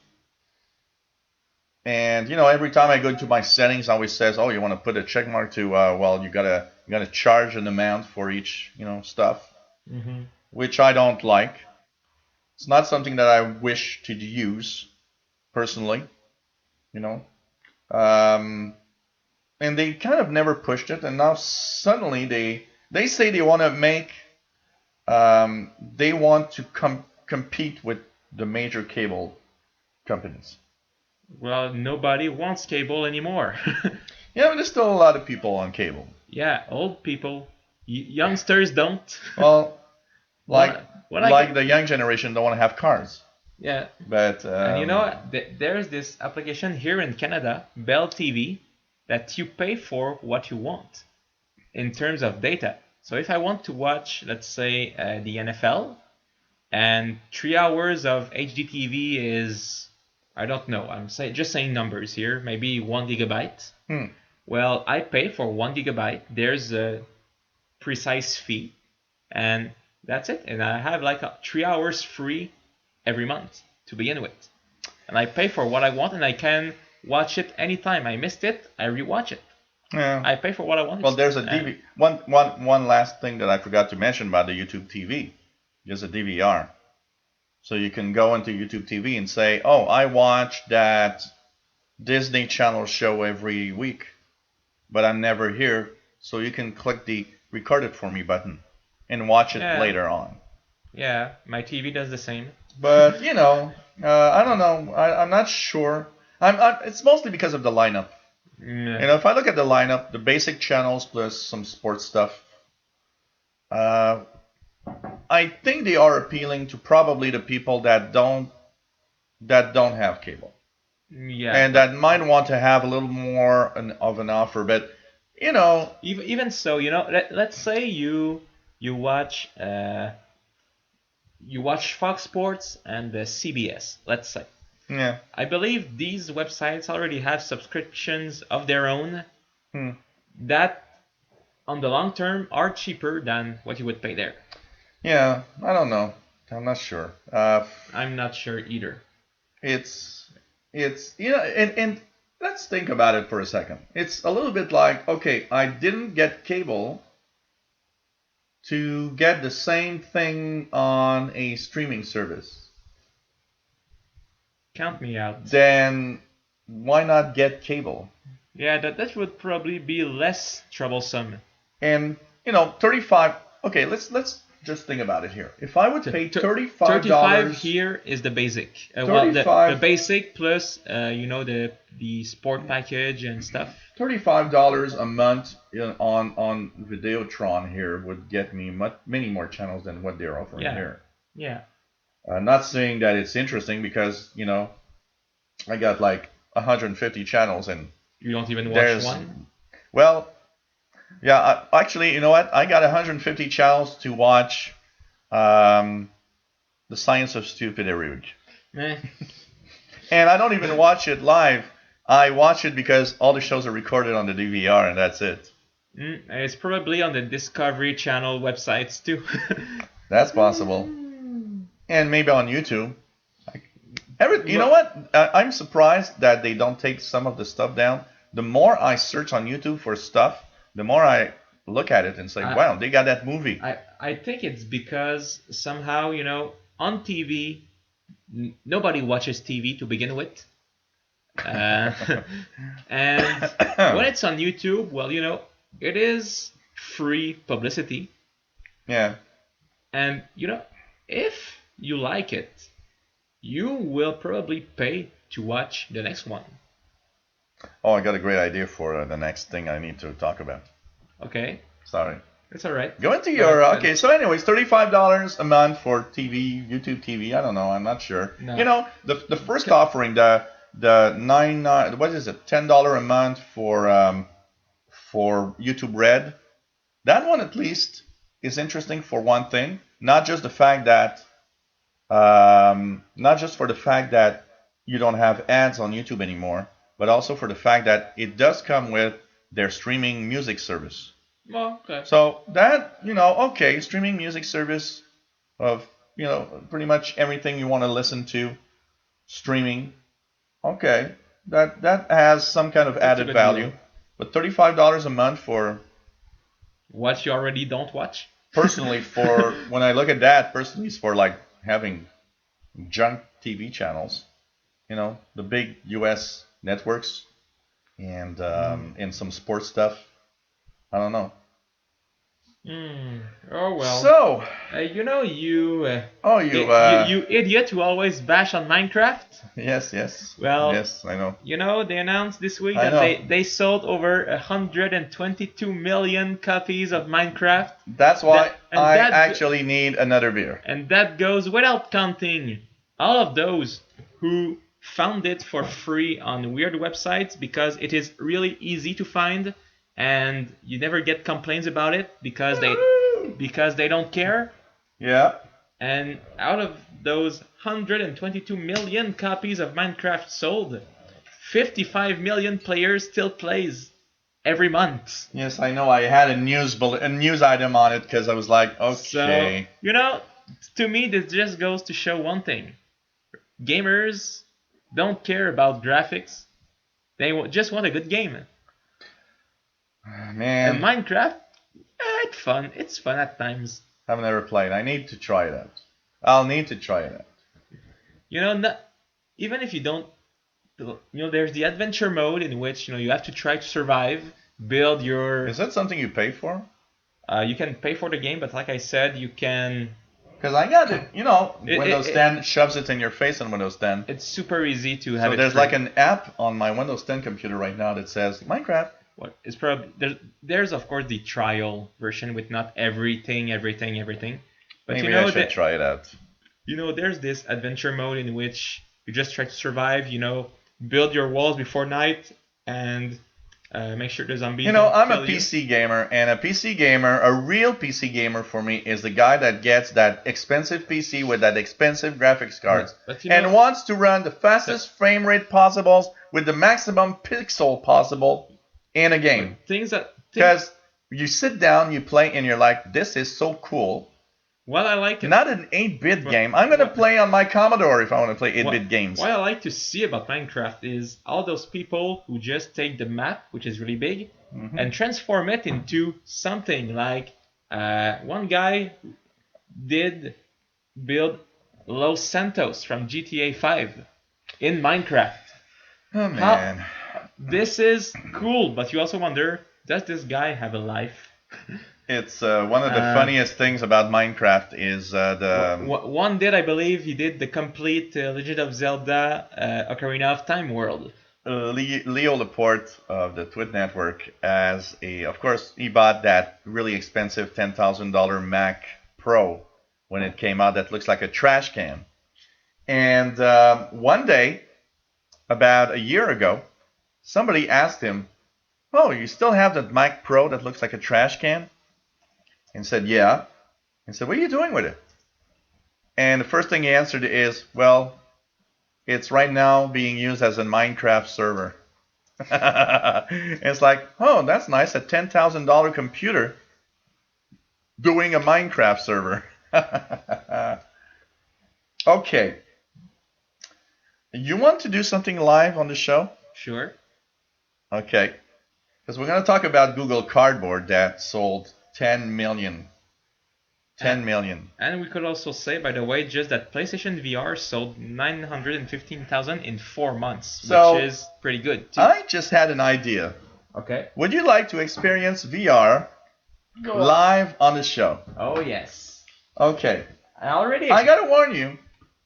Speaker 2: And every time I go into my settings, it always says, "Oh, you want to put a check mark to you gotta charge an amount for each stuff," which I don't like. It's not something that I wish to use personally, and they kind of never pushed it, and now suddenly they say they want to make they want to compete with the major cable companies.
Speaker 1: Well, nobody wants cable anymore.
Speaker 2: Yeah, but there's still a lot of people on cable.
Speaker 1: Yeah, old people. Youngsters don't.
Speaker 2: Well, the young generation don't want to have cars.
Speaker 1: Yeah.
Speaker 2: But
Speaker 1: and there's this application here in Canada, Bell TV, that you pay for what you want in terms of data. So if I want to watch, let's say, the NFL, and 3 hours of HD TV is, I don't know, I'm just saying numbers here, maybe 1 gigabyte. Well, I pay for 1 gigabyte. There's a precise fee, and that's it. And I have like 3 hours free every month to begin with. And I pay for what I want, and I can watch it anytime. I missed it, I rewatch it.
Speaker 2: Yeah.
Speaker 1: I pay for what I want.
Speaker 2: Well, there's a DV. One last thing that I forgot to mention about the YouTube TV. There's a DVR. So you can go into YouTube TV and say, oh, I watch that Disney Channel show every week, but I'm never here. So you can click the record it for me button and watch it later on.
Speaker 1: Yeah, my TV does the same.
Speaker 2: But, I don't know. I'm not sure. It's mostly because of the lineup.
Speaker 1: Yeah.
Speaker 2: If I look at the lineup, the basic channels plus some sports stuff, I think they are appealing to probably the people that don't have cable.
Speaker 1: Yeah.
Speaker 2: And that might want to have a little more of an offer, but
Speaker 1: even so, let's say you watch Fox Sports and the CBS, let's say.
Speaker 2: Yeah.
Speaker 1: I believe these websites already have subscriptions of their own that on the long term are cheaper than what you would pay there.
Speaker 2: Yeah, I don't know. I'm not sure.
Speaker 1: I'm not sure either.
Speaker 2: It's and let's think about it for a second. It's a little bit like, okay, I didn't get cable to get the same thing on a streaming service.
Speaker 1: Count me out.
Speaker 2: Then why not get cable?
Speaker 1: Yeah, that would probably be less troublesome.
Speaker 2: And 35. Okay, let's just think about it here. If I would pay $35
Speaker 1: here is the basic. The basic plus the sport package and stuff.
Speaker 2: $35 a month on Videotron here would get me many more channels than what they're offering here.
Speaker 1: Yeah.
Speaker 2: Not saying that it's interesting because I got like 150 channels and
Speaker 1: you don't even watch one.
Speaker 2: Well, yeah. Actually, you know what? I got 150 channels to watch. The Science of Stupid every week. And I don't even watch it live. I watch it because all the shows are recorded on the DVR, and that's it.
Speaker 1: It's probably on the Discovery Channel websites too.
Speaker 2: That's possible. And maybe on YouTube. You know what? I'm surprised that they don't take some of the stuff down. The more I search on YouTube for stuff, the more I look at it and say, wow, they got that movie.
Speaker 1: I think it's because somehow, on TV, nobody watches TV to begin with. And when it's on YouTube, well, it is free publicity.
Speaker 2: Yeah.
Speaker 1: And, if you like it, you will probably pay to watch the next one.
Speaker 2: Oh, I got a great idea for the next thing I need to talk about.
Speaker 1: Okay.
Speaker 2: Sorry.
Speaker 1: It's all right.
Speaker 2: Go into your... Okay, so anyways, $35 a month for TV, YouTube TV. I don't know. I'm not sure. No. The first offering, the $9, what is it? $10 a month for YouTube Red. That one at least is interesting for one thing. Not just the fact that... not just for the fact that you don't have ads on YouTube anymore, but also for the fact that it does come with their streaming music service.
Speaker 1: Oh, okay.
Speaker 2: So that, streaming music service of, pretty much everything you want to listen to, streaming. Okay, that has some kind of added value. Deal. But $35 a month for...
Speaker 1: What you already don't watch?
Speaker 2: Personally, when I look at that, it's for like having junk TV channels, the big US networks and some sports stuff. I don't know.
Speaker 1: Oh well.
Speaker 2: So
Speaker 1: you idiot who always bash on Minecraft.
Speaker 2: Yes.
Speaker 1: Well,
Speaker 2: yes, I know.
Speaker 1: They announced this week that they sold over 122 million copies of Minecraft.
Speaker 2: That's why I actually need another beer.
Speaker 1: And that goes without counting all of those who found it for free on weird websites because it is really easy to find. And you never get complaints about it because they don't care.
Speaker 2: Yeah.
Speaker 1: And out of those 122 million copies of Minecraft sold, 55 million players still plays every month.
Speaker 2: Yes, I know. I had a news item on it because I was like, okay.
Speaker 1: So, to me, this just goes to show one thing: gamers don't care about graphics. They just want a good game. And
Speaker 2: Man,
Speaker 1: Minecraft, it's fun. It's fun at times.
Speaker 2: I've never played. I need to try it out. I'll need to try it out.
Speaker 1: Not, even if you don't, there's the adventure mode in which you have to try to survive, build your.
Speaker 2: Is that something you pay for?
Speaker 1: You can pay for the game, but like I said, you can.
Speaker 2: Because I got it, Windows 10 shoves it in your face on Windows 10.
Speaker 1: It's super easy to have.
Speaker 2: So there's like an app on my Windows 10 computer right now that says Minecraft.
Speaker 1: What is probably there's of course the trial version with not everything. But
Speaker 2: Maybe I should try it out.
Speaker 1: There's this adventure mode in which you just try to survive. Build your walls before night and make sure the zombies.
Speaker 2: I'm a PC gamer, and a real PC gamer for me is the guy that gets that expensive PC with that expensive graphics cards and wants to run the fastest frame rate possible with the maximum pixel possible in a game. Because you sit down, you play, and you're like, this is so cool.
Speaker 1: Well, I like it.
Speaker 2: Not an 8-bit game. I'm going to play on my Commodore if I want to play 8-bit games.
Speaker 1: What I like to see about Minecraft is all those people who just take the map, which is really big, and transform it into something. Like one guy did build Los Santos from GTA 5 in Minecraft.
Speaker 2: Oh, man.
Speaker 1: This is cool, but you also wonder, does this guy have a life?
Speaker 2: It's one of the funniest things about Minecraft is
Speaker 1: One did, I believe, he did the complete Legend of Zelda Ocarina of Time world.
Speaker 2: Leo Laporte of the Twit Network, of course, he bought that really expensive $10,000 Mac Pro when it came out that looks like a trash can. And one day, about a year ago, somebody asked him, "Oh, you still have that Mac Pro that looks like a trash can?" And said, "Yeah." And said, "What are you doing with it?" And the first thing he answered is, "Well, it's right now being used as a Minecraft server." It's like, oh, that's nice, a $10,000 computer doing a Minecraft server. Okay. You want to do something live on the show?
Speaker 1: Sure.
Speaker 2: Okay. Because we're going to talk about Google Cardboard that sold 10 million. 10 million.
Speaker 1: And we could also say, by the way, just that PlayStation VR sold 915,000 in 4 months, which is pretty good, too.
Speaker 2: I just had an idea.
Speaker 1: Okay.
Speaker 2: Would you like to experience VR live on the show?
Speaker 1: Oh, yes.
Speaker 2: Okay.
Speaker 1: I
Speaker 2: got to warn you,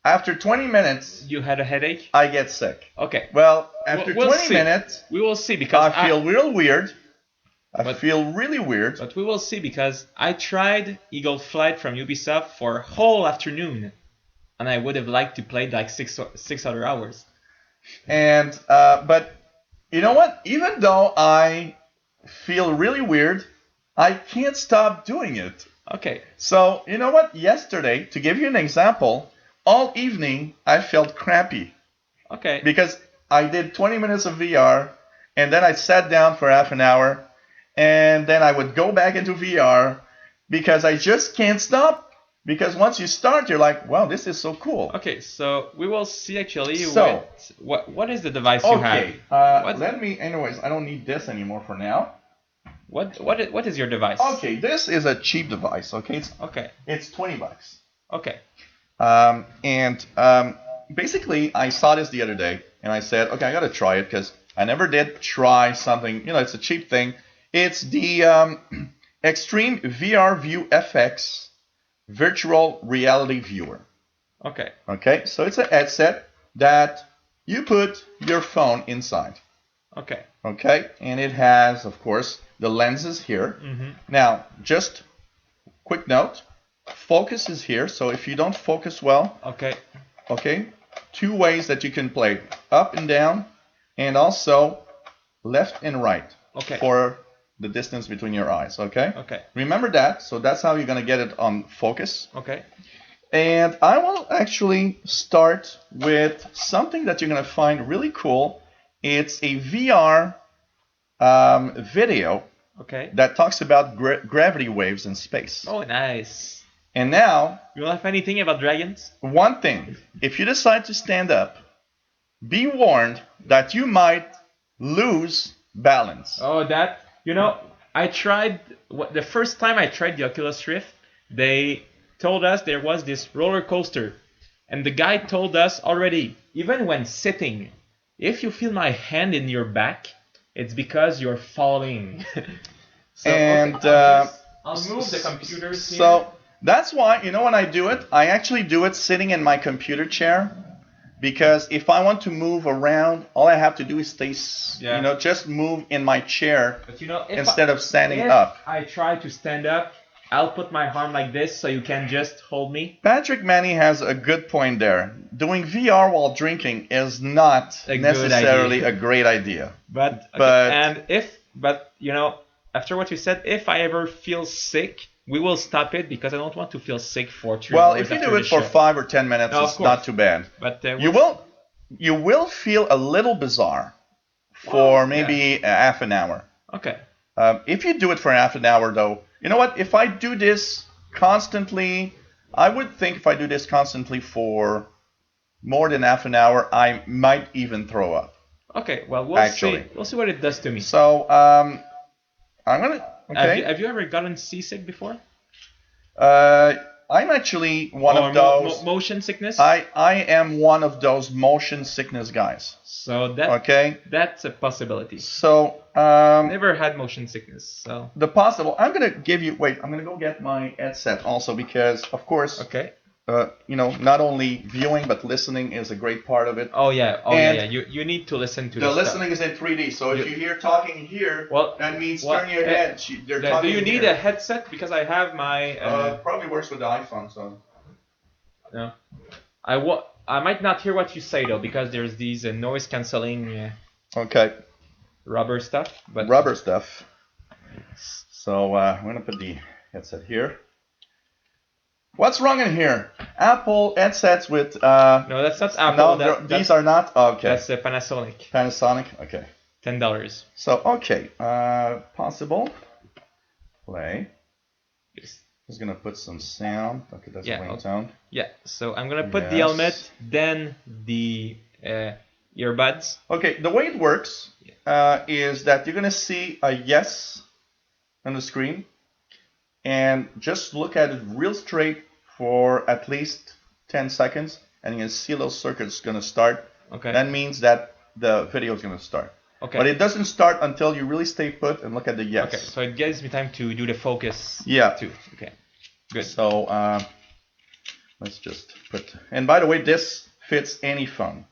Speaker 2: after 20 minutes...
Speaker 1: You had a headache?
Speaker 2: I get sick.
Speaker 1: Okay.
Speaker 2: Well, after 20 minutes...
Speaker 1: We will see, because
Speaker 2: I feel real weird. I feel really weird.
Speaker 1: But we will see, because I tried Eagle Flight from Ubisoft for a whole afternoon, and I would have liked to play like six other hours.
Speaker 2: And but you know what? Even though I feel really weird, I can't stop doing it.
Speaker 1: Okay.
Speaker 2: So you know what? Yesterday, to give you an example, all evening I felt crappy.
Speaker 1: Okay.
Speaker 2: Because I did 20 minutes of VR, and then I sat down for half an hour. And then I would go back into VR because I just can't stop. Because once you start, you're like, wow, this is so cool.
Speaker 1: Okay, so we will see actually
Speaker 2: So,
Speaker 1: what is the device you have?
Speaker 2: Okay, anyways, I don't need this anymore for now.
Speaker 1: What is your device?
Speaker 2: Okay, this is a cheap device, okay? It's $20.
Speaker 1: Okay.
Speaker 2: Basically, I saw this the other day, and I said, okay, I got to try it because I never did try something, it's a cheap thing. It's the Extreme VR View FX Virtual Reality Viewer.
Speaker 1: Okay.
Speaker 2: Okay, so it's a headset that you put your phone inside.
Speaker 1: Okay.
Speaker 2: Okay, and it has, of course, the lenses here.
Speaker 1: Mm-hmm.
Speaker 2: Now, just quick note, focus is here, so if you don't focus well, okay, 2 ways that you can play, up and down, and also left and right.
Speaker 1: Okay.
Speaker 2: For the distance between your eyes, okay?
Speaker 1: Okay.
Speaker 2: Remember that, so that's how you're going to get it on focus.
Speaker 1: Okay.
Speaker 2: And I will actually start with something that you're going to find really cool. It's a VR video that talks about gravity waves in space.
Speaker 1: Oh, nice.
Speaker 2: And now...
Speaker 1: You don't have anything about dragons?
Speaker 2: One thing, if you decide to stand up, be warned that you might lose balance.
Speaker 1: Oh, that I tried the first time I tried the Oculus Rift. They told us there was this roller coaster, and the guy told us already, even when sitting, if you feel my hand in your back, it's because you're falling. So
Speaker 2: And
Speaker 1: okay, I'll move the computers here.
Speaker 2: so that's why, when I do it, I actually do it sitting in my computer chair. Because if I want to move around, all I have to do is stay, just move in my chair
Speaker 1: But
Speaker 2: instead of standing
Speaker 1: if
Speaker 2: up.
Speaker 1: I try to stand up, I'll put my arm like this so you can just hold me.
Speaker 2: Patrick Manny has a good point there. Doing VR while drinking is not necessarily a great idea.
Speaker 1: But after what you said, if I ever feel sick, we will stop it because I don't want to feel sick for 3
Speaker 2: Well,
Speaker 1: hours.
Speaker 2: if you
Speaker 1: after
Speaker 2: do it
Speaker 1: the
Speaker 2: for
Speaker 1: show.
Speaker 2: 5 or 10 minutes,
Speaker 1: No, of
Speaker 2: it's
Speaker 1: course.
Speaker 2: not too bad.
Speaker 1: But
Speaker 2: you will feel a little bizarre for maybe a half an hour.
Speaker 1: Okay.
Speaker 2: If you do it for half an hour, though, you know what? If I do this constantly, I would think if I do this constantly for more than half an hour, I might even throw up.
Speaker 1: Okay. Well, we'll see. We'll see what it does to me.
Speaker 2: So I'm gonna. Okay.
Speaker 1: Have you ever gotten seasick before?
Speaker 2: I'm actually one of those.
Speaker 1: Motion sickness?
Speaker 2: I am one of those motion sickness guys.
Speaker 1: So that's a possibility.
Speaker 2: So
Speaker 1: never had motion sickness. So
Speaker 2: I'm gonna give you. Wait, I'm gonna go get my headset also because of course.
Speaker 1: Okay.
Speaker 2: Not only viewing but listening is a great part of it.
Speaker 1: Oh yeah. You need to listen to
Speaker 2: the listening is in 3D. So if you hear talking here, that means turn your head. They're talking.
Speaker 1: Do you need a headset? Because I have my.
Speaker 2: Probably works with the iPhone. So.
Speaker 1: No. I might not hear what you say though because there's these noise cancelling.
Speaker 2: Okay.
Speaker 1: Rubber stuff. But
Speaker 2: rubber stuff. So I'm gonna put the headset here. What's wrong in here? Apple headsets with.
Speaker 1: No, that's not Apple.
Speaker 2: No, these are not. Okay.
Speaker 1: That's Panasonic.
Speaker 2: Panasonic. Okay.
Speaker 1: $10.
Speaker 2: So okay. Possible. Play.
Speaker 1: Yes.
Speaker 2: Just gonna put some sound. Okay, that's playing sound.
Speaker 1: Yeah. So I'm gonna put the helmet, then the earbuds.
Speaker 2: Okay. The way it works is that you're gonna see a yes on the screen. And just look at it real straight for at least 10 seconds, and you can see those circuits going to start.
Speaker 1: Okay.
Speaker 2: That means that the video is going to start.
Speaker 1: Okay.
Speaker 2: But it doesn't start until you really stay put and look at the yes.
Speaker 1: Okay, so it gives me time to do the focus.
Speaker 2: Yeah.
Speaker 1: Too. Okay. Good.
Speaker 2: So let's just put. And by the way, this fits any phone.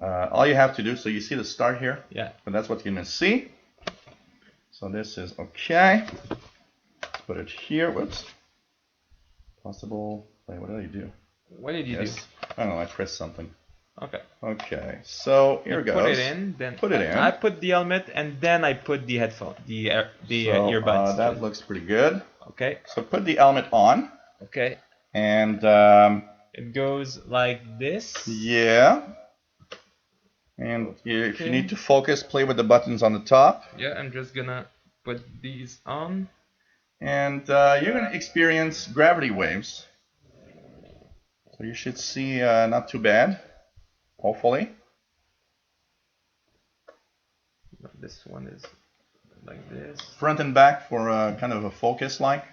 Speaker 2: All you have to do, so you see the start here.
Speaker 1: Yeah.
Speaker 2: But that's what you're going to see. So this is okay. Put it here. Whoops. Possible. Wait, what did I do?
Speaker 1: What did you do?
Speaker 2: I don't know. I pressed something.
Speaker 1: Okay.
Speaker 2: Okay. So here goes.
Speaker 1: Put it in. Then
Speaker 2: put it in.
Speaker 1: I put the helmet and then I put the headphone, the earbuds.
Speaker 2: That looks pretty good.
Speaker 1: Okay.
Speaker 2: So put the helmet on.
Speaker 1: Okay.
Speaker 2: And
Speaker 1: it goes like this.
Speaker 2: Yeah. And if you need to focus, play with the buttons on the top.
Speaker 1: Yeah, I'm just gonna put these on.
Speaker 2: And you're going to experience gravity waves. So you should see not too bad, hopefully.
Speaker 1: This one is like this.
Speaker 2: Front and back for kind of a focus like.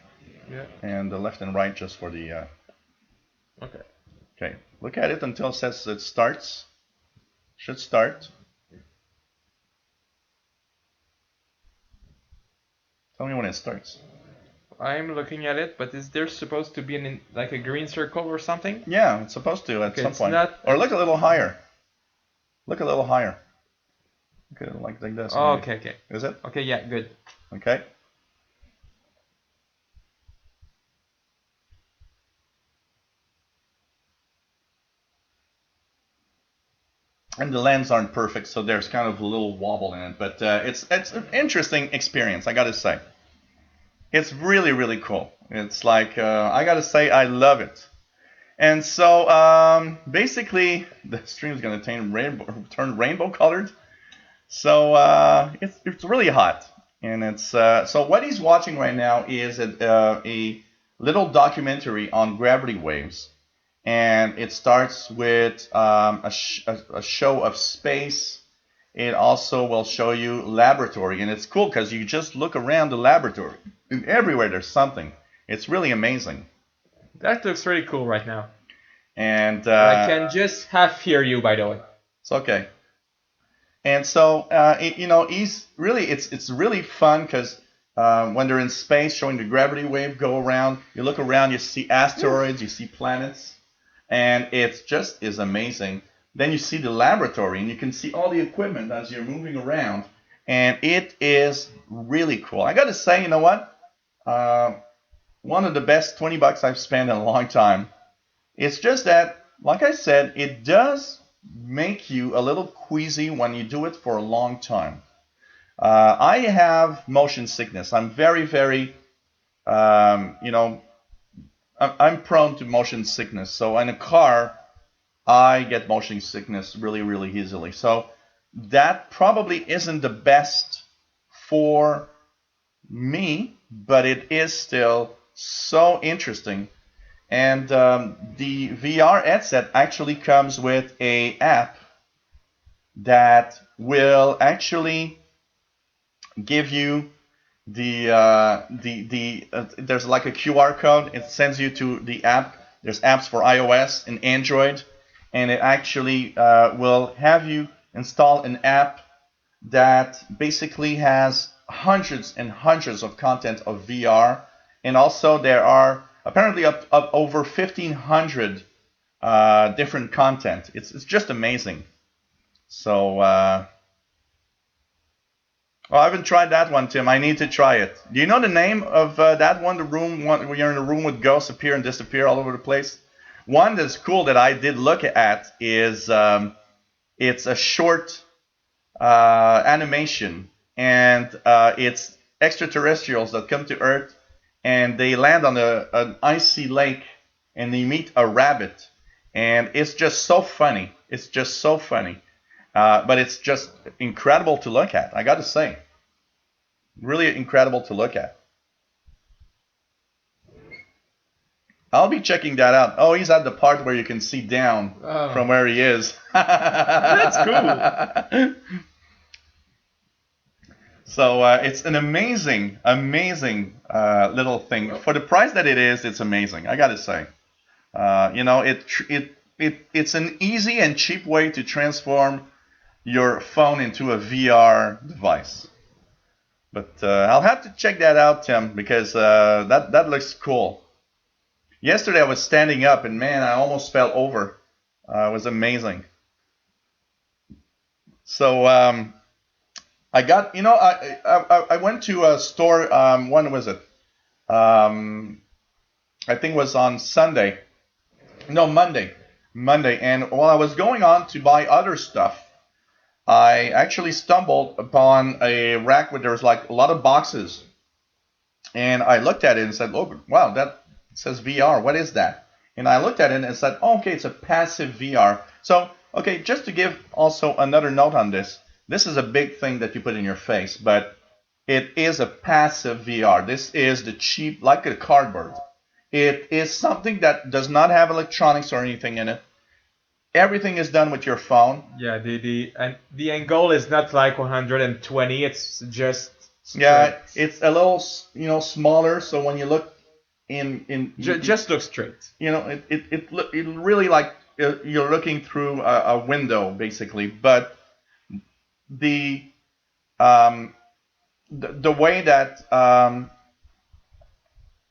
Speaker 1: Yeah.
Speaker 2: And the left and right just for the...
Speaker 1: Okay.
Speaker 2: Okay, look at it until it says it starts. Should start. Tell me when it starts.
Speaker 1: I'm looking at it, but is there supposed to be like a green circle or something?
Speaker 2: Yeah, it's supposed to at some point. Or look a little higher. Look a little higher. Okay, like this.
Speaker 1: Oh, okay.
Speaker 2: Is it?
Speaker 1: Okay, yeah, good.
Speaker 2: Okay. And the lens aren't perfect, so there's kind of a little wobble in it, but it's an interesting experience, I gotta say. It's really, really cool. It's like, I gotta say, I love it. And so, basically, the stream is gonna turn rainbow colored. So, it's really hot. And it's, so what he's watching right now is a little documentary on gravity waves. And it starts with a show of space it also will show you laboratory, and it's cool because you just look around the laboratory, and everywhere there's something. It's really amazing.
Speaker 1: That looks really cool right now.
Speaker 2: And
Speaker 1: I can just half hear you, by the way.
Speaker 2: it's okay. And so he's really it's really fun because when they're in space, showing the gravity wave go around, you look around, you see asteroids, you see planets, and it's just is amazing. Then you see the laboratory, and you can see all the equipment as you're moving around, and it is really cool. I got to say, you know what? One of the best $20 I've spent in a long time. It's just that, like I said, it does make you a little queasy when you do it for a long time. I have motion sickness. I'm very, very, I'm prone to motion sickness. So in a car, I get motion sickness really, really easily. So that probably isn't the best for me, but it is still so interesting. And the VR headset actually comes with a app that will actually give you there's like a QR code. It sends you to the app. There's apps for iOS and Android, and it actually will have you install an app that basically has hundreds and hundreds of content of VR, and also there are apparently up over 1,500 different content. It's just amazing. So I haven't tried that one, Tim. I need to try it. Do you know the name of that one? The room one where you're in a room with ghosts appear and disappear all over the place. One that's cool that I did look at is it's a short animation, and it's extraterrestrials that come to Earth, and they land on an icy lake, and they meet a rabbit, and it's just so funny. It's just so funny, but it's just incredible to look at. I got to say, really incredible to look at. I'll be checking that out. Oh, he's at the part where you can see down from where he is.
Speaker 1: That's cool.
Speaker 2: So it's an amazing, amazing little thing. For the price that it is, it's amazing. I gotta say, it's an easy and cheap way to transform your phone into a VR device. But I'll have to check that out, Tim, because that looks cool. Yesterday I was standing up, and man, I almost fell over. It was amazing. So I got, I went to a store. When was it? I think it was on Sunday. No, Monday. Monday. And while I was going on to buy other stuff, I actually stumbled upon a rack where there was like a lot of boxes. And I looked at it and said, "Oh, wow, that says VR. What is that?" And I looked at it and said, "Oh, okay, it's a passive VR." So, okay, just to give also another note on this, this is a big thing that you put in your face, but it is a passive VR. This is the cheap, like a cardboard. It is something that does not have electronics or anything in it. Everything is done with your phone.
Speaker 1: Yeah, the angle is not like 120. It's just straight.
Speaker 2: Yeah, it's a little smaller. So when you look
Speaker 1: just look straight.
Speaker 2: It really like you're looking through a window basically. But the the way that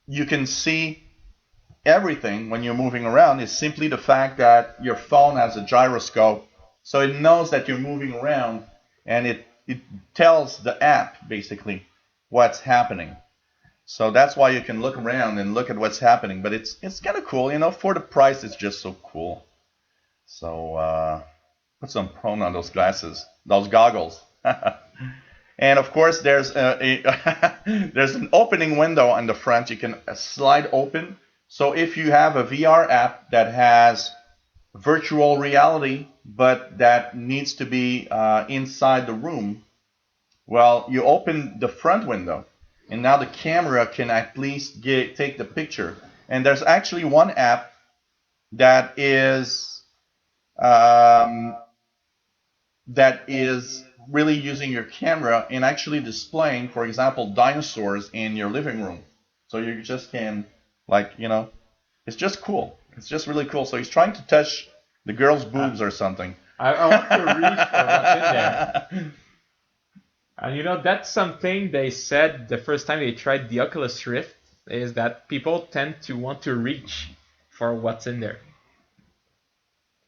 Speaker 2: you can see everything when you're moving around is simply the fact that your phone has a gyroscope, so it knows that you're moving around, and it tells the app basically what's happening. So that's why you can look around and look at what's happening. But it's kind of cool, for the price. It's just so cool. So put some prone on those glasses, those goggles. And of course, there's there's an opening window on the front. You can slide open. So if you have a VR app that has virtual reality, but that needs to be inside the room, well, you open the front window, and now the camera can at least take the picture. And there's actually one app that is that is really using your camera and actually displaying, for example, dinosaurs in your living room. So you just can, like, it's just cool. It's just really cool. So he's trying to touch the girl's boobs or something.
Speaker 1: I want to reach for what's in there. And that's something they said the first time they tried the Oculus Rift, is that people tend to want to reach for what's in there.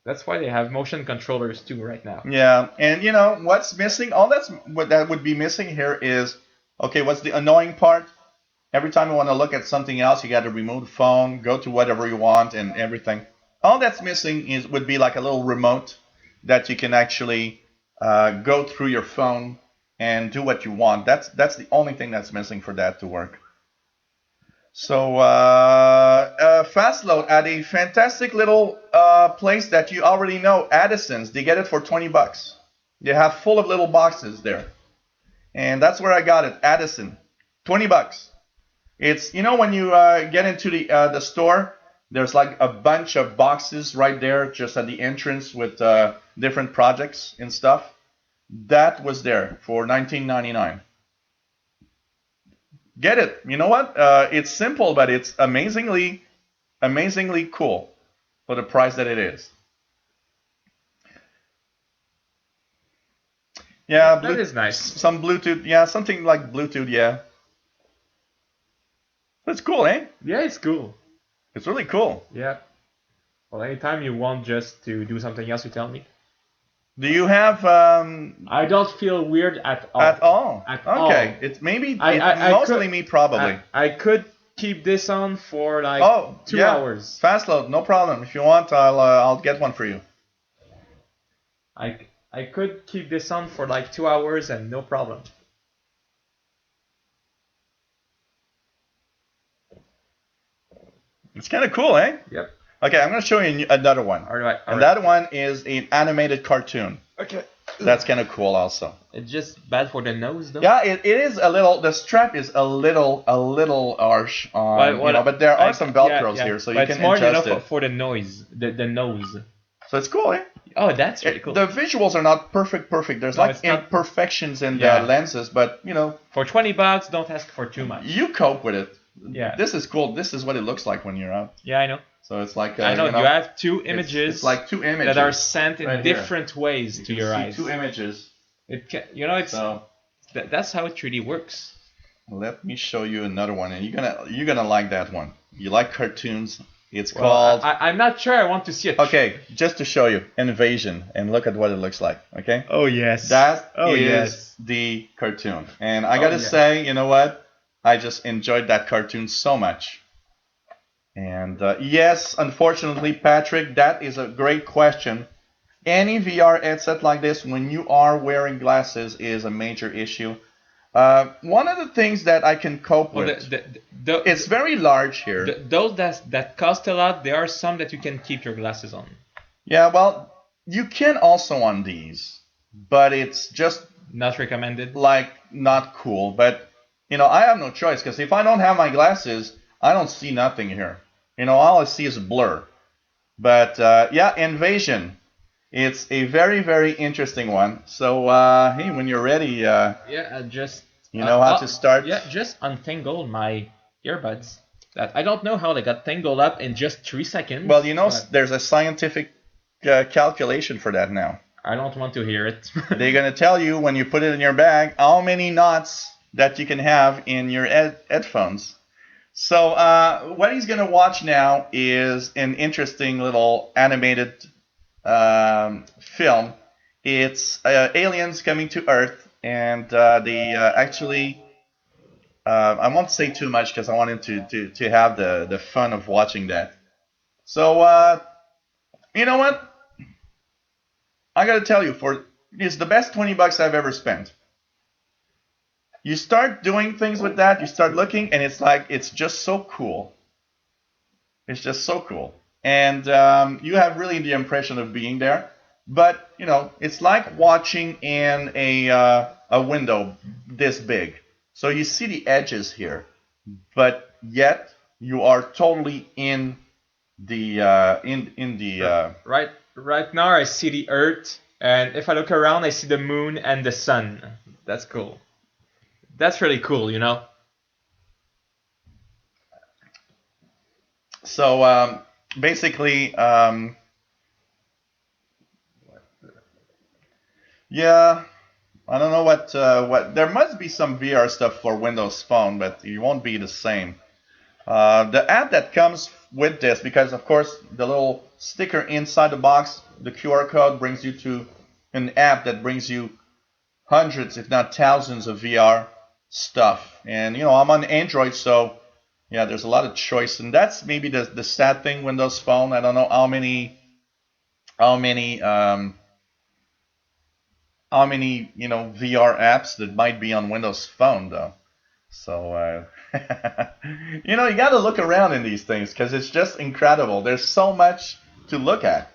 Speaker 1: That's why they have motion controllers too right now.
Speaker 2: Yeah, and what's missing? What that would be missing here is, okay, what's the annoying part? Every time you want to look at something else, you got to remove the phone, go to whatever you want, and everything. All that's missing would be like a little remote that you can actually go through your phone and do what you want. That's the only thing that's missing for that to work. So Fastload at a fantastic little place that you already know, Addison's. They get it for $20. They have full of little boxes there, and that's where I got it. Addison, $20. It's when you get into the store, there's like a bunch of boxes right there just at the entrance with different projects and stuff. That was there for $19.99. Get it. You know what? It's simple, but it's amazingly cool for the price that it is. Yeah,
Speaker 1: That is nice.
Speaker 2: Some Bluetooth. Yeah, something like Bluetooth. Yeah. It's cool, eh?
Speaker 1: Yeah, it's cool.
Speaker 2: It's really cool.
Speaker 1: Yeah. Well, anytime you want just to do something else, you tell me.
Speaker 2: Do you have?
Speaker 1: I don't feel weird at all.
Speaker 2: At all.
Speaker 1: At
Speaker 2: okay.
Speaker 1: all.
Speaker 2: It's maybe
Speaker 1: I
Speaker 2: mostly
Speaker 1: could,
Speaker 2: me probably.
Speaker 1: I could keep this on for like 2 hours.
Speaker 2: Fast load, no problem. If you want, I'll get one for you.
Speaker 1: I could keep this on for like 2 hours and no problem.
Speaker 2: It's kind of cool, eh?
Speaker 1: Yep.
Speaker 2: Okay, I'm going to show you another one.
Speaker 1: All right.
Speaker 2: And that one is an animated cartoon.
Speaker 1: Okay.
Speaker 2: That's kind of cool also.
Speaker 1: It's just bad for the nose, though.
Speaker 2: Yeah, it is a little. The strap is a little harsh, but there are some Velcros here, so you can adjust it.
Speaker 1: For the noise, the nose.
Speaker 2: So it's cool, eh?
Speaker 1: Oh, that's really cool.
Speaker 2: The visuals are not perfect. There's imperfections in the lenses, but
Speaker 1: for $20, don't ask for too much.
Speaker 2: You cope with it.
Speaker 1: Yeah.
Speaker 2: This is cool. This is what it looks like when you're out.
Speaker 1: Yeah, I know.
Speaker 2: So it's like
Speaker 1: I know you have two images.
Speaker 2: It's like two images
Speaker 1: that are sent in different ways to your eyes.
Speaker 2: Two images.
Speaker 1: It can, that's how it really works.
Speaker 2: Let me show you another one, and you're gonna like that one. You like cartoons? It's called.
Speaker 1: I'm not sure. I want to see it.
Speaker 2: Okay, just to show you, Invasion, and look at what it looks like. Okay.
Speaker 1: Oh yes.
Speaker 2: That is the cartoon, and I gotta say, you know what? I just enjoyed that cartoon so much. And yes, unfortunately, Patrick, that is a great question. Any VR headset like this, when you are wearing glasses, is a major issue. One of the things that I can cope with, it's very large here.
Speaker 1: Those that cost a lot, there are some that you can keep your glasses on.
Speaker 2: Yeah, well, you can also on these, but it's just
Speaker 1: not recommended.
Speaker 2: Like, not cool. But, I have no choice, because if I don't have my glasses, I don't see nothing here. All I see is a blur. But, Invasion. It's a very, very interesting one. So, hey, when you're ready,
Speaker 1: just
Speaker 2: you know how to start.
Speaker 1: Yeah, just untangle my earbuds. That I don't know how they got tangled up in just 3 seconds.
Speaker 2: Well, there's a scientific calculation for that now.
Speaker 1: I don't want to hear it.
Speaker 2: They're gonna tell you when you put it in your bag how many knots that you can have in your headphones. So, what he's gonna watch now is an interesting little animated film. It's aliens coming to Earth, and they actually. I won't say too much because I want him to have the fun of watching that. So you know what? I gotta tell you, it's the best $20 I've ever spent. You start doing things with that, you start looking, and it's just so cool. It's just so cool. And you have really the impression of being there. But, it's like watching in a window this big. So you see the edges here, but yet you are totally in the
Speaker 1: Right now I see the Earth And if I look around, I see the moon and the sun. That's cool. That's really cool, you know?
Speaker 2: So basically, yeah, I don't know what. There must be some VR stuff for Windows Phone, but it won't be the same. The app that comes with this, because of course the little sticker inside the box, the QR code brings you to an app that brings you hundreds, if not thousands, of VR stuff. And I'm on Android, so yeah, there's a lot of choice, and that's maybe the sad thing. Windows Phone, I don't know how many VR apps that might be on Windows Phone though. So you got to look around in these things because it's just incredible. There's so much to look at.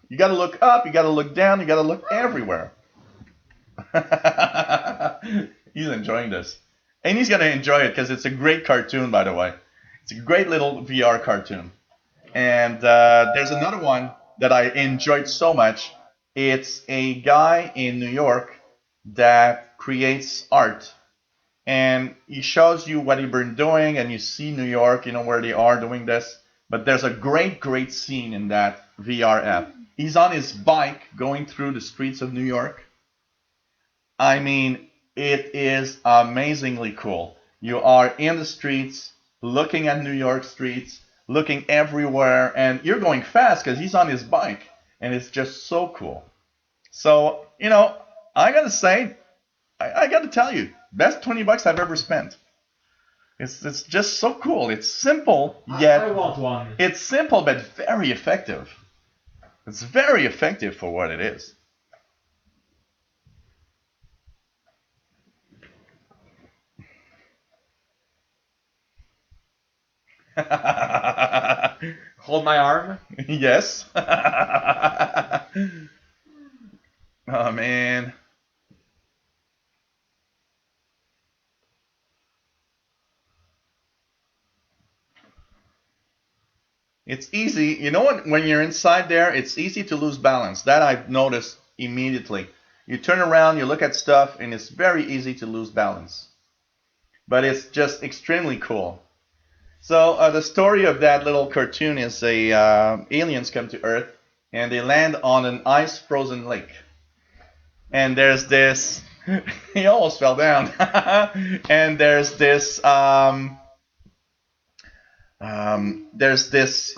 Speaker 2: You got to look up, you got to look down, you got to look everywhere. He's enjoying this. And he's going to enjoy it because it's a great cartoon, by the way. It's a great little VR cartoon. And there's another one that I enjoyed so much. It's a guy in New York that creates art. And he shows you what he's been doing, and you see New York, where they are doing this. But there's a great, great scene in that VR app. He's on his bike going through the streets of New York. I mean, it is amazingly cool. You are in the streets, looking at New York streets, looking everywhere, and you're going fast because he's on his bike, and it's just so cool. So, I gotta say, I gotta tell you, best $20 I've ever spent. It's just so cool. It's simple, yet
Speaker 1: I want one.
Speaker 2: it's simple but very effective. It's very effective for what it is.
Speaker 1: Hold my arm.
Speaker 2: Yes. Oh man. It's easy. You know what? When you're inside there, it's easy to lose balance. That I've noticed immediately. You turn around, you look at stuff, and it's very easy to lose balance. But it's just extremely cool. So the story of that little cartoon is aliens come to Earth and they land on an ice frozen lake. And there's this. He almost fell down. And there's this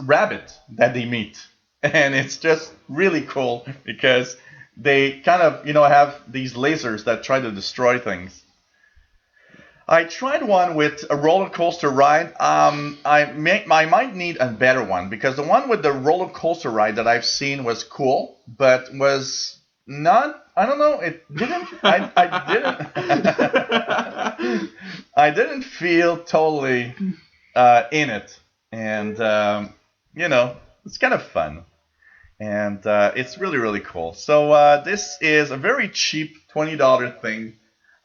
Speaker 2: rabbit that they meet, and it's just really cool because they kind of have these lasers that try to destroy things. I tried one with a roller coaster ride. I might need a better one because the one with the roller coaster ride that I've seen was cool, but was not. I don't know. It didn't. I didn't. I didn't feel totally in it, and it's kind of fun, and it's really really cool. So this is a very cheap $20 thing.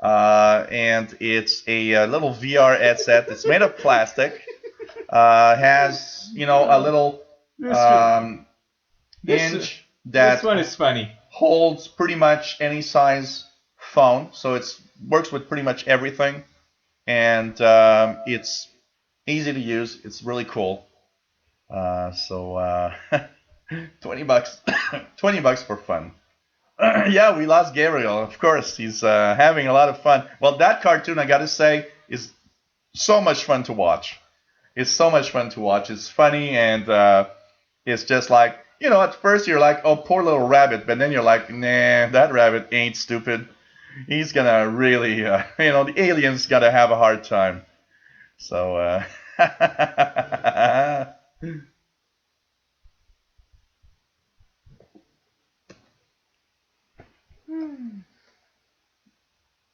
Speaker 2: And it's a little VR headset. It's made of plastic. Has a little hinge
Speaker 1: This
Speaker 2: that
Speaker 1: one is funny.
Speaker 2: holds pretty much any size phone. So it works with pretty much everything, and it's easy to use. It's really cool. So $20, $20 for fun. Yeah, we lost Gabriel. Of course, he's having a lot of fun. Well, that cartoon, I gotta say, is so much fun to watch. It's so much fun to watch. It's funny, and it's just like, at first you're like, oh, poor little rabbit, but then you're like, nah, that rabbit ain't stupid. He's gonna really, the alien's gonna have a hard time. So,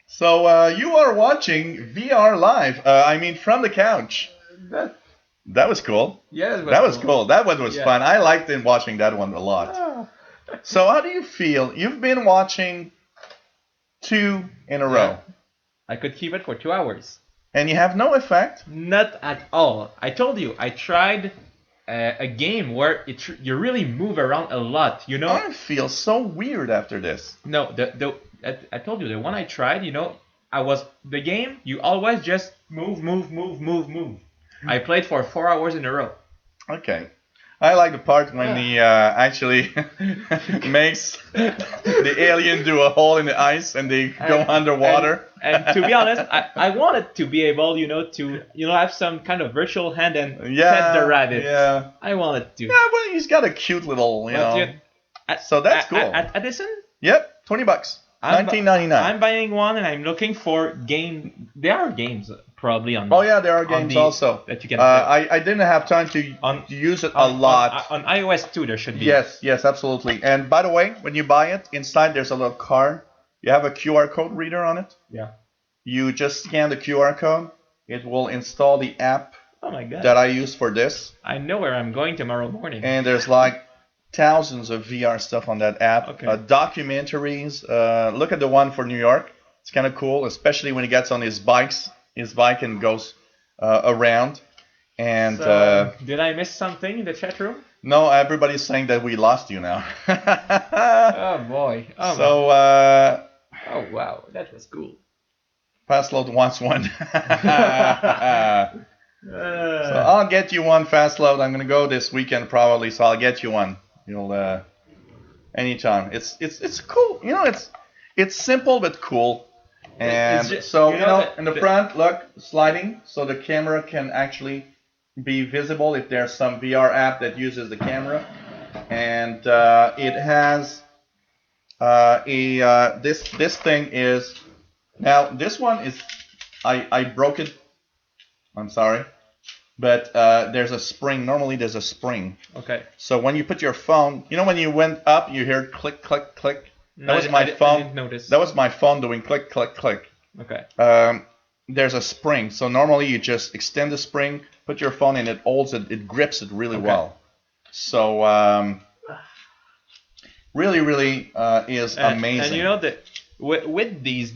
Speaker 2: So you are watching VR live. I mean, from the couch.
Speaker 1: That
Speaker 2: That was cool.
Speaker 1: yeah, it was
Speaker 2: That was
Speaker 1: cool.
Speaker 2: cool. That one was
Speaker 1: Yeah.
Speaker 2: fun. I liked watching that one a lot.
Speaker 1: Ah.
Speaker 2: So how do you feel? You've been watching two in a row,
Speaker 1: I could keep it for 2 hours.
Speaker 2: and you have no effect.
Speaker 1: Not at all. I told you, I tried a game where you really move around a lot. You know.
Speaker 2: I feel so weird after this.
Speaker 1: No, I told you the one I tried. You know, I was the game. You always just move, move, move, move, move. I played for 4 hours in a row.
Speaker 2: Okay. I like the part when he actually makes the alien do a hole in the ice and they go underwater.
Speaker 1: And to be honest, I wanted to be able, to have some kind of virtual hand and pet the rabbit.
Speaker 2: Yeah.
Speaker 1: I wanted to.
Speaker 2: Yeah, well, he's got a cute little, so that's cool.
Speaker 1: At Edison?
Speaker 2: Yep, $20. $19.99.
Speaker 1: I'm buying one and I'm looking for game. There are games probably on.
Speaker 2: Oh yeah, there are games also
Speaker 1: that you can. Play.
Speaker 2: I didn't have time to use it a lot.
Speaker 1: On iOS too, there should be.
Speaker 2: Yes, absolutely. And by the way, when you buy it, inside there's a little card. You have a QR code reader on it.
Speaker 1: Yeah.
Speaker 2: You just scan the QR code. It will install the app.
Speaker 1: Oh my god.
Speaker 2: That I use for this.
Speaker 1: I know where I'm going tomorrow morning.
Speaker 2: And there's like thousands of VR stuff on that app.
Speaker 1: Okay.
Speaker 2: Documentaries. Look at the one for New York. It's kind of cool, especially when he gets on his bike and goes around. And
Speaker 1: so, did I miss something in the chat room?
Speaker 2: No, everybody's saying that we lost you now.
Speaker 1: Oh boy. Oh,
Speaker 2: so
Speaker 1: oh wow, that was cool.
Speaker 2: Fastload wants one. So I'll get you one, Fastload. I'm gonna go this weekend probably, so I'll get you one. You'll anytime. It's cool. It's simple but cool. And
Speaker 1: just,
Speaker 2: so in the front, look, sliding, so the camera can actually be visible if there's some VR app that uses the camera. And it has this thing is now this one is I broke it. I'm sorry, but there's a spring. Normally there's a spring.
Speaker 1: Okay.
Speaker 2: So when you put your phone, when you went up, you hear click, click, click. That was my phone.
Speaker 1: I didn't notice.
Speaker 2: That was my phone doing click, click, click.
Speaker 1: Okay.
Speaker 2: There's a spring. So normally you just extend the spring, put your phone in, it holds it, it grips it really well. So really is amazing.
Speaker 1: And that with these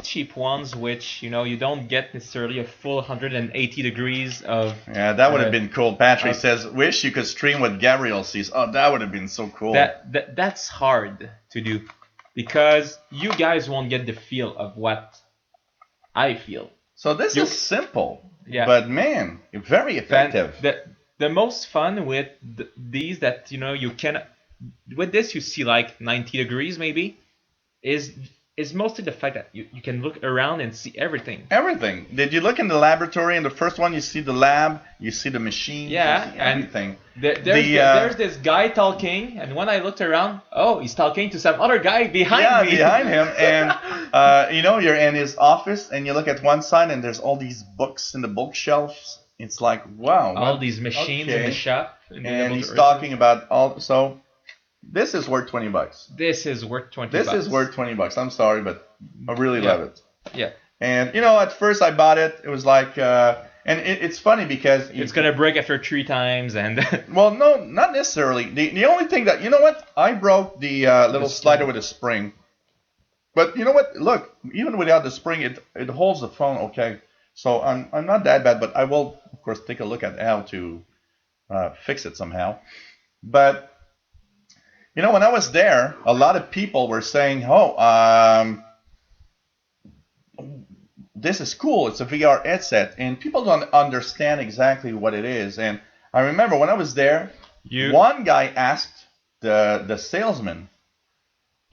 Speaker 1: cheap ones, which you don't get necessarily a full 180 degrees of.
Speaker 2: Yeah, that would have been cool. Patrick says, "Wish you could stream what Gabriel sees." Oh, that would have been so cool.
Speaker 1: That's hard to do because you guys won't get the feel of what I feel.
Speaker 2: So this is simple.
Speaker 1: Yeah.
Speaker 2: But man, very effective.
Speaker 1: The most fun with these that you can with this you see like 90 degrees maybe is mostly the fact that you can look around and see everything.
Speaker 2: Everything. Did you look in the laboratory? In the first one, you see the lab, you see the machine,
Speaker 1: yeah,
Speaker 2: you see everything.
Speaker 1: There's this guy talking, and when I looked around, he's talking to some other guy behind me.
Speaker 2: Yeah, behind him, and you're in his office, and you look at one side, and there's all these books in the bookshelves. It's like, wow.
Speaker 1: All these machines in the shop.
Speaker 2: And he's talking about all. So this is worth $20.
Speaker 1: This is worth $20.
Speaker 2: This is worth $20. I'm sorry, but I really love it.
Speaker 1: Yeah.
Speaker 2: And at first I bought it. It was like, and it's funny because
Speaker 1: it's gonna break after 3 times, and
Speaker 2: well, no, not necessarily. The only thing that I broke the little slider with a spring. But you know what? Look, even without the spring, it holds the phone okay. So I'm not that bad, but I will of course take a look at how to fix it somehow. But when I was there, a lot of people were saying, this is cool. It's a VR headset. And people don't understand exactly what it is. And I remember when I was there, one guy asked the salesman,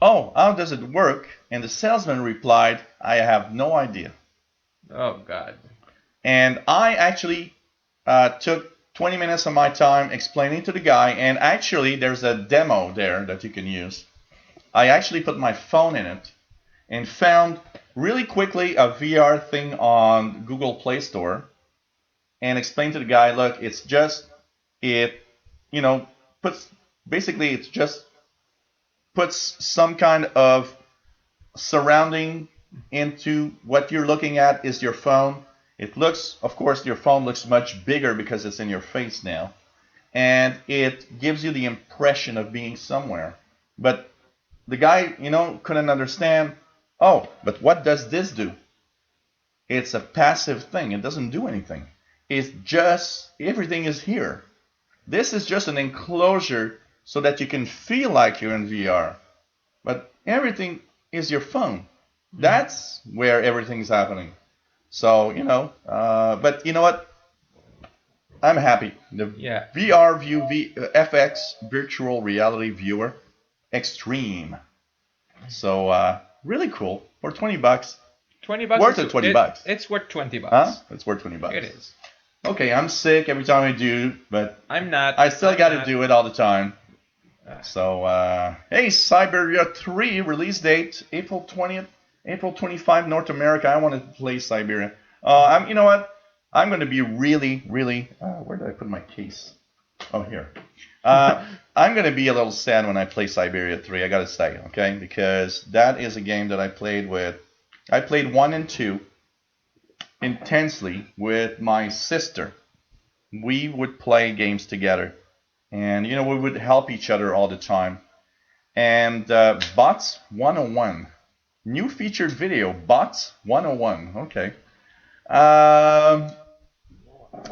Speaker 2: how does it work? And the salesman replied, I have no idea.
Speaker 1: Oh, God.
Speaker 2: And I actually took 20 minutes of my time explaining to the guy, and actually there's a demo there that you can use. I actually put my phone in it and found really quickly a VR thing on Google Play Store and explained to the guy, look, it's just, puts some kind of surrounding into what you're looking at is your phone. It looks, of course, your phone looks much bigger because it's in your face now. And it gives you the impression of being somewhere. But the guy, couldn't understand, but what does this do? It's a passive thing. It doesn't do anything. It's just, everything is here. This is just an enclosure so that you can feel like you're in VR. But everything is your phone. That's where everything's happening. So, but you know what? I'm happy. The
Speaker 1: Yeah.
Speaker 2: VR View FX Virtual Reality Viewer Extreme. So, really cool. For 20 bucks.
Speaker 1: 20 bucks.
Speaker 2: Worth it, 20 bucks.
Speaker 1: It's worth 20 bucks.
Speaker 2: Huh? It's worth 20 bucks.
Speaker 1: It is.
Speaker 2: Okay, I'm sick every time I do, but
Speaker 1: I'm not.
Speaker 2: I still got to
Speaker 1: not.
Speaker 2: do it all the time. So, hey, Siberia 3 release date April 20th, April 25, North America. I want to play Siberia. You know what? I'm going to be really, really. Where did I put my case? Oh, here. I'm going to be a little sad when I play Siberia 3. I got to say, okay, because that is a game that I played with. I played 1 and 2 intensely with my sister. We would play games together. And, we would help each other all the time. And Bots 101. New featured video, Bots 101. Okay.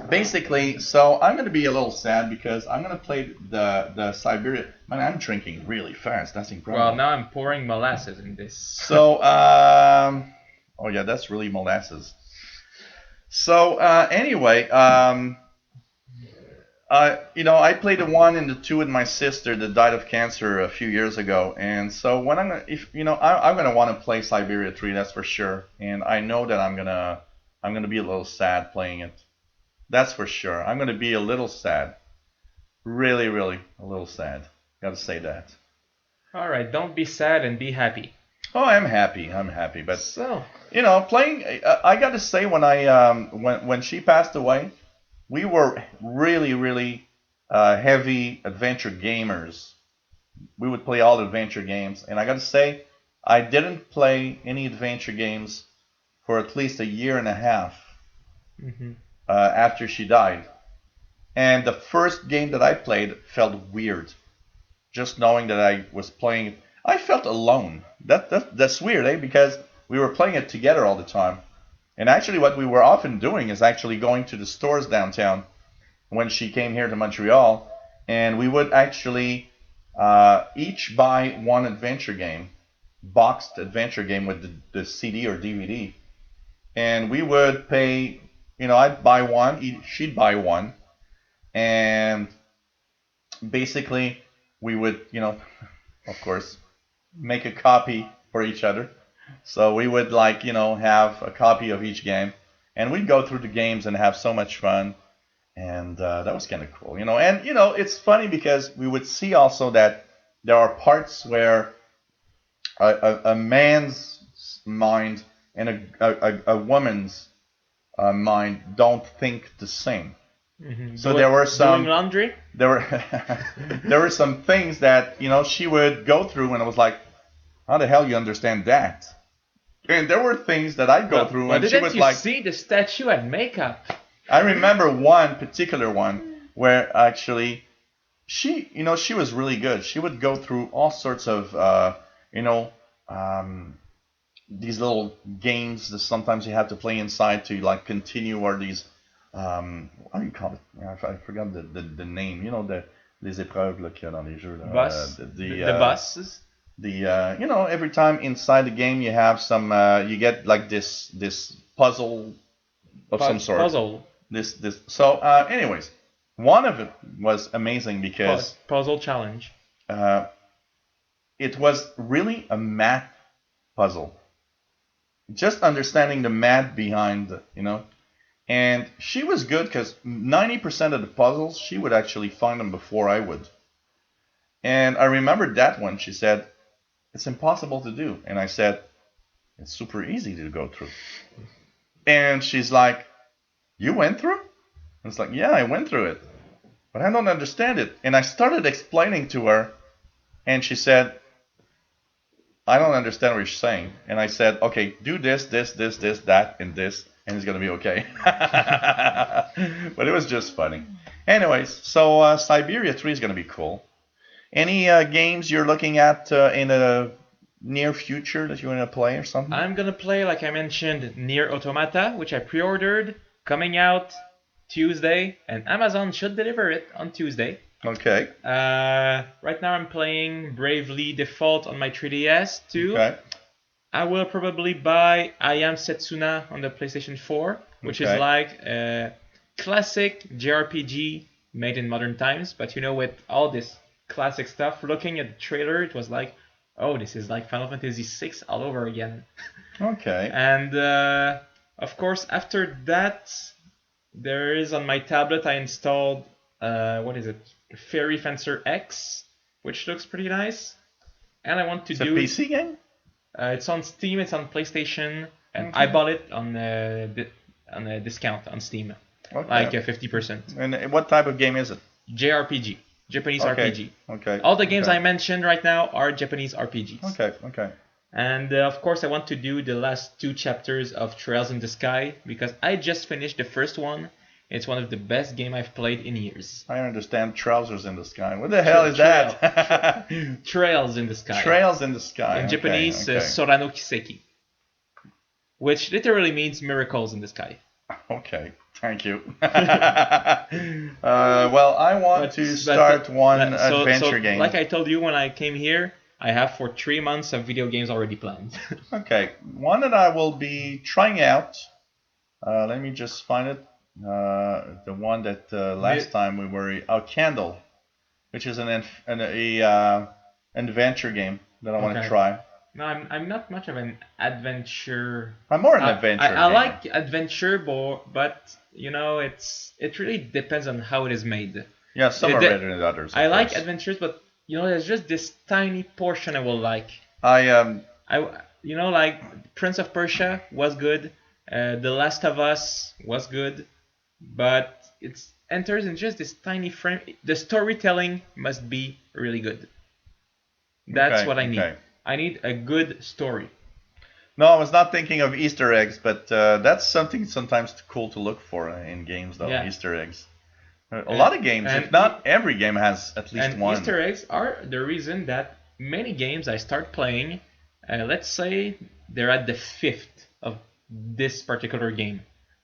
Speaker 2: Basically, so I'm going to be a little sad because I'm going to play the Siberia. Man, I'm drinking really fast. That's incredible.
Speaker 1: Well, now I'm pouring molasses in this.
Speaker 2: So, oh yeah, that's really molasses. So, anyway, I played the 1 and the 2 with my sister that died of cancer a few years ago, and so when I'm gonna want to play Siberia 3, that's for sure. And I know that I'm gonna be a little sad playing it. That's for sure. I'm gonna be a little sad, really, really a little sad. Gotta say that.
Speaker 1: All right, don't be sad and be happy.
Speaker 2: Oh, I'm happy. I'm happy, but
Speaker 1: so
Speaker 2: playing. I gotta say when she passed away. We were really, really heavy adventure gamers. We would play all adventure games. And I got to say, I didn't play any adventure games for at least a year and a half after she died. And the first game that I played felt weird. Just knowing that I was playing, I felt alone. That's weird, eh? Because we were playing it together all the time. And actually what we were often doing is actually going to the stores downtown when she came here to Montreal, and we would actually each buy one adventure game, boxed adventure game with the CD or DVD. And we would pay, I'd buy one, she'd buy one, and basically we would, of course, make a copy for each other. So we would have a copy of each game, and we'd go through the games and have so much fun, and that was kind of cool, And it's funny because we would see also that there are parts where a man's mind and a woman's mind don't think the same. So there were some
Speaker 1: doing laundry.
Speaker 2: There were some things that she would go through, and I was like, how the hell you understand that? And there were things that I'd go through, and she would
Speaker 1: didn't you see the statue and makeup?
Speaker 2: I remember one particular one where actually she was really good. She would go through all sorts of these little games that sometimes you have to play inside to continue, or these what do you call it? I forgot the name. Les épreuves qu'il y a dans les jeux.
Speaker 1: Bus. The buses.
Speaker 2: Every time inside the game you have some you get this puzzle of some sort.
Speaker 1: Puzzle.
Speaker 2: So anyways, one of it was amazing because
Speaker 1: puzzle challenge.
Speaker 2: It was really a math puzzle. Just understanding the math behind and she was good because 90% of the puzzles she would actually find them before I would. And I remembered that one. She said, it's impossible to do. And I said, it's super easy to go through. And she's like, you went through? And it's like, yeah, I went through it. But I don't understand it. And I started explaining to her. And she said, I don't understand what you're saying. And I said, okay, do this, that, and this. And it's going to be okay. But it was just funny. Anyways, so Siberia 3 is going to be cool. Any games you're looking at in the near future that you want to play or something?
Speaker 1: I'm going to play, like I mentioned, Nier Automata, which I pre-ordered, coming out Tuesday, and Amazon should deliver it on Tuesday.
Speaker 2: Okay.
Speaker 1: Right now I'm playing Bravely Default on my 3DS too.
Speaker 2: Okay.
Speaker 1: I will probably buy I Am Setsuna on the PlayStation 4, which is
Speaker 2: Okay.
Speaker 1: like a classic JRPG made in modern times. But you know, with all this classic stuff, looking at the trailer, it was like, oh, this is like Final Fantasy VI all over again.
Speaker 2: Okay.
Speaker 1: And of course, after that, there is on my tablet I installed what is it? Fairy Fencer X, which looks pretty nice. And I want to
Speaker 2: It's a
Speaker 1: do
Speaker 2: PC game?
Speaker 1: it's on Steam, it's on PlayStation, and
Speaker 2: Okay.
Speaker 1: I bought it on a discount on Steam,
Speaker 2: Okay.
Speaker 1: like 50%.
Speaker 2: And what type of game is it?
Speaker 1: JRPG, Japanese
Speaker 2: Okay.
Speaker 1: RPG.
Speaker 2: Okay.
Speaker 1: All the games
Speaker 2: okay.
Speaker 1: I mentioned right now are Japanese RPGs.
Speaker 2: Okay. Okay.
Speaker 1: And of course, I want to do the last 2 chapters of Trails in the Sky because I just finished the first one. It's one of the best games I've played in years.
Speaker 2: I understand trousers in the sky. What the hell is that?
Speaker 1: Trails in the Sky.
Speaker 2: Trails in the sky.
Speaker 1: In
Speaker 2: Okay,
Speaker 1: Japanese,
Speaker 2: okay.
Speaker 1: Sorano Kiseki, which literally means miracles in the sky.
Speaker 2: Okay, thank you. Well, I want to start one adventure game.
Speaker 1: Like I told you when I came here, I have for 3 months of video games already planned.
Speaker 2: Okay, one that I will be trying out. Let me just find it. The one that last time we were Candle, which is an adventure game that I want to
Speaker 1: Okay.
Speaker 2: try.
Speaker 1: No, I'm not much of an adventure.
Speaker 2: I'm more an adventure.
Speaker 1: I
Speaker 2: game.
Speaker 1: like adventure, but you know, it really depends on how it is made.
Speaker 2: Yeah, some are
Speaker 1: the-
Speaker 2: better than others. of
Speaker 1: I like
Speaker 2: course.
Speaker 1: adventures, but you know, there's just this tiny portion I will like.
Speaker 2: I
Speaker 1: You know, like Prince of Persia was good, The Last of Us was good, but it enters in just this tiny frame. The storytelling must be really good. That's
Speaker 2: Okay,
Speaker 1: what I need.
Speaker 2: okay.
Speaker 1: I need a good story.
Speaker 2: No, I was not thinking of Easter eggs, but that's something sometimes cool to look for in games, though.
Speaker 1: Yeah.
Speaker 2: Easter eggs. A lot of games,
Speaker 1: and
Speaker 2: if not every game, has at least
Speaker 1: And
Speaker 2: one.
Speaker 1: Easter eggs are the reason that many games I start playing, let's say they're at the 5th of this particular game.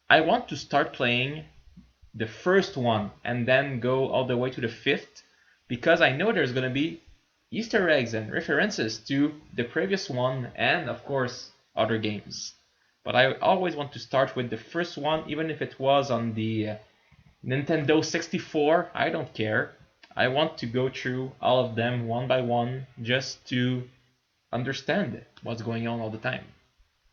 Speaker 1: I want to start playing the first one and then go all the way to the 5th because I know there's going to be Easter eggs and references to the previous one and, of course, other games. But I always want to start with the first one, even if it was on the Nintendo 64. I don't care. I want to go through all of them one by one just to understand what's going on all the time.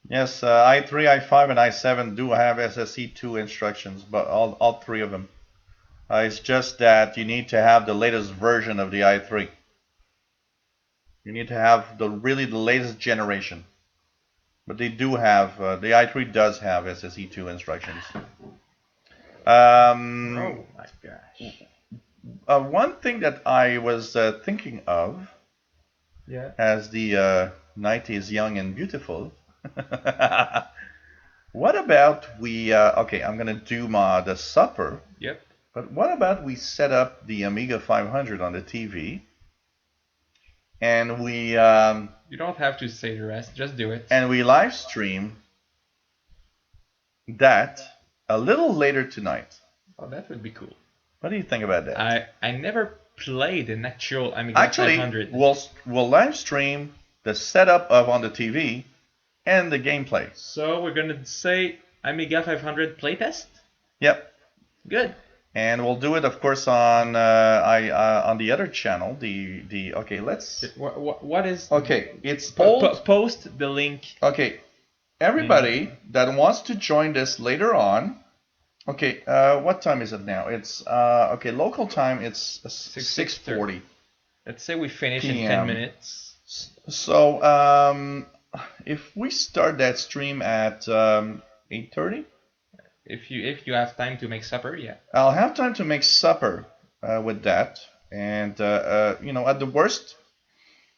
Speaker 2: Yes, i3, i5, and i7 do have SSE2 instructions, but all 3 of them. It's just that you need to have the latest version of the i3. You need to have the latest generation. But they do have, the i3 does have SSE2 instructions.
Speaker 1: Oh my gosh.
Speaker 2: One thing that I was thinking of,
Speaker 1: Yeah.
Speaker 2: as the night is young and beautiful, what about we, okay, I'm going to do the supper,
Speaker 1: Yep.
Speaker 2: but what about we set up the Amiga 500 on the TV, and we
Speaker 1: You don't have to say the rest. Just do it.
Speaker 2: and we live stream that a little later tonight.
Speaker 1: Oh, that would be cool.
Speaker 2: What do you think about that?
Speaker 1: I never played an actual Amiga
Speaker 2: Actually,
Speaker 1: 500.
Speaker 2: we'll live stream the setup of on the TV and the gameplay.
Speaker 1: So we're gonna say Amiga 500 playtest.
Speaker 2: Yep.
Speaker 1: Good.
Speaker 2: And we'll do it, of course, on on the other channel. The okay, let's.
Speaker 1: What is?
Speaker 2: Okay, it's old.
Speaker 1: Post the link.
Speaker 2: Okay, everybody that wants to join this later on. Okay, what time is it now? It's okay, local time. It's 6:40.
Speaker 1: Let's say we finish in
Speaker 2: PM.
Speaker 1: 10 minutes.
Speaker 2: So if we start that stream at 8:30.
Speaker 1: If you have time to make supper, yeah.
Speaker 2: I'll have time to make supper with that, and you know, at the worst,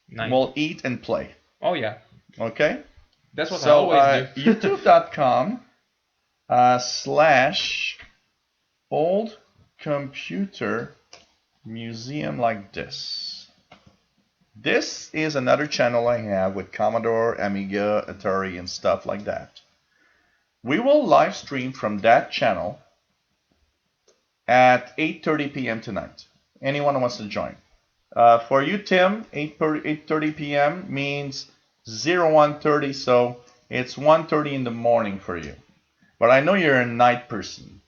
Speaker 1: 9.
Speaker 2: we'll eat and play.
Speaker 1: Oh yeah,
Speaker 2: Okay.
Speaker 1: that's what I
Speaker 2: So
Speaker 1: always do.
Speaker 2: youtube.com / old computer museum like this. This is another channel I have with Commodore, Amiga, Atari, and stuff like that. We will live stream from that channel at 8:30 p.m. tonight. Anyone who wants to join. For you, Tim, 8:30 p.m. means 01:30, so it's 1:30 in the morning for you. But I know you're a night person,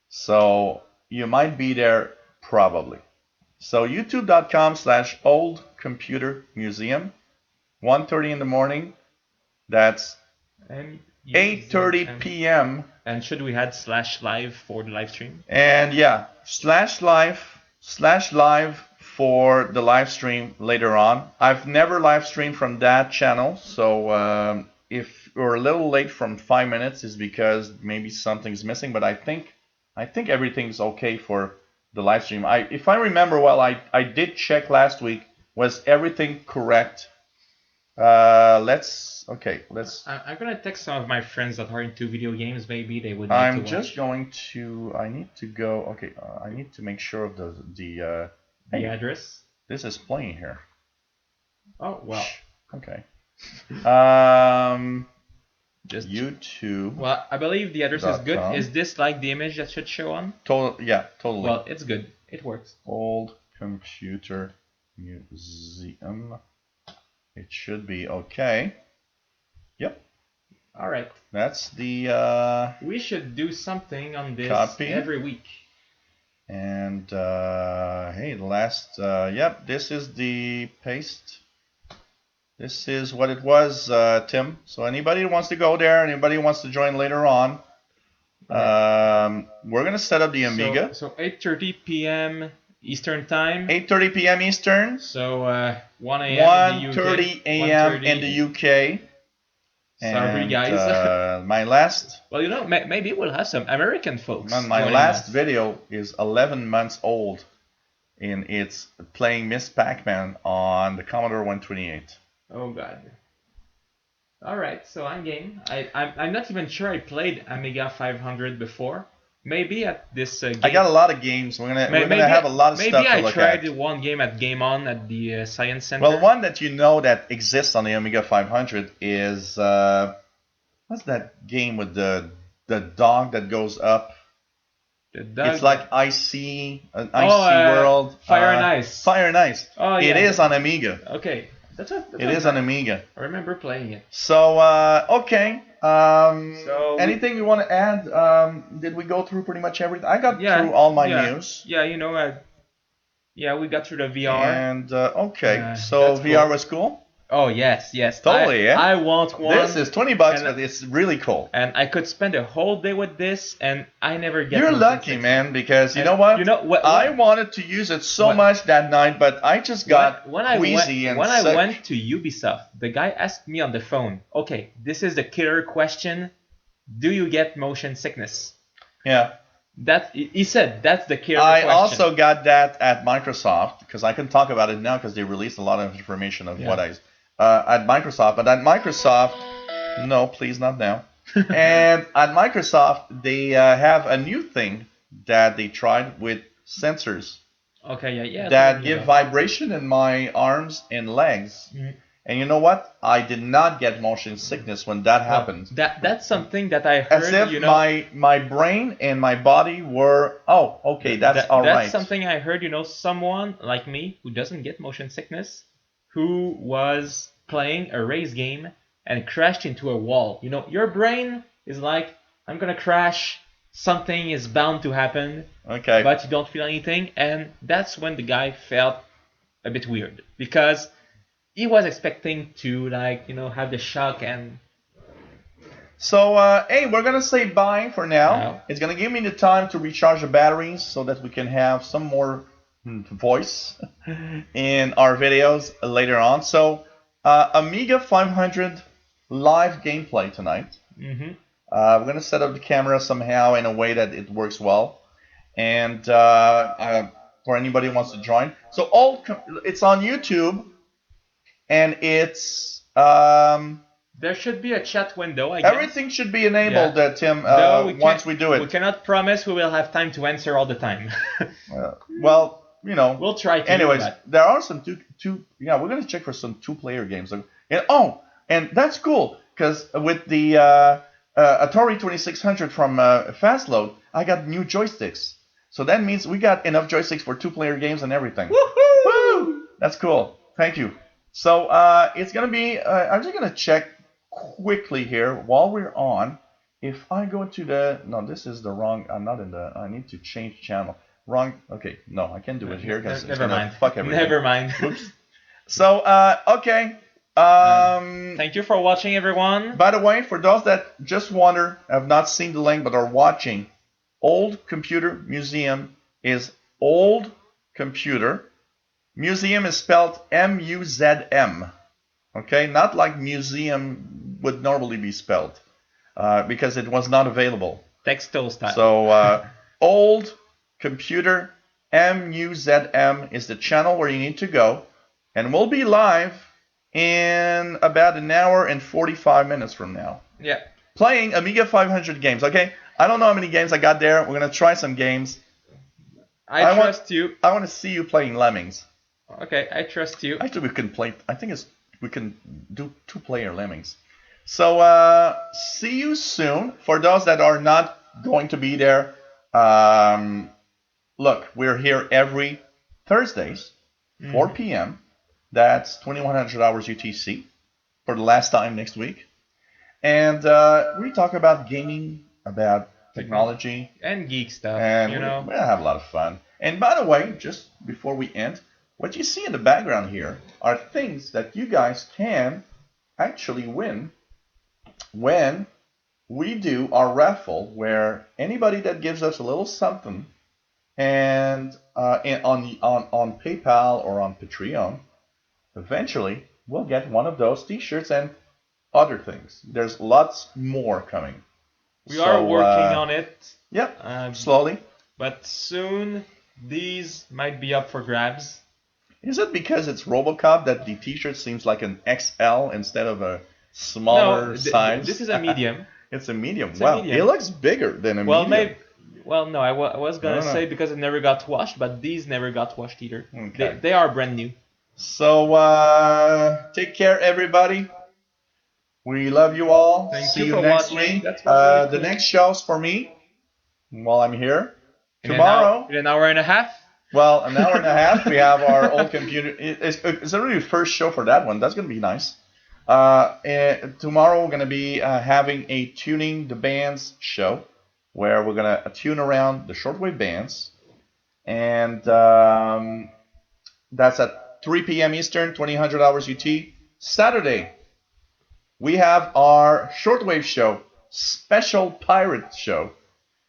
Speaker 2: so you might be there probably. So youtube.com/oldcomputermuseum, 1:30 in the morning. That's 8:30 p.m.
Speaker 1: And should we add /live for the live stream?
Speaker 2: And yeah, /live for the live stream later on. I've never live streamed from that channel, so if we're a little late from 5 minutes, is because maybe something's missing. But I think everything's okay for the live stream. If I remember well, I did check last week. Was everything correct? Let's.
Speaker 1: I'm gonna text some of my friends that are into video games. Maybe they would.
Speaker 2: I'm just going to. I need to go. Okay. I need to make sure of the
Speaker 1: hey, address.
Speaker 2: This is playing here.
Speaker 1: Oh well.
Speaker 2: Okay.
Speaker 1: Just
Speaker 2: YouTube.
Speaker 1: Well, I believe the address is good. Is this like the image that should show on?
Speaker 2: Yeah, totally.
Speaker 1: Well, it's good. It works.
Speaker 2: Old Computer Museum. It should be okay. Yep.
Speaker 1: All right.
Speaker 2: That's the.
Speaker 1: We should do something on this
Speaker 2: copy.
Speaker 1: Every week.
Speaker 2: And hey, the last. Yep. This is the paste. This is what it was, Tim. So anybody who wants to go there, anybody who wants to join later on, we're gonna set up the Amiga.
Speaker 1: So 8:30 p.m. Eastern time.
Speaker 2: 8:30 p.m. Eastern.
Speaker 1: So 1 a.m.
Speaker 2: 1:30 a.m. in the UK.
Speaker 1: Sorry, guys.
Speaker 2: My last.
Speaker 1: Well, maybe we'll have some American folks.
Speaker 2: My last video is 11 months old, and it's playing Miss Pac-Man on the Commodore 128.
Speaker 1: Oh God. All right, so I'm game. I'm not even sure I played Amiga 500 before. Maybe at this game.
Speaker 2: I got a lot of games. We're gonna have a lot of stuff to look at.
Speaker 1: Maybe I tried one game at Game On at the Science Center.
Speaker 2: Well, one that you know that exists on the Amiga 500 is what's that game with the dog that goes up?
Speaker 1: The dog.
Speaker 2: It's like Icy World.
Speaker 1: Fire and Ice.
Speaker 2: Fire and Ice.
Speaker 1: Oh yeah.
Speaker 2: It is on Amiga.
Speaker 1: Okay.
Speaker 2: It is on Amiga.
Speaker 1: I remember playing it.
Speaker 2: So okay. Anything you want to add? Did we go through pretty much everything? I got through all my news.
Speaker 1: Yeah, we got through the VR.
Speaker 2: And okay, so VR was cool.
Speaker 1: Oh yes.
Speaker 2: Totally, yeah.
Speaker 1: I want one.
Speaker 2: This is $20, but it's really cool.
Speaker 1: And I could spend a whole day with this, and I never get.
Speaker 2: You're lucky, man, because you know what? I wanted to use it so much that night, but I just got queasy and sick.
Speaker 1: When I went to Ubisoft, the guy asked me on the phone, "Okay, this is the killer question: do you get motion sickness?"
Speaker 2: Yeah.
Speaker 1: He said that's the killer question.
Speaker 2: I also got that at Microsoft because I can talk about it now because they released a lot of information of what I. At Microsoft, but at Microsoft, no, please not now. And at Microsoft, they have a new thing that they tried with sensors.
Speaker 1: Okay, yeah.
Speaker 2: That give vibration in my arms and legs. Mm-hmm. And you know what? I did not get motion sickness when that happened.
Speaker 1: That's something that I heard.
Speaker 2: As if my brain and my body were, okay, that's all right.
Speaker 1: That's something I heard. Someone like me who doesn't get motion sickness, who was playing a race game and crashed into a wall. Your brain is like, I'm gonna crash, something is bound to happen.
Speaker 2: Okay.
Speaker 1: But you don't feel anything, and that's when the guy felt a bit weird because he was expecting to have the shock and.
Speaker 2: So hey, we're gonna say bye for now. It's gonna give me the time to recharge the batteries so that we can have some more voice in our videos later on. So Amiga 500 live gameplay tonight.
Speaker 1: Mm-hmm.
Speaker 2: We're gonna set up the camera somehow in a way that it works well, and for anybody who wants to join. So it's on YouTube, and it's
Speaker 1: there should be a chat window. I guess.
Speaker 2: Everything should be enabled, Tim. Once we do it,
Speaker 1: we cannot promise we will have time to answer all the time.
Speaker 2: Well.
Speaker 1: We'll try to.
Speaker 2: Anyways, there are some two. Yeah, we're gonna check for some 2-player games. And that's cool because with the Atari 2600 from Fastload, I got new joysticks. So that means we got enough joysticks for 2-player games and everything.
Speaker 1: Woohoo!
Speaker 2: Woo! That's cool. Thank you. So it's gonna be. I'm just gonna check quickly here while we're on. If I go to the no, this is the wrong. I'm not in the. I need to change channel. Wrong. Okay, no, I can't do it here because it's gonna fuck everything.
Speaker 1: Never mind.
Speaker 2: Oops. So okay.
Speaker 1: Thank you for watching, everyone.
Speaker 2: By the way, for those that just wonder, have not seen the link but are watching, Old Computer Museum is Old Computer. Museum is spelled M-U-Z-M. Okay, not like museum would normally be spelled, because it was not available.
Speaker 1: Textile style.
Speaker 2: So Old Computer M-U-Z-M is the channel where you need to go, and we'll be live in about an hour and 45 minutes from now.
Speaker 1: Yeah.
Speaker 2: Playing Amiga 500 games. Okay, I don't know how many games I got there. We're gonna try some games.
Speaker 1: I trust you.
Speaker 2: I want to see you playing Lemmings.
Speaker 1: Okay, I trust you.
Speaker 2: Actually, we can play. I think we can do 2-player Lemmings. So see you soon. For those that are not going to be there, look, we're here every Thursdays, 4 p.m. That's 2100 hours UTC for the last time next week. And we talk about gaming, about technology.
Speaker 1: And geek stuff,
Speaker 2: And
Speaker 1: you know.
Speaker 2: we'll have a lot of fun. And by the way, just before we end, what you see in the background here are things that you guys can actually win when we do our raffle, where anybody that gives us a little something and on PayPal or on Patreon, eventually we'll get one of those t-shirts and other things. There's lots more coming.
Speaker 1: We are working on it.
Speaker 2: Yep, slowly.
Speaker 1: But soon these might be up for grabs.
Speaker 2: Is it because it's RoboCop that the t-shirt seems like an XL instead of a smaller size?
Speaker 1: This is a medium.
Speaker 2: It's a medium.
Speaker 1: It's
Speaker 2: wow,
Speaker 1: a medium.
Speaker 2: It looks bigger than a medium.
Speaker 1: No, I was gonna say because it never got washed, but these never got washed either.
Speaker 2: Okay.
Speaker 1: They are brand new.
Speaker 2: So take care, everybody. We love you all. See you next week. The next show's for me while I'm here. Tomorrow.
Speaker 1: In an hour and a half.
Speaker 2: Well, an hour and a half. We have our old computer. It's already the first show for that one. That's going to be nice. Tomorrow we're going to be having a Tuning the Bands show where we're going to tune around the shortwave bands. And that's at 3 p.m. Eastern, 2000 hours UT. Saturday, we have our shortwave show, special pirate show.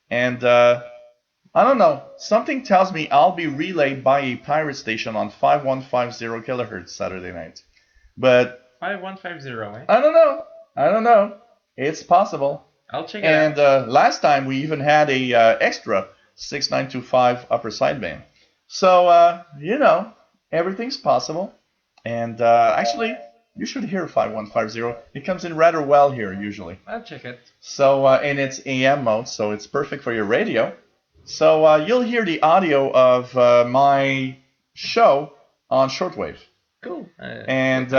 Speaker 2: And I don't know, something tells me I'll be relayed by a pirate station on 5150 kilohertz Saturday night. But
Speaker 1: 5150, eh?
Speaker 2: I don't know. It's possible.
Speaker 1: I'll check it out.
Speaker 2: And last time we even had a extra 6925 upper sideband. So, everything's possible. And actually, you should hear 5150. It comes in rather well here usually.
Speaker 1: I'll check it.
Speaker 2: So, and it's AM mode, so it's perfect for your radio. So you'll hear the audio of my show on shortwave.
Speaker 1: Cool.
Speaker 2: And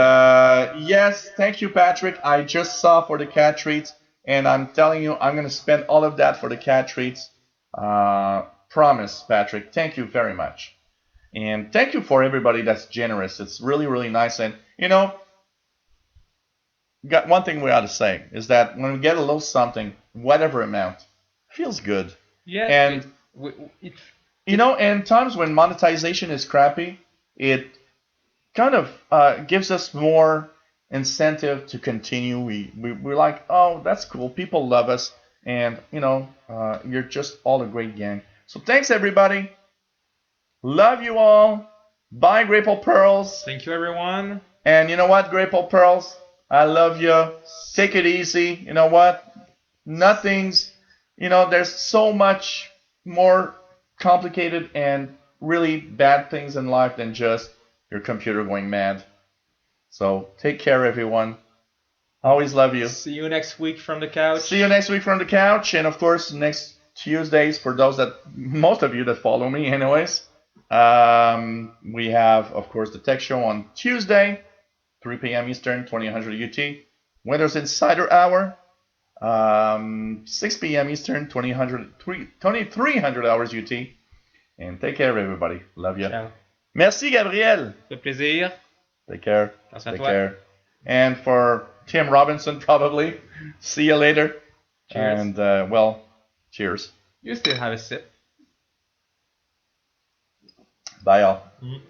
Speaker 2: yes, thank you, Patrick. I just saw for the cat treats, and I'm telling you, I'm going to spend all of that for the cat treats. Promise, Patrick. Thank you very much. And thank you for everybody that's generous. It's really, really nice. And, got one thing we ought to say is that when we get a little something, whatever amount, feels good.
Speaker 1: Yeah.
Speaker 2: And, in times when monetization is crappy, it kind of gives us more incentive to continue. We're like, oh, that's cool. People love us. And, you're just all a great gang. So thanks, everybody. Love you all. Bye, Grapple Pearls.
Speaker 1: Thank you, everyone.
Speaker 2: And you know what, Grapple Pearls? I love you. Take it easy. You know what? There's so much more complicated and really bad things in life than just your computer going mad. So take care, everyone. Always love you.
Speaker 1: See you next week from the couch.
Speaker 2: And of course, next Tuesdays, for most of you that follow me anyways, we have, of course, the tech show on Tuesday, 3 p.m. Eastern, 2000 UT. Windows Insider Hour, 6 p.m. Eastern, 2300 hours UT. And take care, everybody. Love you.
Speaker 1: Ciao.
Speaker 2: Merci, Gabriel.
Speaker 1: Ça fait plaisir.
Speaker 2: Take care.
Speaker 1: Attention à
Speaker 2: Take
Speaker 1: toi.
Speaker 2: care. And for Tim Robinson, probably. See you later.
Speaker 1: Cheers.
Speaker 2: And, well, cheers.
Speaker 1: You still have a sip.
Speaker 2: Bye, all.
Speaker 1: Mm.